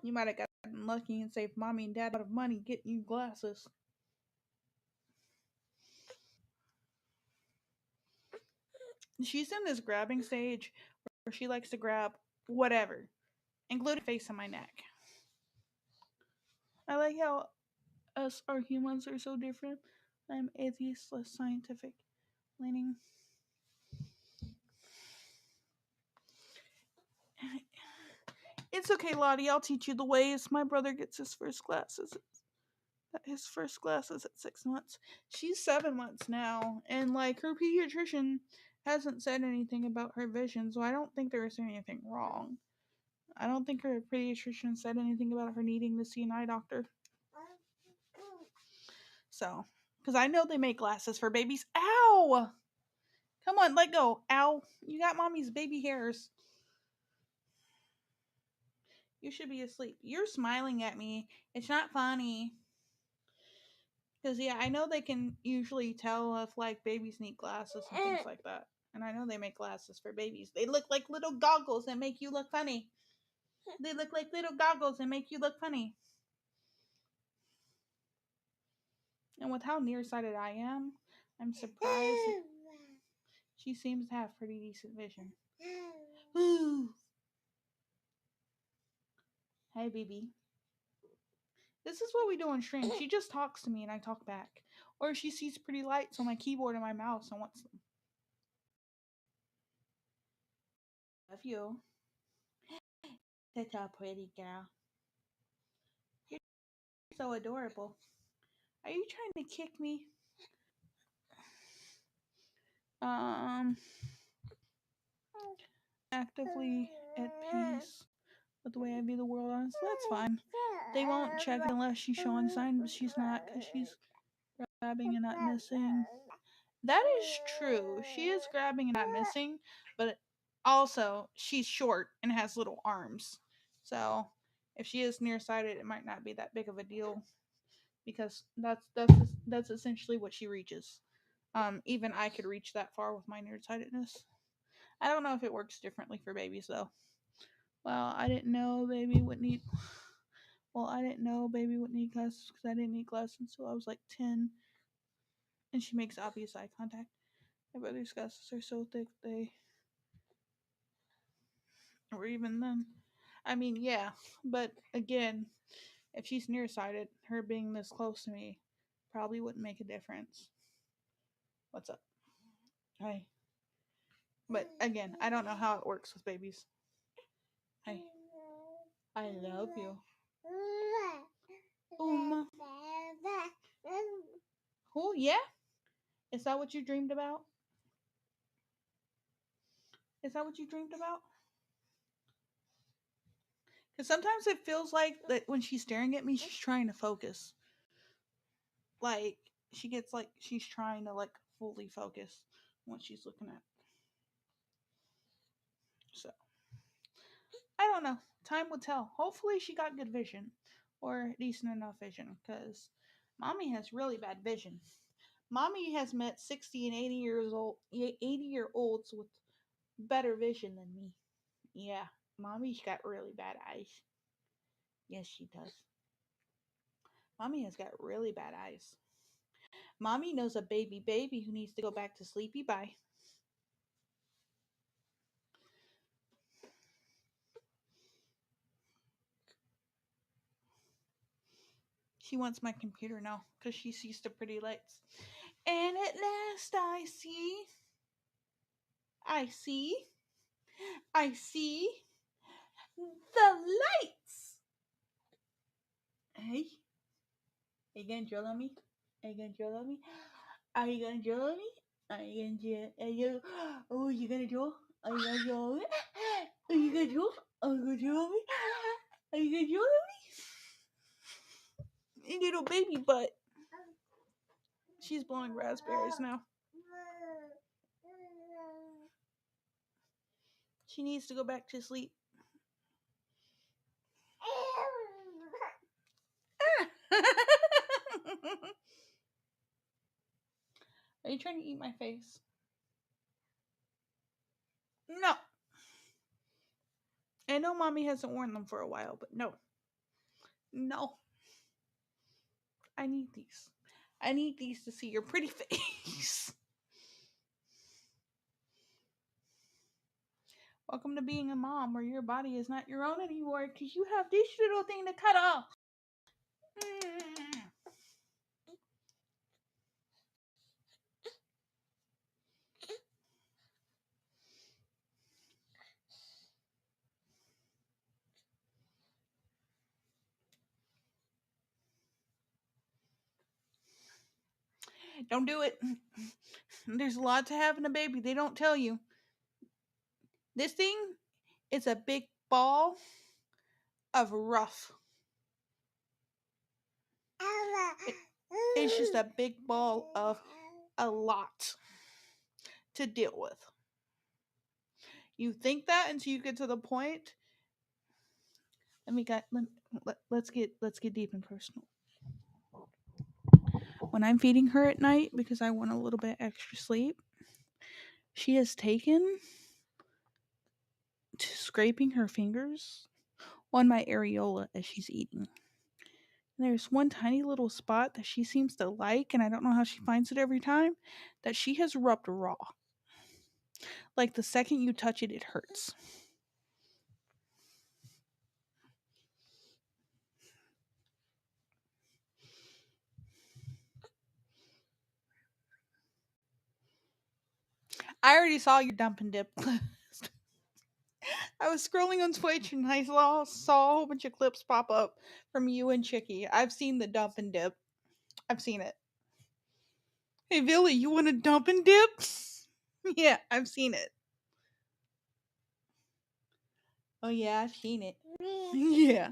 You might have gotten lucky and saved mommy and dad a lot of money getting you glasses. She's in this grabbing stage where she likes to grab whatever, including face on my neck. I like how us, our humans, are so different. I'm atheist, less scientific leaning. It's okay, Lottie. I'll teach you the ways. My brother gets his first glasses. His first glasses at 6 months. She's 7 months now, and like her pediatrician hasn't said anything about her vision, so I don't think there is anything wrong. I don't think her pediatrician said anything about her needing to see an eye doctor. So, Because I know they make glasses for babies. Ow! Come on, let go. Ow. You got mommy's baby hairs. You should be asleep. You're smiling at me. It's not funny. Because, yeah, I know they can usually tell if, like, babies need glasses and things like that. And I know they make glasses for babies. They look like little goggles that make you look funny. They look like little goggles that make you look funny. And with how nearsighted I am, I'm surprised she seems to have pretty decent vision. Ooh. Hey, baby. This is what we do on stream. She just talks to me and I talk back. Or she sees pretty lights on my keyboard and my mouse and wants them. Love you. That's a pretty girl. You're so adorable. Are you trying to kick me? Actively at peace with the way I view the world. Honestly, that's fine. They won't check it unless she's showing signs, but she's not because she's grabbing and not missing. That is true. She is grabbing and not missing, but also she's short and has little arms. So if she is nearsighted, it might not be that big of a deal because that's essentially what she reaches. Even I could reach that far with my nearsightedness. I don't know if it works differently for babies though. Well, I didn't know baby would need. Well, I didn't know baby would need glasses because I didn't need glasses until I was like 10. And she makes obvious eye contact. My brother's glasses are so thick they. Or even then. I mean, yeah. But again, if she's nearsighted, her being this close to me probably wouldn't make a difference. What's up? Hi. But again, I don't know how it works with babies. Hi. I love you. Oh, yeah? Is that what you dreamed about? Is that what you dreamed about? Because sometimes it feels like that when she's staring at me, she's trying to focus. Like, she gets like, she's trying to like fully focus on what she's looking at. So, I don't know. Time will tell. Hopefully, she got good vision or decent enough vision because mommy has really bad vision. Mommy has met 60 and 80-year-olds with better vision than me. Yeah, mommy's got really bad eyes. Yes, she does. Mommy has got really bad eyes. Mommy knows a baby who needs to go back to sleepy bye. She wants my computer now because she sees the pretty lights. And at last I see the lights. Hey, are you gonna drill on me? Are you gonna drill on me? Are you gonna drill on me? Are you gonna drill? Are you? Oh, you gonna drill? Are you gonna drill on me? Are you gonna drill? Are you gonna drill on me? Are you gonna drill on me? Little baby butt. She's blowing raspberries now. She needs to go back to sleep. Are you trying to eat my face? No. I know mommy hasn't worn them for a while, but no. No. I need these. I need these to see your pretty face. Welcome to being a mom where your body is not your own anymore because you have this little thing to cut off. Don't do it. There's a lot to having a baby. They don't tell you. This thing is a big ball of rough. It's just a big ball of a lot to deal with. You think that until you get to the point. Let's get deep and personal. When I'm feeding her at night because I want a little bit extra sleep, she has taken to scraping her fingers on my areola as she's eating. And there's one tiny little spot that she seems to like, and I don't know how she finds it every time, that she has rubbed raw. Like the second you touch it, it hurts. I already saw your dump and dip. I was scrolling on Twitch and I saw a whole bunch of clips pop up from you and Chicky. I've seen the dump and dip. I've seen it. Hey, Billy, you want a dump and dip? Yeah, I've seen it. Oh, yeah, I've seen it. Yeah.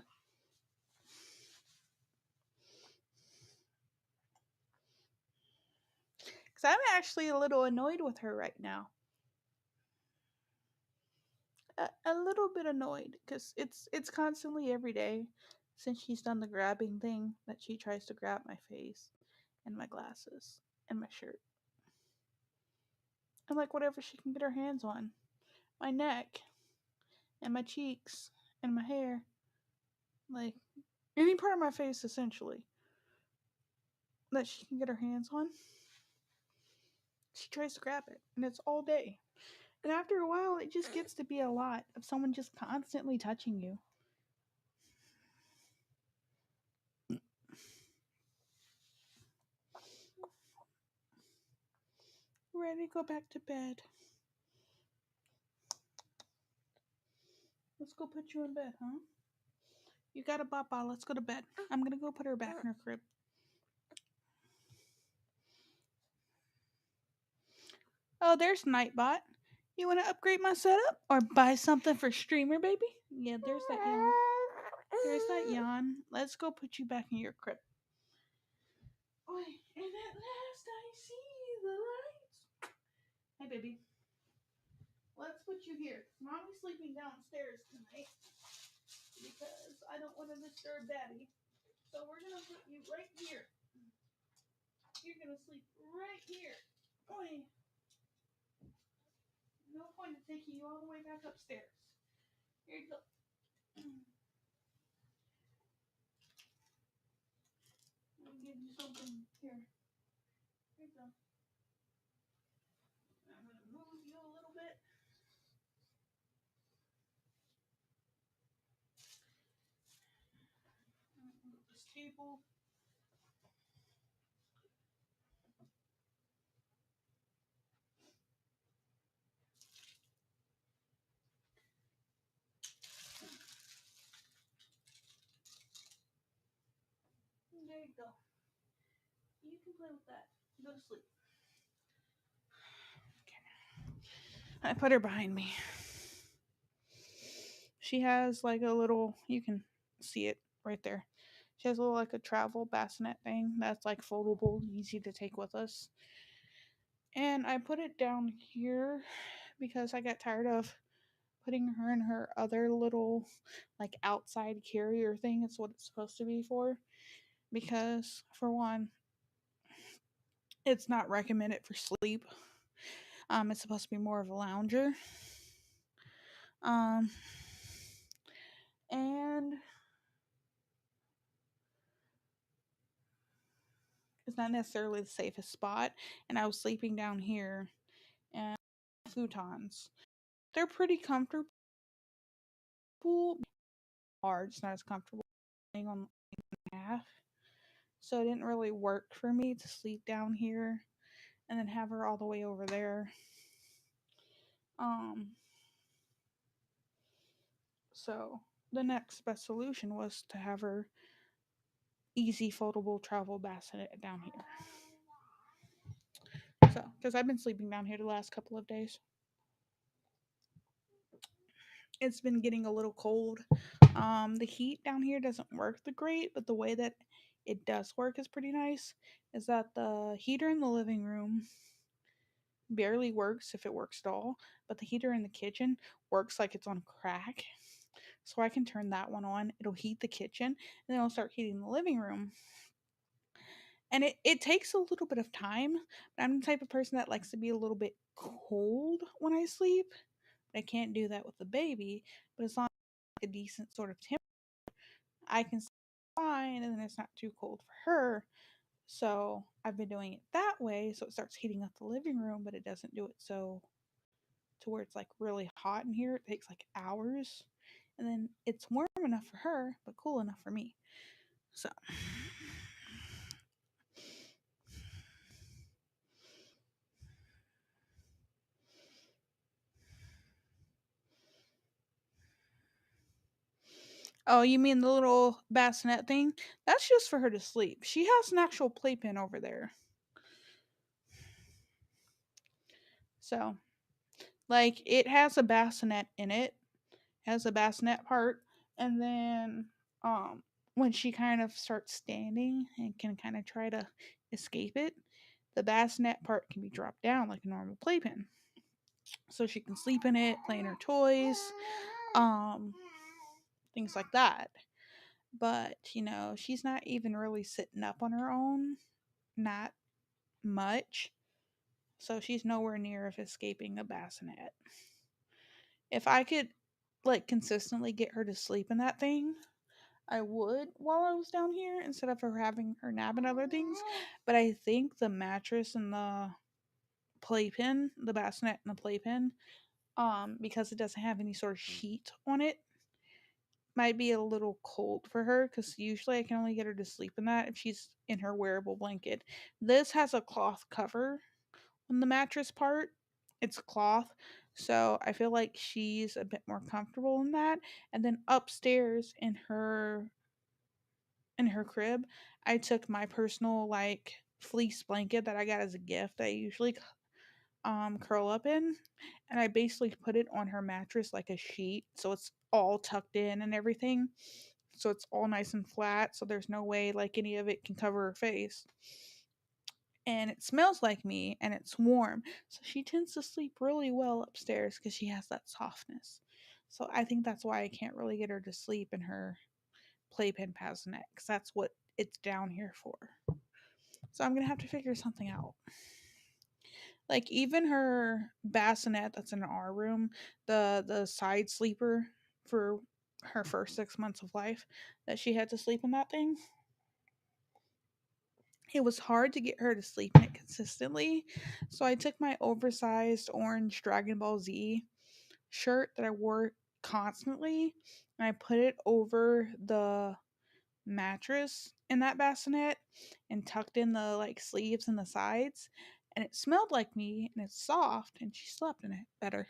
Because I'm actually a little annoyed with her right now. A little bit annoyed because it's constantly every day since she's done the grabbing thing that she tries to grab my face and my glasses and my shirt and like whatever she can get her hands on, my neck and my cheeks and my hair, like any part of my face essentially that she can get her hands on. She tries to grab it and it's all day. And after a while, it just gets to be a lot of someone just constantly touching you. Ready to go back to bed. Let's go put you in bed, huh? You got a papa. Let's go to bed. I'm gonna go put her back in her crib. Oh, there's Nightbot. You want to upgrade my setup or buy something for streamer, baby? Yeah, there's that yawn. There's that yawn. Let's go put you back in your crib. Oh, and at last I see the lights. Hey, baby. Let's put you here. Mommy's sleeping downstairs tonight because I don't want to disturb Daddy. So we're gonna put you right here. You're gonna sleep right here. Boy, no point in taking you all the way back upstairs. Here you go. Let me give you something here. Here you go. I'm gonna move you a little bit. Move this table. There you go. You can play with that. Go to sleep. Okay. I put her behind me. She has like a little, you can see it right there. She has a little like a travel bassinet thing that's like foldable, easy to take with us. And I put it down here because I got tired of putting her in her other little like outside carrier thing. It's what it's supposed to be for. Because for one, it's not recommended for sleep. It's supposed to be more of a lounger. Um, and it's not necessarily the safest spot. And I was sleeping down here and futons. They're pretty comfortable. Hard. It's not as comfortable laying on half. So it didn't really work for me to sleep down here and then have her all the way over there. Um, so the next best solution was to have her easy foldable travel bassinet down here. So, because I've been sleeping down here the last couple of days. It's been getting a little cold. The heat down here doesn't work the great, but the way that it does work is pretty nice is that the heater in the living room barely works if it works at all, but the heater in the kitchen works like it's on crack. So I can turn that one on. It'll heat the kitchen and then it'll start heating the living room. And it takes a little bit of time, but I'm the type of person that likes to be a little bit cold when I sleep. But I can't do that with the baby. But as long as like a decent sort of temperature, I can sleep fine and then it's not too cold for her. So I've been doing it that way. So it starts heating up the living room, but it doesn't do it so to where it's like really hot in here. It takes like hours. And then it's warm enough for her, but cool enough for me. So oh, you mean the little bassinet thing? That's just for her to sleep. She has an actual playpen over there. So, like, it has a bassinet in it, has a bassinet part, and then, um, when she kind of starts standing and can kind of try to escape it, the bassinet part can be dropped down like a normal playpen. So she can sleep in it, play in her toys, um, things like that. But, she's not even really sitting up on her own. Not much. So she's nowhere near of escaping a bassinet. If I could like consistently get her to sleep in that thing, I would while I was down here instead of her having her nap and other things. But I think the mattress and the playpen, the bassinet and the playpen, because it doesn't have any sort of heat on it, might be a little cold for her because usually I can only get her to sleep in that if she's in her wearable blanket. This has a cloth cover on the mattress part. It's cloth, so I feel like she's a bit more comfortable in that. And then upstairs in her crib, I took my personal like fleece blanket that I got as a gift. I usually curl up in, and I basically put it on her mattress like a sheet, so it's all tucked in and everything. So it's all nice and flat, so there's no way like any of it can cover her face. And it smells like me and it's warm. So she tends to sleep really well upstairs because she has that softness. So I think that's why I can't really get her to sleep in her playpen bassinet because that's what it's down here for. So I'm gonna have to figure something out. Like even her bassinet that's in our room, the side sleeper for her first 6 months of life that she had to sleep in that thing. It was hard to get her to sleep in it consistently. So I took my oversized orange Dragon Ball Z shirt that I wore constantly and I put it over the mattress in that bassinet and tucked in the like sleeves and the sides, and it smelled like me and it's soft and she slept in it better.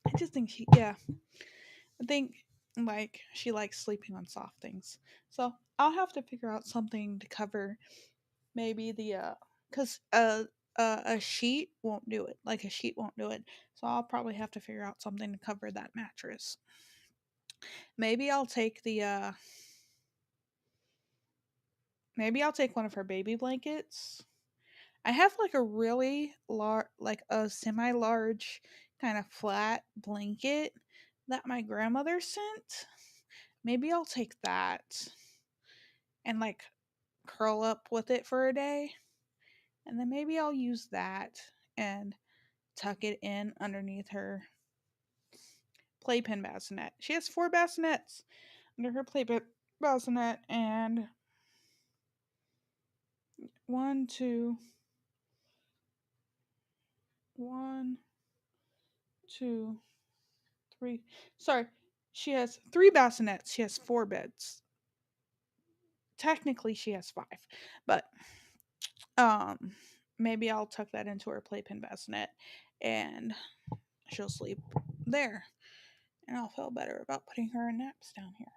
I just think I think like she likes sleeping on soft things. So I'll have to figure out something to cover maybe the cuz a sheet won't do it. Like a sheet won't do it. So I'll probably have to figure out something to cover that mattress. Maybe I'll take the maybe I'll take one of her baby blankets. I have like a really large, like a semi large kind of flat blanket that my grandmother sent. Maybe I'll take that and like curl up with it for a day. And then maybe I'll use that and tuck it in underneath her playpen bassinet. She has 4 bassinets under her playpen bassinet, and one, two, one, two, three. Sorry, she has 3 bassinets. She has 4 beds. Technically, she has 5, but um, maybe I'll tuck that into her playpen bassinet, and she'll sleep there, and I'll feel better about putting her in naps down here.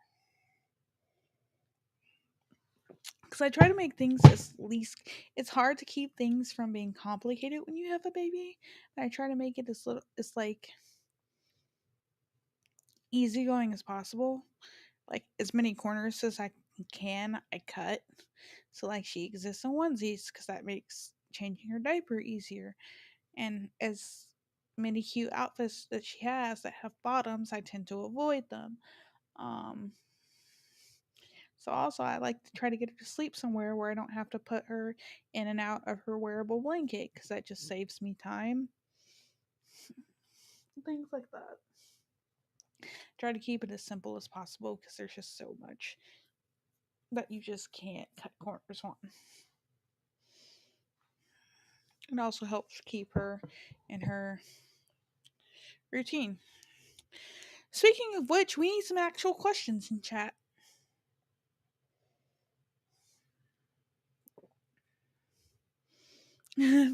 Because I try to make things as least. It's hard to keep things from being complicated when you have a baby. But I try to make it as little. It's like easygoing as possible. Like as many corners as I can, I cut. So like she exists in onesies because that makes changing her diaper easier. And as many cute outfits that she has that have bottoms, I tend to avoid them. Um, so also I like to try to get her to sleep somewhere where I don't have to put her in and out of her wearable blanket because that just saves me time. Things like that. Try to keep it as simple as possible because there's just so much that you just can't cut corners on. It also helps keep her in her routine. Speaking of which, we need some actual questions in chat.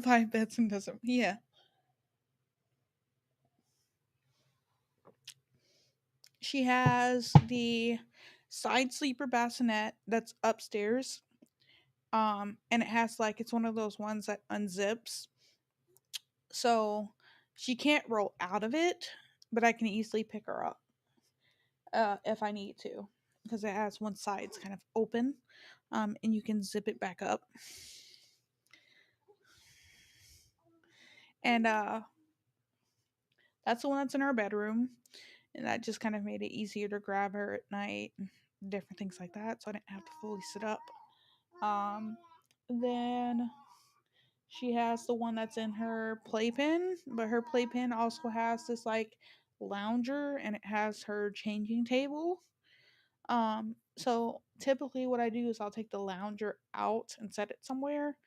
Five beds and doesn't. Yeah. She has the side sleeper bassinet that's upstairs. And it has like it's one of those ones that unzips. So she can't roll out of it, but I can easily pick her up if I need to. Because it has one side's kind of open. And you can zip it back up. And that's the one that's in our bedroom. And that just kind of made it easier to grab her at night and different things like that. So I didn't have to fully sit up. Um, then she has the one that's in her playpen, but her playpen also has this like lounger and it has her changing table. So typically what I do is I'll take the lounger out and set it somewhere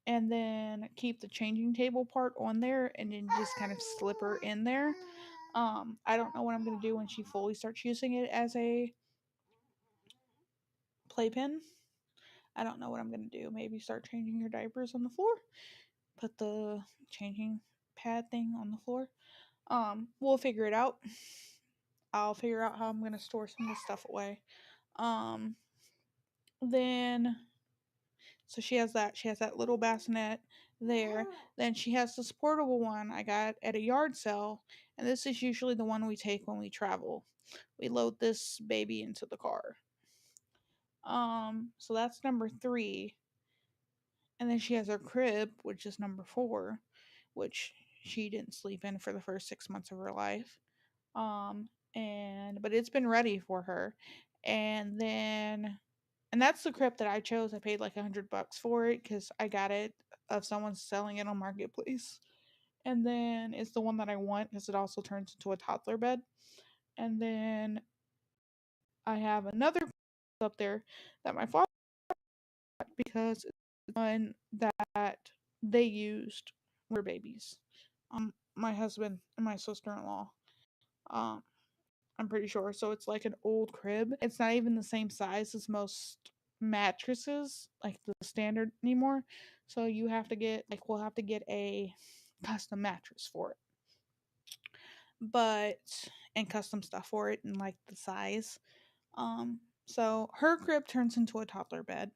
and then keep the changing table part on there and then just kind of slip her in there. I don't know what I'm gonna do when she fully starts using it as a playpen. I don't know what I'm gonna do. Maybe start changing her diapers on the floor. Put the changing pad thing on the floor. We'll figure it out. I'll figure out how I'm gonna store some of this stuff away. Um, then so she has that. She has that little bassinet there. Then she has this portable one I got at a yard sale, and this is usually the one we take when we travel. We load this baby into the car. So that's number 3. And then she has her crib, which is number 4, which she didn't sleep in for the first 6 months of her life. And but it's been ready for her. And then and that's the crib that I chose. I paid like $100 for it because I got it of someone selling it on Marketplace. And then it's the one that I want because it also turns into a toddler bed. And then I have another up there that my father got because it's the one that they used when they were babies. My husband and my sister-in-law. Um, I'm pretty sure. So it's like an old crib. It's not even the same size as most mattresses, like the standard anymore. So you have to get like we'll have to get a custom mattress for it. But and custom stuff for it and like the size. So her crib turns into a toddler bed.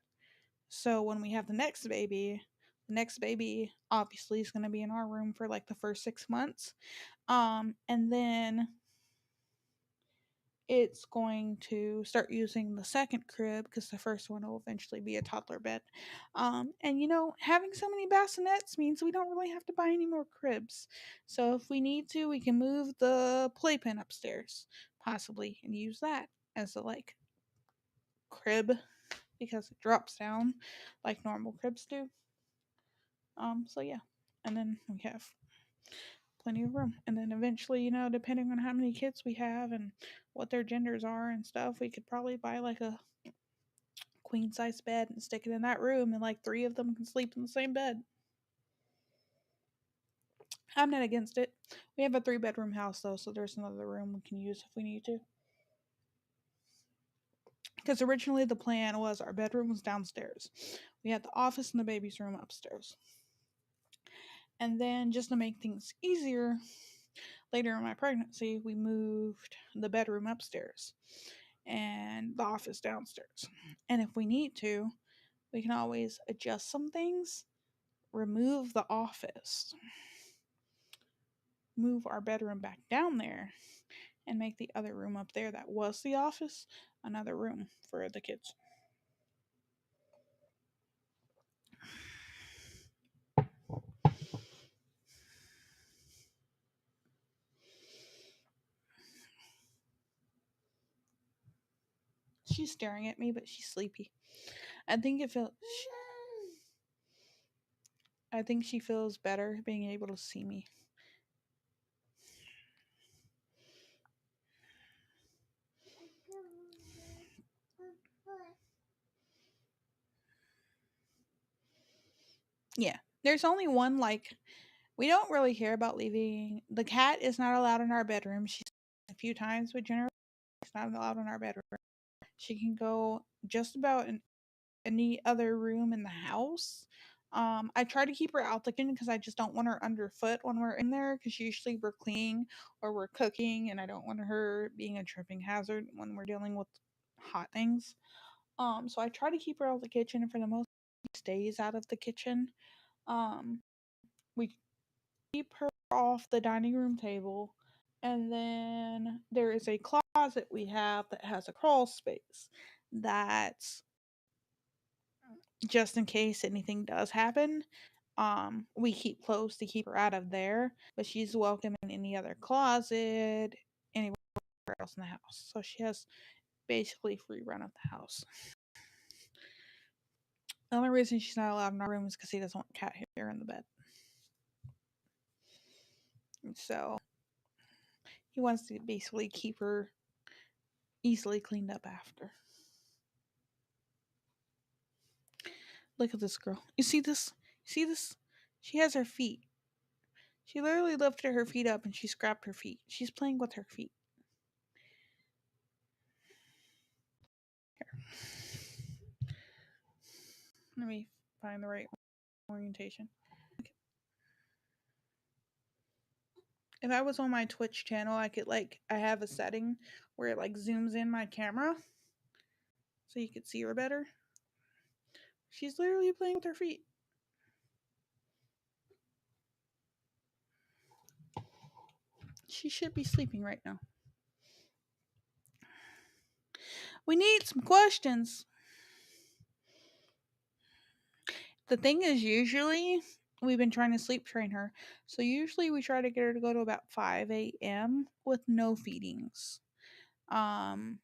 So when we have the next baby obviously is going to be in our room for like the first 6 months. And then it's going to start using the second crib because the first one will eventually be a toddler bed. And having so many bassinets means we don't really have to buy any more cribs. So if we need to, we can move the playpen upstairs, possibly, and use that as a like crib because it drops down like normal cribs do. So yeah. And then we have plenty of room. And then eventually, depending on how many kids we have and what their genders are and stuff, we could probably buy like a queen size bed and stick it in that room, and like 3 of them can sleep in the same bed. I'm not against it. We have a 3-bedroom house though, so there's another room we can use if we need to. Because originally the plan was our bedroom was downstairs. We had the office and the baby's room upstairs. And then just to make things easier, later in my pregnancy, we moved the bedroom upstairs and the office downstairs. And if we need to, we can always adjust some things, remove the office, move our bedroom back down there, and make the other room up there that was the office another room for the kids. She's staring at me, but she's sleepy. I think it feels. I think she feels better being able to see me. Yeah, there's only one like we don't really care about leaving. The cat is not allowed in our bedroom. She's a few times, but generally it's not allowed in our bedroom. She can go just about in any other room in the house. I try to keep her out the kitchen because I just don't want her underfoot when we're in there because usually we're cleaning or we're cooking, and I don't want her being a tripping hazard when we're dealing with hot things. So I try to keep her out of the kitchen, and for the most part, she stays out of the kitchen. Um, we keep her off the dining room table, and then there is a closet we have that has a crawl space that's just in case anything does happen. We keep close to keep her out of there, but she's welcome in any other closet, anywhere else in the house. So she has basically free run of the house. The only reason she's not allowed in our room is because he doesn't want cat hair in the bed. And so he wants to basically keep her easily cleaned up after. Look at this girl. You see this? You see this? She has her feet. She literally lifted her feet up and she scrapped her feet. She's playing with her feet. Here. Let me find the right orientation. If I was on my Twitch channel, I could I have a setting where it zooms in my camera so you could see her better. She's literally playing with her feet. She should be sleeping right now. We need some questions. The thing is, usually we've been trying to sleep train her. So usually we try to get her to go to about 5 a.m. with no feedings. To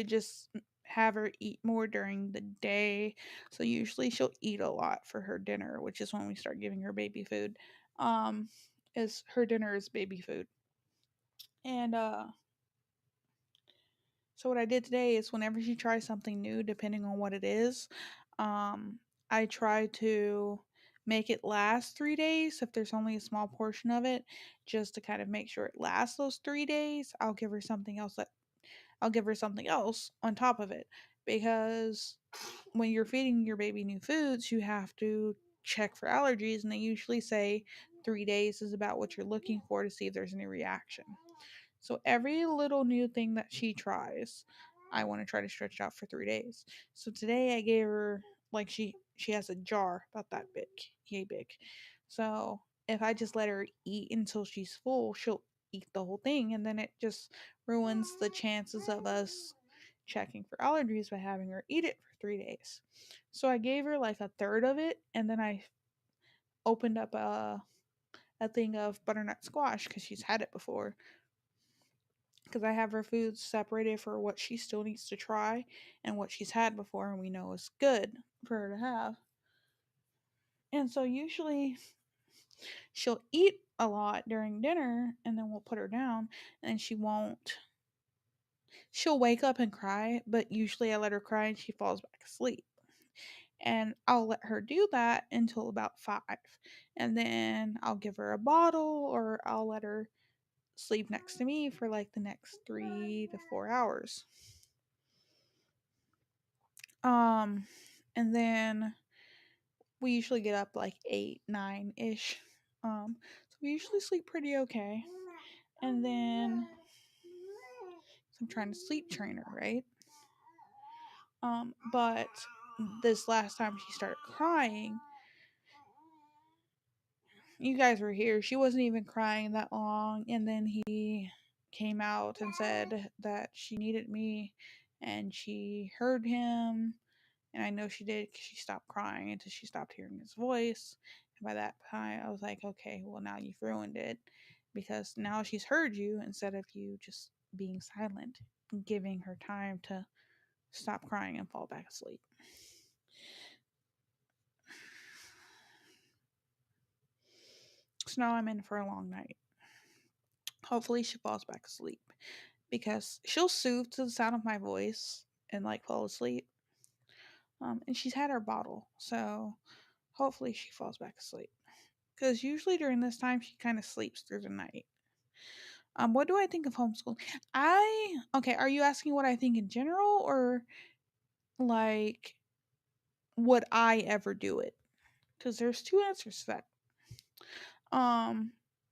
just have her eat more during the day. So usually she'll eat a lot for her dinner, which is when we start giving her baby food. Um, is her dinner is baby food. And so what I did today is whenever she tries something new, depending on what it is, I try to make it last 3 days if there's only a small portion of it, just to kind of make sure it lasts those 3 days. I'll give her something else on top of it, because when you're feeding your baby new foods, you have to check for allergies, and they usually say 3 days is about what you're looking for to see if there's any reaction. So every little new thing that she tries, I want to try to stretch out for 3 days. So today I gave her she has a jar about that big, yay big. So if I just let her eat until she's full, she'll eat the whole thing, and then it just ruins the chances of us checking for allergies by having her eat it for 3 days. So I gave her like a third of it, and then I opened up a thing of butternut squash because she's had it before, because I have her foods separated for what she still needs to try and what she's had before and we know is good for her to have. And so usually she'll eat a lot during dinner, and then we'll put her down, and she'll wake up and cry, but usually I let her cry and she falls back asleep. And I'll let her do that until about 5. And then I'll give her a bottle, or I'll let her sleep next to me for the next 3 to 4 hours. Um, and then we usually get up 8, 9 ish. So we usually sleep pretty okay. And then so I'm trying to sleep train her, right? But this last time she started crying, you guys were here. She wasn't even crying that long, and then came out and said that she needed me and she heard him. And I know she did because she stopped crying until she stopped hearing his voice. And by that time, I was like, okay, well, now you've ruined it because now she's heard you instead of you just being silent, giving her time to stop crying and fall back asleep. So now I'm in for a long night. Hopefully, she falls back asleep because she'll soothe to the sound of my voice and like fall asleep. And she's had her bottle, so hopefully she falls back asleep. Because usually during this time she kind of sleeps through the night. What do I think of homeschooling? Okay. Are you asking what I think in general, or like would I ever do it? Because there's two answers to that. Um,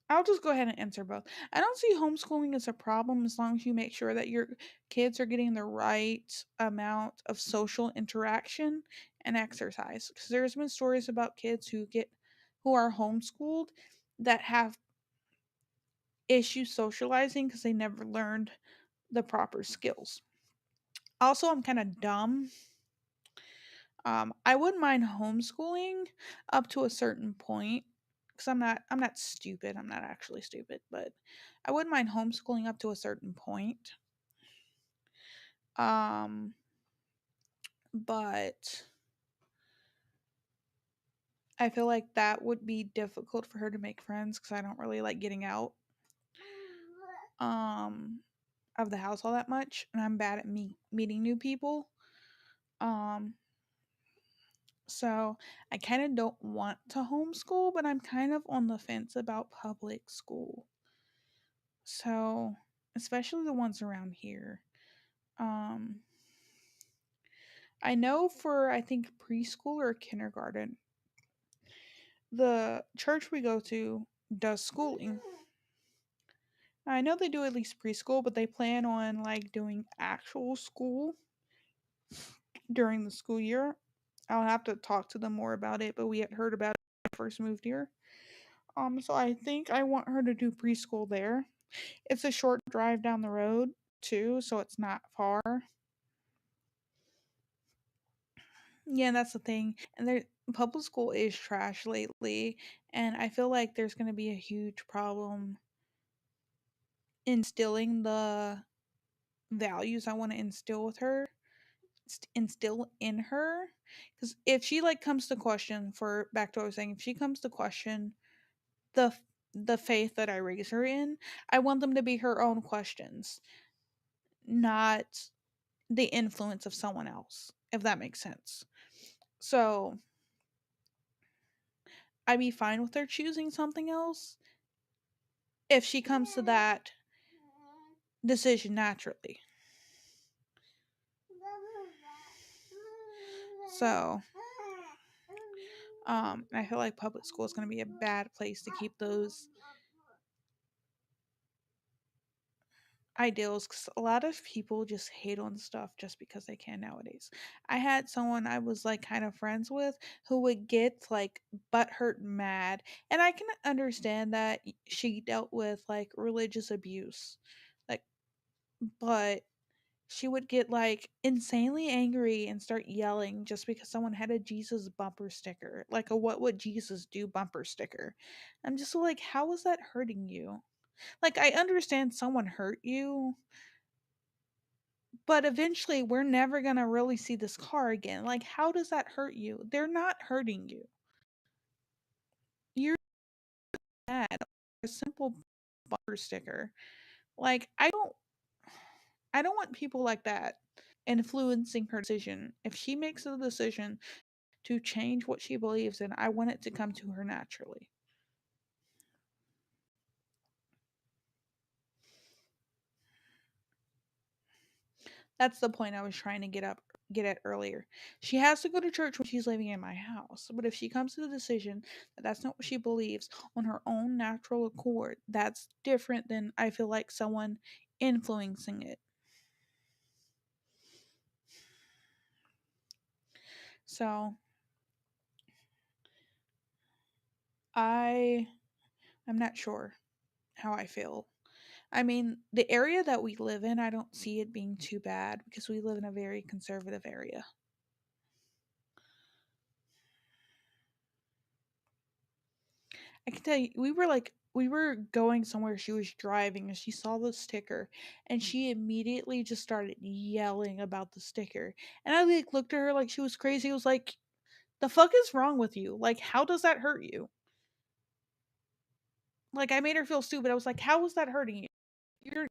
I'll just go ahead and answer both. I don't see homeschooling as a problem as long as you make sure that your kids are getting the right amount of social interaction and exercise. Because there's been stories about kids who are homeschooled that have issues socializing because they never learned the proper skills. Also, I'm kind of dumb. I wouldn't mind homeschooling up to a certain point because I'm not stupid. I'm not actually stupid, but I wouldn't mind homeschooling up to a certain point. Um, but I feel like that would be difficult for her to make friends because I don't really like getting out um of the house all that much, and I'm bad at meeting new people. Um, So I kind of don't want to homeschool, but I'm kind of on the fence about public school. So, especially the ones around here. Um, I know for, I think, preschool or kindergarten, the church we go to does schooling. I know they do at least preschool, but they plan on like doing actual school during the school year. I'll have to talk to them more about it, but we had heard about it when I first moved here. So I think I want her to do preschool there. It's a short drive down the road too, so it's not far. Yeah, that's the thing. And there public school is trash lately, and I feel like there's going to be a huge problem instilling the values I want to instill with her, instill in her. Because if she like comes to question, for back to what I was saying, if she comes to question the the faith that I raise her in, I want them to be her own questions, not the influence of someone else, if that makes sense. So I'd be fine with her choosing something else if she comes to that decision naturally. So, I feel like public school is going to be a bad place to keep those ideals because a lot of people just hate on stuff just because they can nowadays. I had someone I was like kind of friends with who would get like butthurt mad, and I can understand that she dealt with like religious abuse, like, but she would get like insanely angry and start yelling just because someone had a Jesus bumper sticker, like a "What would Jesus do" bumper sticker. I'm just like, how is that hurting you? Like, I understand someone hurt you, but eventually we're never going to really see this car again. Like, how does that hurt you? They're not hurting you. You're mad. A simple bumper sticker. Like, I don't want people like that influencing her decision. If she makes a decision to change what she believes in, I want it to come to her naturally. That's the point I was trying to get at earlier. She has to go to church when she's living in my house. But if she comes to the decision that that's not what she believes on her own natural accord, that's different than I feel like someone influencing it. So I I'm not sure how I feel. I mean, the area that we live in, I don't see it being too bad because we live in a very conservative area. I can tell you, we were going somewhere. She was driving and she saw the sticker, and she immediately just started yelling about the sticker. And I like looked at her like she was crazy. I was like, "The fuck is wrong with you? Like, how does that hurt you?" Like, I made her feel stupid. I was like, "How is that hurting you? You're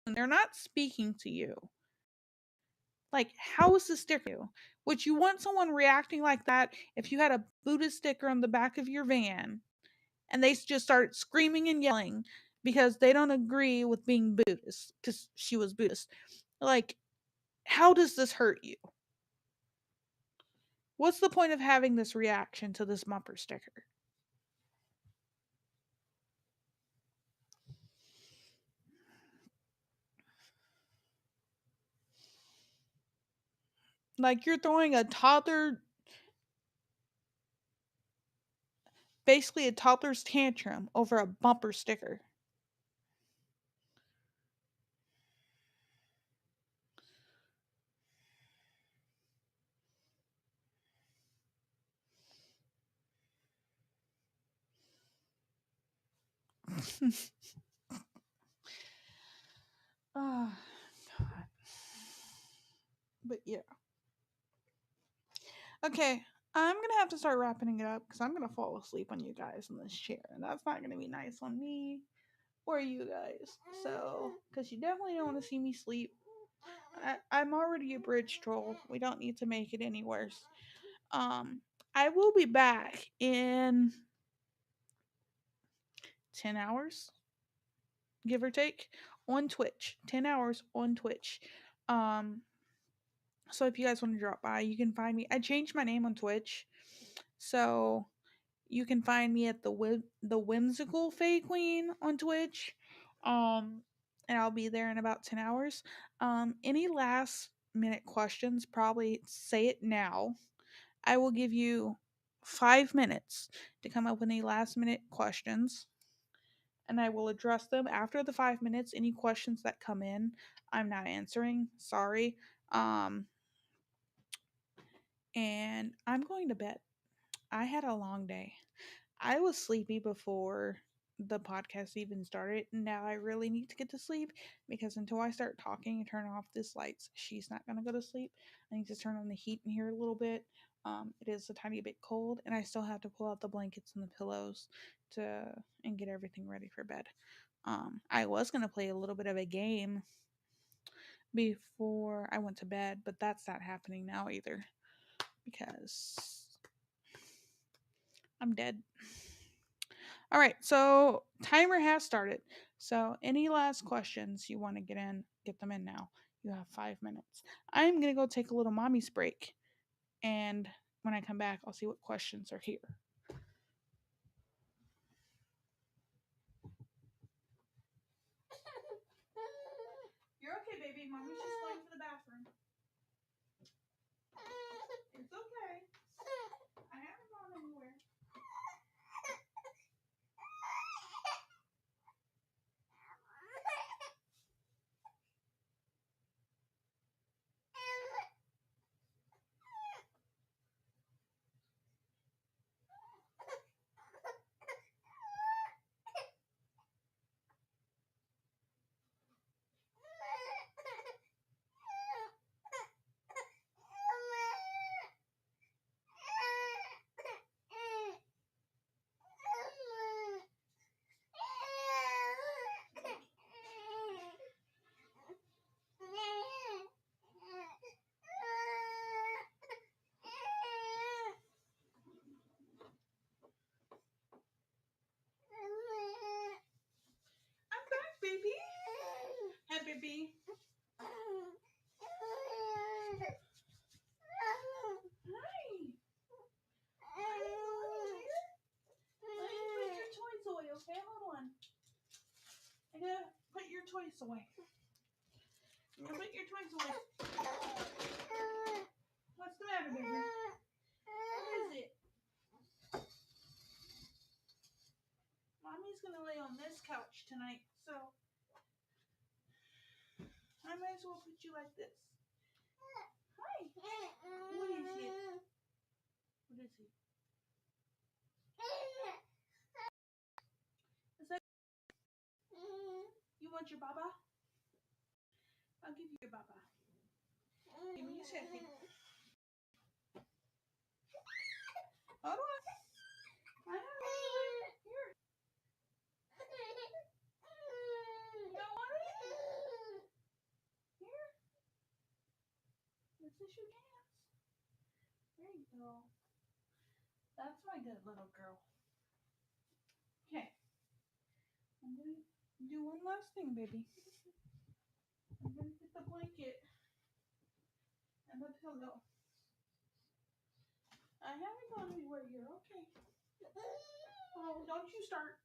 they're not speaking to you. Like, how is this sticker you? Would you want someone reacting like that if you had a Buddhist sticker on the back of your van and they just start screaming and yelling because they don't agree with being Buddhist because she was Buddhist? Like, how does this hurt you? What's the point of having this reaction to this bumper sticker? Like, you're throwing a toddler, basically a toddler's tantrum over a bumper sticker. Oh, God. But yeah. Okay, I'm gonna have to start wrapping it up because I'm gonna fall asleep on you guys in this chair, and that's not gonna be nice on me or you guys. So, because you definitely don't want to see me sleep. I'm already a bridge troll. We don't need to make it any worse. Um, I will be back in 10 hours, give or take, on Twitch. 10 hours on Twitch. Um, so if you guys want to drop by, you can find me. I changed my name on Twitch, so you can find me at the whimsical Fae Queen on Twitch. Um, and I'll be there in about 10 hours. Any last minute questions? Probably say it now. I will give you 5 minutes to come up with any last minute questions, and I will address them after the 5 minutes. Any questions that come in, I'm not answering. Sorry. Um, and I'm going to bed. I had a long day. I was sleepy before the podcast even started. Now I really need to get to sleep because until I start talking and turn off this lights, she's not going to go to sleep. I need to turn on the heat in here a little bit. It is a tiny bit cold, and I still have to pull out the blankets and the pillows to and get everything ready for bed. I was going to play a little bit of a game before I went to bed, but that's not happening now either because I'm dead. All right, so timer has started. So any last questions you want to get them in now. You have 5 minutes. I'm gonna go take a little mommy's break, and when I come back, I'll see what questions are here. You're okay, baby. Mommy's just going to the bathroom. It's okay. I haven't gone anywhere. I'm back, baby. Hey, baby. Hi. Let me put your toys away, okay? Hold on. I gotta put your toys away. I'm gonna put your toys away. What's the matter, baby? What is it? Mommy's gonna lay on on this couch tonight, so I might as well put you like this. Hi. What is he? What is he? Is that you want your baba? I'll give you your baba. Give me a second. Hold on. I have it. Here. You don't want it? Here. This is your chance. There you go. That's my good little girl. Okay. I'm going to do one last thing, baby. I'm going to get the blanket and the pillow. I haven't gone anywhere. You're okay. Oh, don't you start.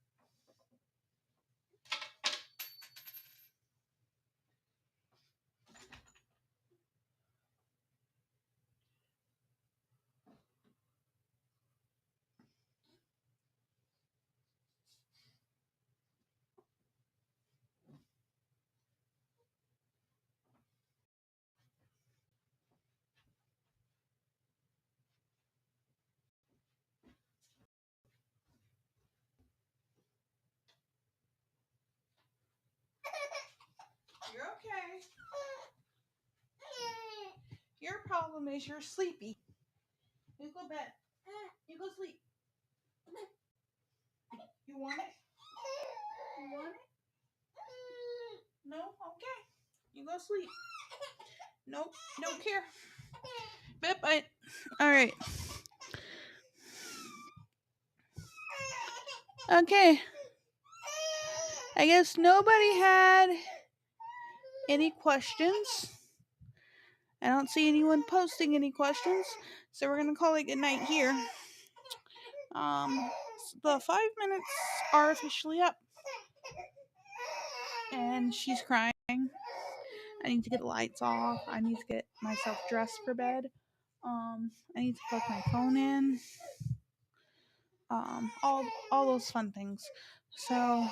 You're okay. Your problem is you're sleepy. You go bed. You go sleep. You want it? You want it? No? Okay. You go sleep. Nope. Don't care. Bye. Alright. Okay. I guess nobody had any questions. I don't see anyone posting any questions, so we're gonna call it good night here. The 5 minutes are officially up, and she's crying. I need to get the lights off. I need to get myself dressed for bed. I need to plug my phone in. All those fun things. So,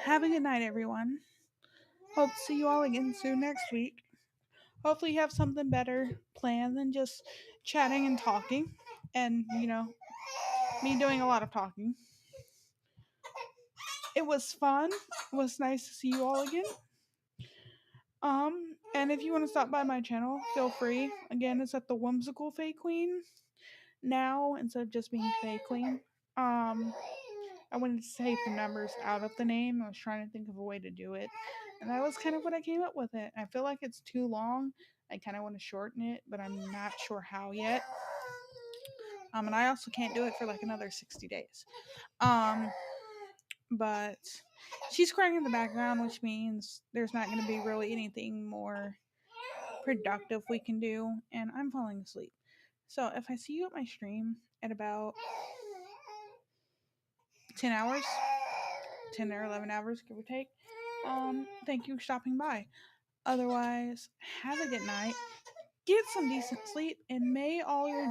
have a good night, everyone. Hope to see you all again soon next week. Hopefully, you have something better planned than just chatting and talking, and me doing a lot of talking. It was fun. It was nice to see you all again. And if you want to stop by my channel, feel free. Again, it's at the Whimsical Fae Queen now instead of just being Fae Queen. I wanted to take the numbers out of the name. I was trying to think of a way to do it, and that was kind of what I came up with it. I feel like it's too long. I kind of want to shorten it, but I'm not sure how yet. And I also can't do it for like another 60 days. But she's crying in the background, which means there's not going to be really anything more productive we can do, and I'm falling asleep. So if I see you at my stream at about 10 hours, 10 or 11 hours, give or take, thank you for stopping by. Otherwise, have a good night, get some decent sleep, and may all your